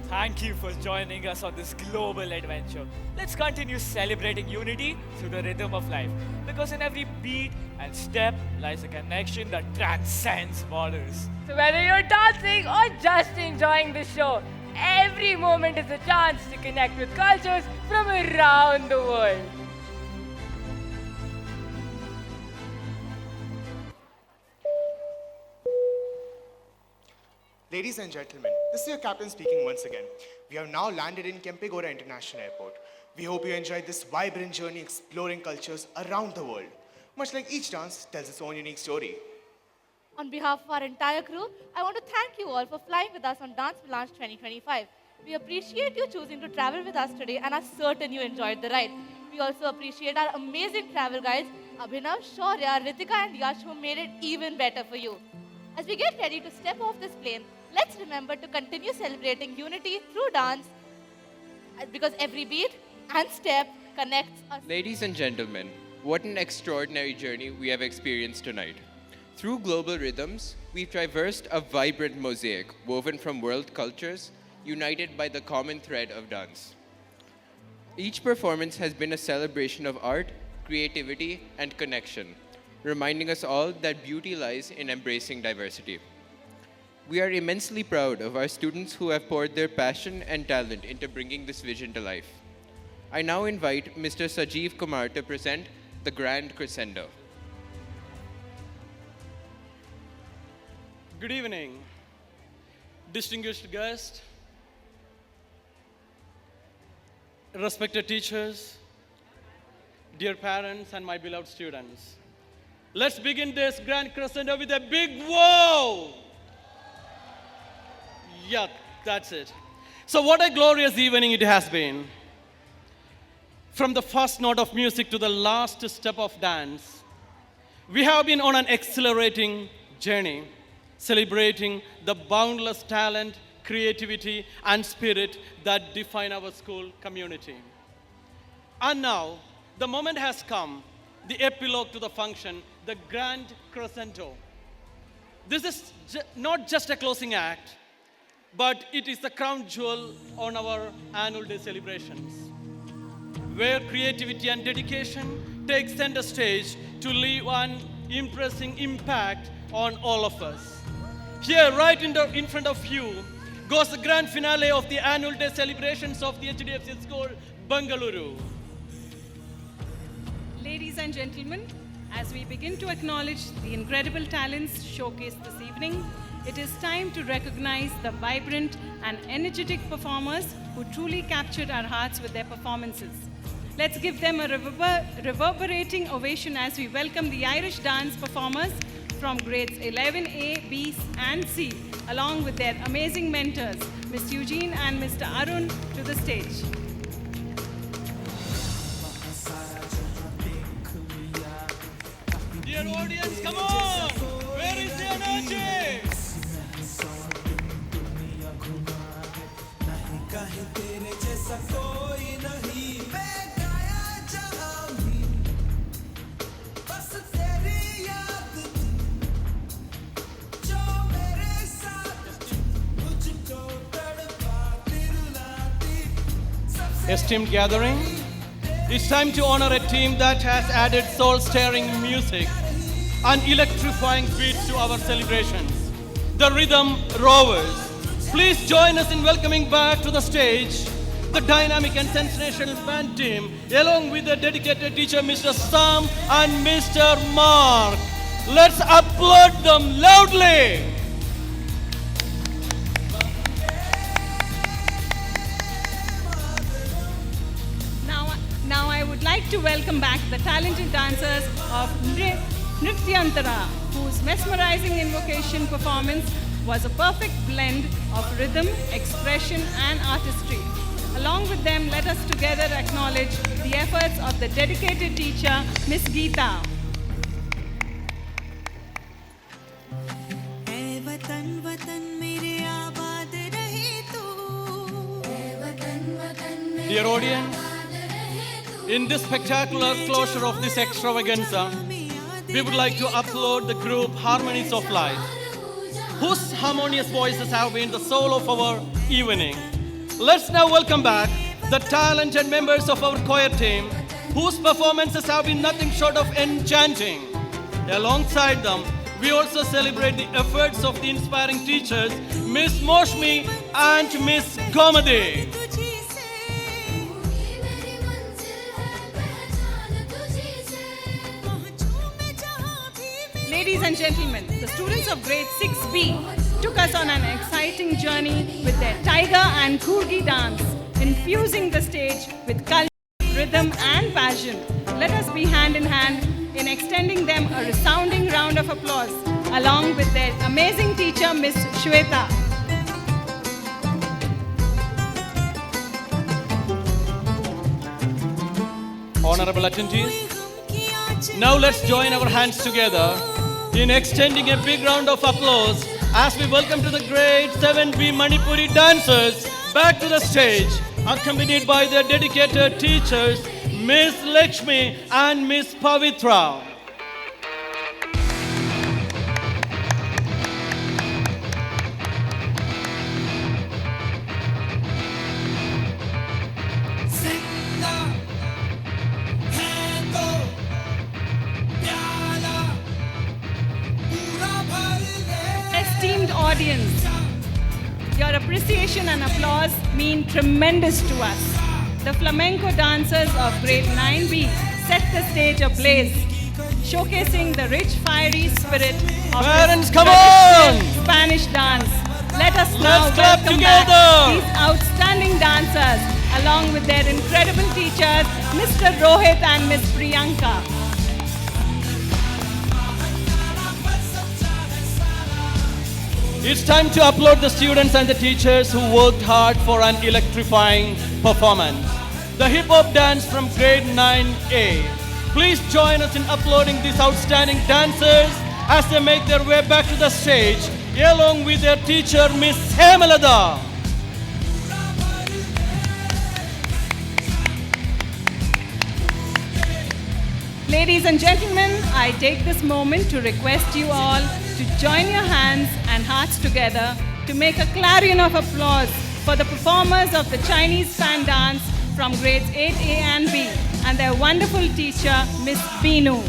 Thank you for joining us on this global adventure. Let's continue celebrating unity through the rhythm of life. Because in every beat and step lies a connection that transcends borders. So whether you're dancing or just enjoying the show, every moment is a chance to connect with cultures from around the world. Ladies and gentlemen, this is your captain speaking once again. We have now landed in Kempegowda International Airport. We hope you enjoyed this vibrant journey exploring cultures around the world. Much like each dance tells its own unique story. On behalf of our entire crew, I want to thank you all for flying with us on Dance Melange 2025. We appreciate you choosing to travel with us today and are certain you enjoyed the ride. We also appreciate our amazing travel guides, Abhinav, Shaurya, Ritika and Yash, who made it even better for you. As we get ready to step off this plane, let's remember to continue celebrating unity through dance because every beat and step connects us. Ladies and gentlemen, what an extraordinary journey we have experienced tonight. Through global rhythms, we've traversed a vibrant mosaic woven from world cultures, united by the common thread of dance. Each performance has been a celebration of art, creativity, and connection, reminding us all that beauty lies in embracing diversity. We are immensely proud of our students who have poured their passion and talent into bringing this vision to life. I now invite Mr. Sajeev Kumar to present the Grand Crescendo. Good evening, distinguished guests, respected teachers, dear parents, and my beloved students. Let's begin this Grand Crescendo with a big whoa! Yeah, that's it. So what a glorious evening it has been. From the first note of music to the last step of dance, we have been on an exhilarating journey, celebrating the boundless talent, creativity, and spirit that define our school community. And now, the moment has come, the epilogue to the function, the grand crescendo. This is not just a closing act, but it is the crown jewel on our annual day celebrations, where creativity and dedication take center stage to leave an impressing impact on all of us. Here, right in front of you, goes the grand finale of the annual day celebrations of the HDFC school, Bengaluru. Ladies and gentlemen, as we begin to acknowledge the incredible talents showcased this evening, it is time to recognize the vibrant and energetic performers who truly captured our hearts with their performances. Let's give them a reverberating ovation as we welcome the Irish dance performers from grades 11A, B, and C, along with their amazing mentors, Ms. Eugene and Mr. Arun, to the stage. Dear audience, come on! Where is the energy? Esteemed gathering, it's time to honor a team that has added soul-stirring music and electrifying beats to our celebrations. The Rhythm Rovers. Please join us in welcoming back to the stage the dynamic and sensational band team, along with the dedicated teacher, Mr. Sam and Mr. Mark. Let's applaud them loudly. Now I would like to welcome back the talented dancers of Nrityantara, whose mesmerizing invocation performance was a perfect blend of rhythm, expression, and artistry. Along with them, let us together acknowledge the efforts of the dedicated teacher, Miss Geeta. Dear audience, in this spectacular closure of this extravaganza, we would like to applaud the group Harmonies of Life, whose harmonious voices have been the soul of our evening. Let's now welcome back the talented members of our choir team, whose performances have been nothing short of enchanting. Alongside them, we also celebrate the efforts of the inspiring teachers, Miss Moshmi and Miss Gomadi. Ladies and gentlemen, the students of grade 6B took us on an exciting journey with their Tiger and Kurgi dance, infusing the stage with culture, rhythm, and passion. Let us be hand in hand in extending them a resounding round of applause, along with their amazing teacher, Miss Shweta. Honorable attendees, now let's join our hands together in extending a big round of applause as we welcome to the grade 7B Manipuri dancers back to the stage, accompanied by their dedicated teachers, Miss Lakshmi and Miss Pavitra. Esteemed audience, your appreciation and applause mean tremendous to us. The flamenco dancers of grade 9B set the stage ablaze, showcasing the rich, fiery spirit of Parents, this come on! Spanish dance. Let us now Let's clap welcome together! back these outstanding dancers, along with their incredible teachers, Mr. Rohit and Miss Priyanka. It's time to upload the students and the teachers who worked hard for an electrifying performance. The hip hop dance from grade 9A. Please join us in uploading these outstanding dancers as they make their way back to the stage along with their teacher, Miss Hemalada. Ladies and gentlemen, I take this moment to request you all to join your hands and hearts together to make a clarion of applause for the performers of the Chinese fan dance from grades 8A and B and their wonderful teacher, Miss Binu.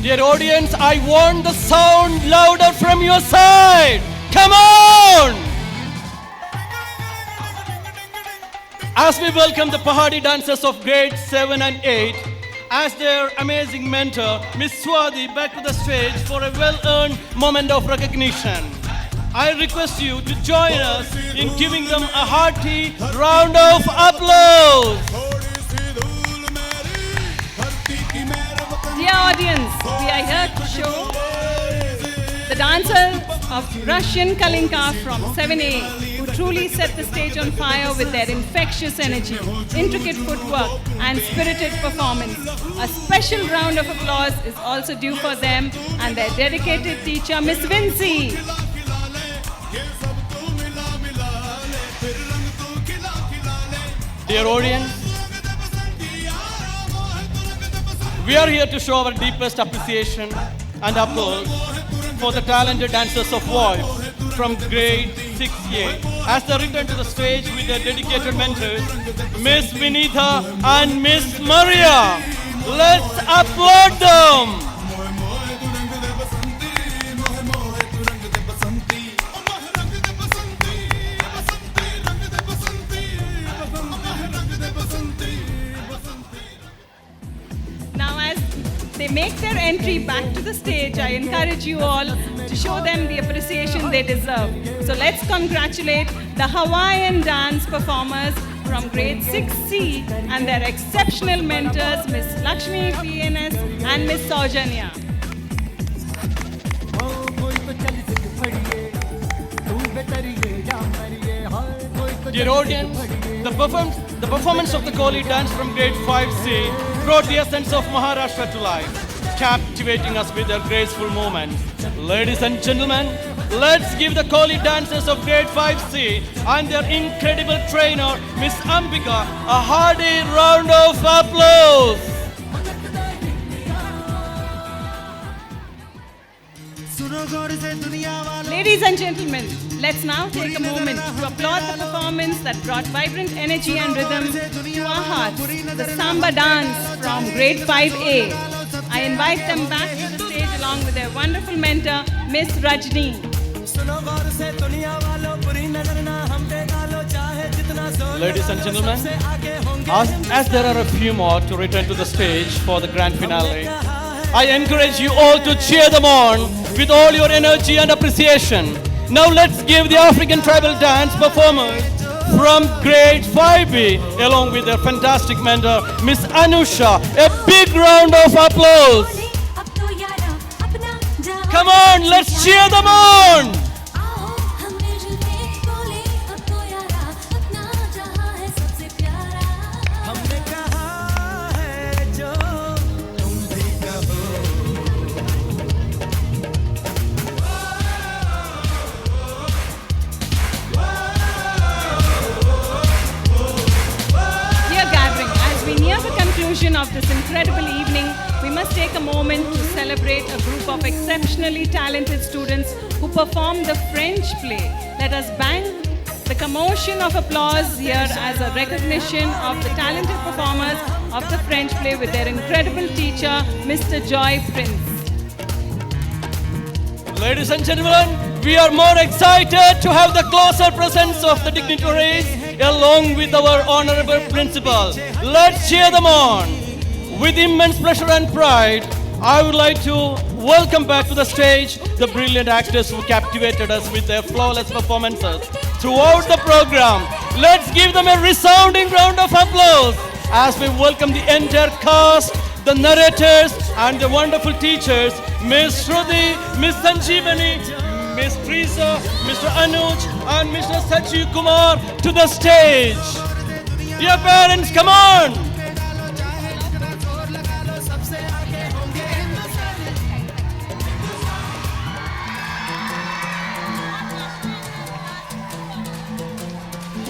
Dear audience, I want the sound louder from your side. Come on! As we welcome the Pahadi dancers of grades 7 and 8, as their amazing mentor, Miss Swati, back to the stage for a well-earned moment of recognition. I request you to join us in giving them a hearty round of applause. Dear audience, we are here to show the dancers of Russian Kalinka from 7A who truly set the stage on fire with their infectious energy, intricate footwork and spirited performance. A special round of applause is also due for them and their dedicated teacher, Miss Vinci. Dear audience, we are here to show our deepest appreciation and applause for the talented dancers of voice from grade 6A as they return to the stage with their dedicated mentors, Miss Vinitha and Miss Maria. Let's applaud them. Now as they make their entry back to the stage, I encourage you all to show them the appreciation they deserve. So let's congratulate the Hawaiian dance performers from grade 6C and their exceptional mentors, Miss Lakshmi PNS and Miss Saujanya. Dear audience, the performance of the Koli dance from grade 5C brought the essence of Maharashtra to life, captivating us with their graceful movements. Ladies and gentlemen, let's give the Koli dancers of grade 5C and their incredible trainer, Miss Ambika, a hearty round of applause. Ladies and gentlemen, let's now take a moment to applaud the performance that brought vibrant energy and rhythm to our hearts, the Samba dance from grade 5A. I invite them back to the stage along with their wonderful mentor, Miss Rajni. Ladies and gentlemen, as there are a few more to return to the stage for the grand finale, I encourage you all to cheer them on with all your energy and appreciation. Now let's give the African tribal dance performers from grade 5B along with their fantastic mentor, Miss Anusha, a big round of applause. Come on, let's cheer them on. Of this incredible evening, we must take a moment to celebrate a group of exceptionally talented students who performed the French play. Let us bank the commotion of applause here as a recognition of the talented performers of the French play with their incredible teacher, Mr. Joy Prince. Ladies and gentlemen, we are more excited to have the closer presence of the dignitaries along with our honorable principal. Let's cheer them on. With immense pleasure and pride, I would like to welcome back to the stage the brilliant actors who captivated us with their flawless performances throughout the program. Let's give them a resounding round of applause as we welcome the entire cast, the narrators and the wonderful teachers, Miss Shruti, Miss Sanjeevani, Miss Teresa, Mr. Anuj, and Mr. Sachi Kumar to the stage. Dear parents, come on!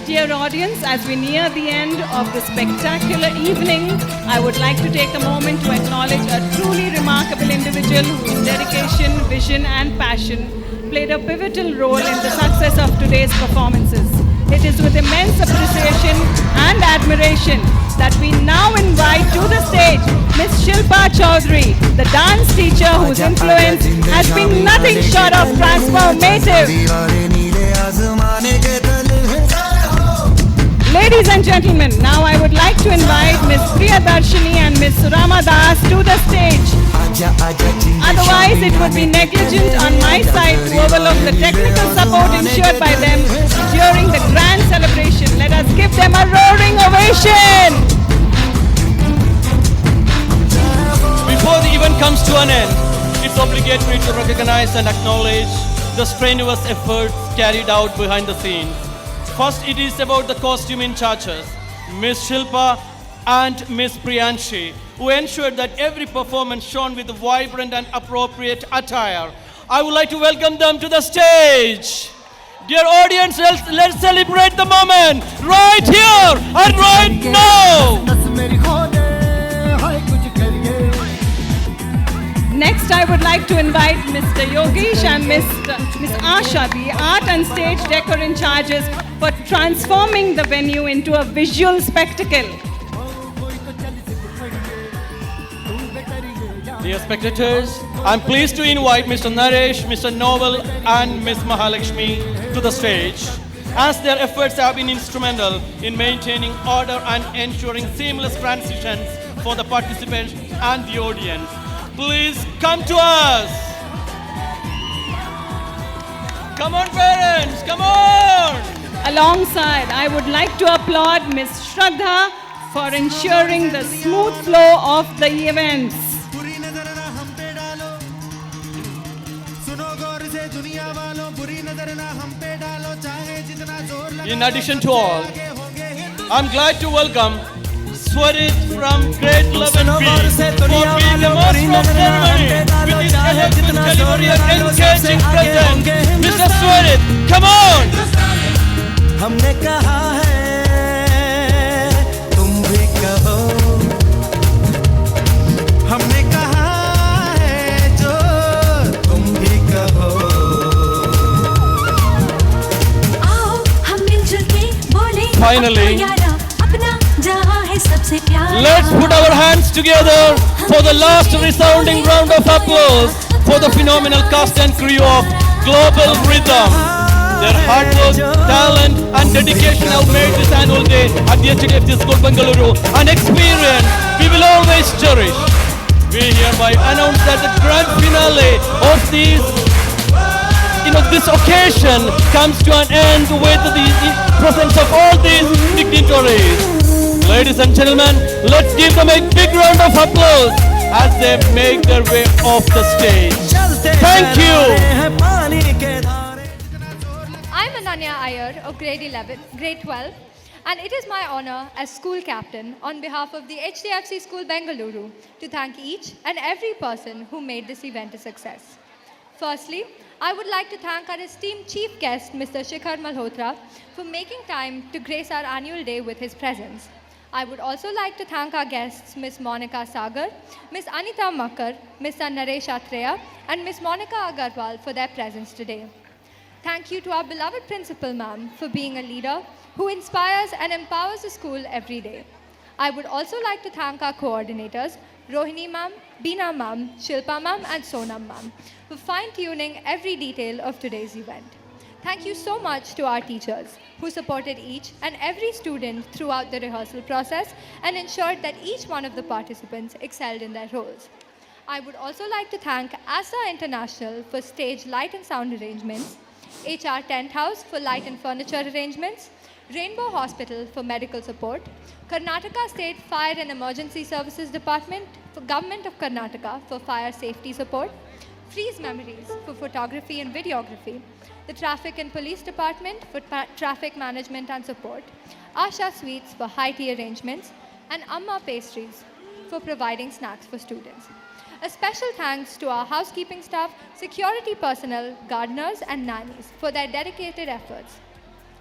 Dear audience, as we near the end of the spectacular evening, I would like to take a moment to acknowledge a truly remarkable individual whose dedication, vision and passion played a pivotal role in the success of today's performances. It is with immense appreciation and admiration that we now invite to the stage Miss Shilpa Chaudhary, the dance teacher whose influence has been nothing short of transformative. Ladies and gentlemen, now I would like to invite Miss Priyadarshini and Miss Surama Das to the stage. Otherwise, it would be negligent on my side to overlook the technical support ensured by them during the grand celebration. Let us give them a roaring ovation. Before the event comes to an end, it's obligatory to recognize and acknowledge the strenuous efforts carried out behind the scenes. First, it is about the costume in charges, Miss Shilpa and Miss Priyanshi, who ensured that every performance shone with vibrant and appropriate attire. I would like to welcome them to the stage. Dear audience, let's celebrate the moment right here and right now. Next, I would like to invite Mr. Yogesh and Miss Asha, the art and stage decor in charges, for transforming the venue into a visual spectacle. Dear spectators, I'm pleased to invite Mr. Naresh, Mr. Novel and Miss Mahalakshmi to the stage, as their efforts have been instrumental in maintaining order and ensuring seamless transitions for the participants and the audience. Please come to us. Come on, parents, come on. Alongside, I would like to applaud Miss Shraddha for ensuring the smooth flow of the events. In addition to all, I'm glad to welcome Swarit from Grade 11B for being the master of ceremony with his eloquent delivery and engaging presence. Mr. Swarit, come on! हमने कहा है तुम भी कहो हमने कहा है जो तुम भी कहो आओ हम मिलजुल के बोले Finally, अपना जहां है सबसे प्यारा let's put our hands together for the last resounding round of applause for the phenomenal cast and crew of Global Rhythm. Their hard work, talent and dedication have made this annual day at the HDFC School Bengaluru an experience we will always cherish. We hereby announce that the grand finale of this occasion comes to an end with the presence of all these dignitaries. Ladies and gentlemen, let's give them a big round of applause as they make their way off the stage. Thank you. I'm Ananya Iyer of grade 12, and it is my honor as school captain on behalf of the HDFC School Bengaluru to thank each and every person who made this event a success. Firstly, I would like to thank our esteemed chief guest, Mr. Shikhar Malhotra, for making time to grace our annual day with his presence. I would also like to thank our guests, Ms. Monica Sagar, Ms. Anita Makkar, Mr. Naresh Atreya, and Ms. Monica Agarwal for their presence today. Thank you to our beloved principal ma'am for being a leader who inspires and empowers the school every day. I would also like to thank our coordinators, Rohini ma'am, Beena ma'am, Shilpa ma'am and Sonam ma'am for fine-tuning every detail of today's event. Thank you so much to our teachers who supported each and every student throughout the rehearsal process and ensured that each one of the participants excelled in their roles. I would also like to thank ASA International for stage light and sound arrangements, HR Tent House for light and furniture arrangements, Rainbow Hospital for medical support, Karnataka State Fire and Emergency Services Department for Government of Karnataka for fire safety support, Freeze Memories for photography and videography, the Traffic and Police Department for traffic management and support, Asha Sweets for high tea arrangements, and Amma Pastries for providing snacks for students. A special thanks to our housekeeping staff, security personnel, gardeners, and nannies for their dedicated efforts.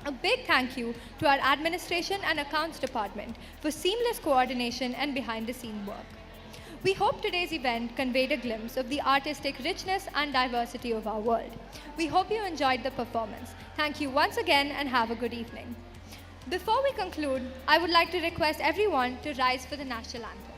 A big thank you to our administration and accounts department for seamless coordination and behind-the-scene work. We hope today's event conveyed a glimpse of the artistic richness and diversity of our world. We hope you enjoyed the performance. Thank you once again and have a good evening. Before we conclude, I would like to request everyone to rise for the national anthem.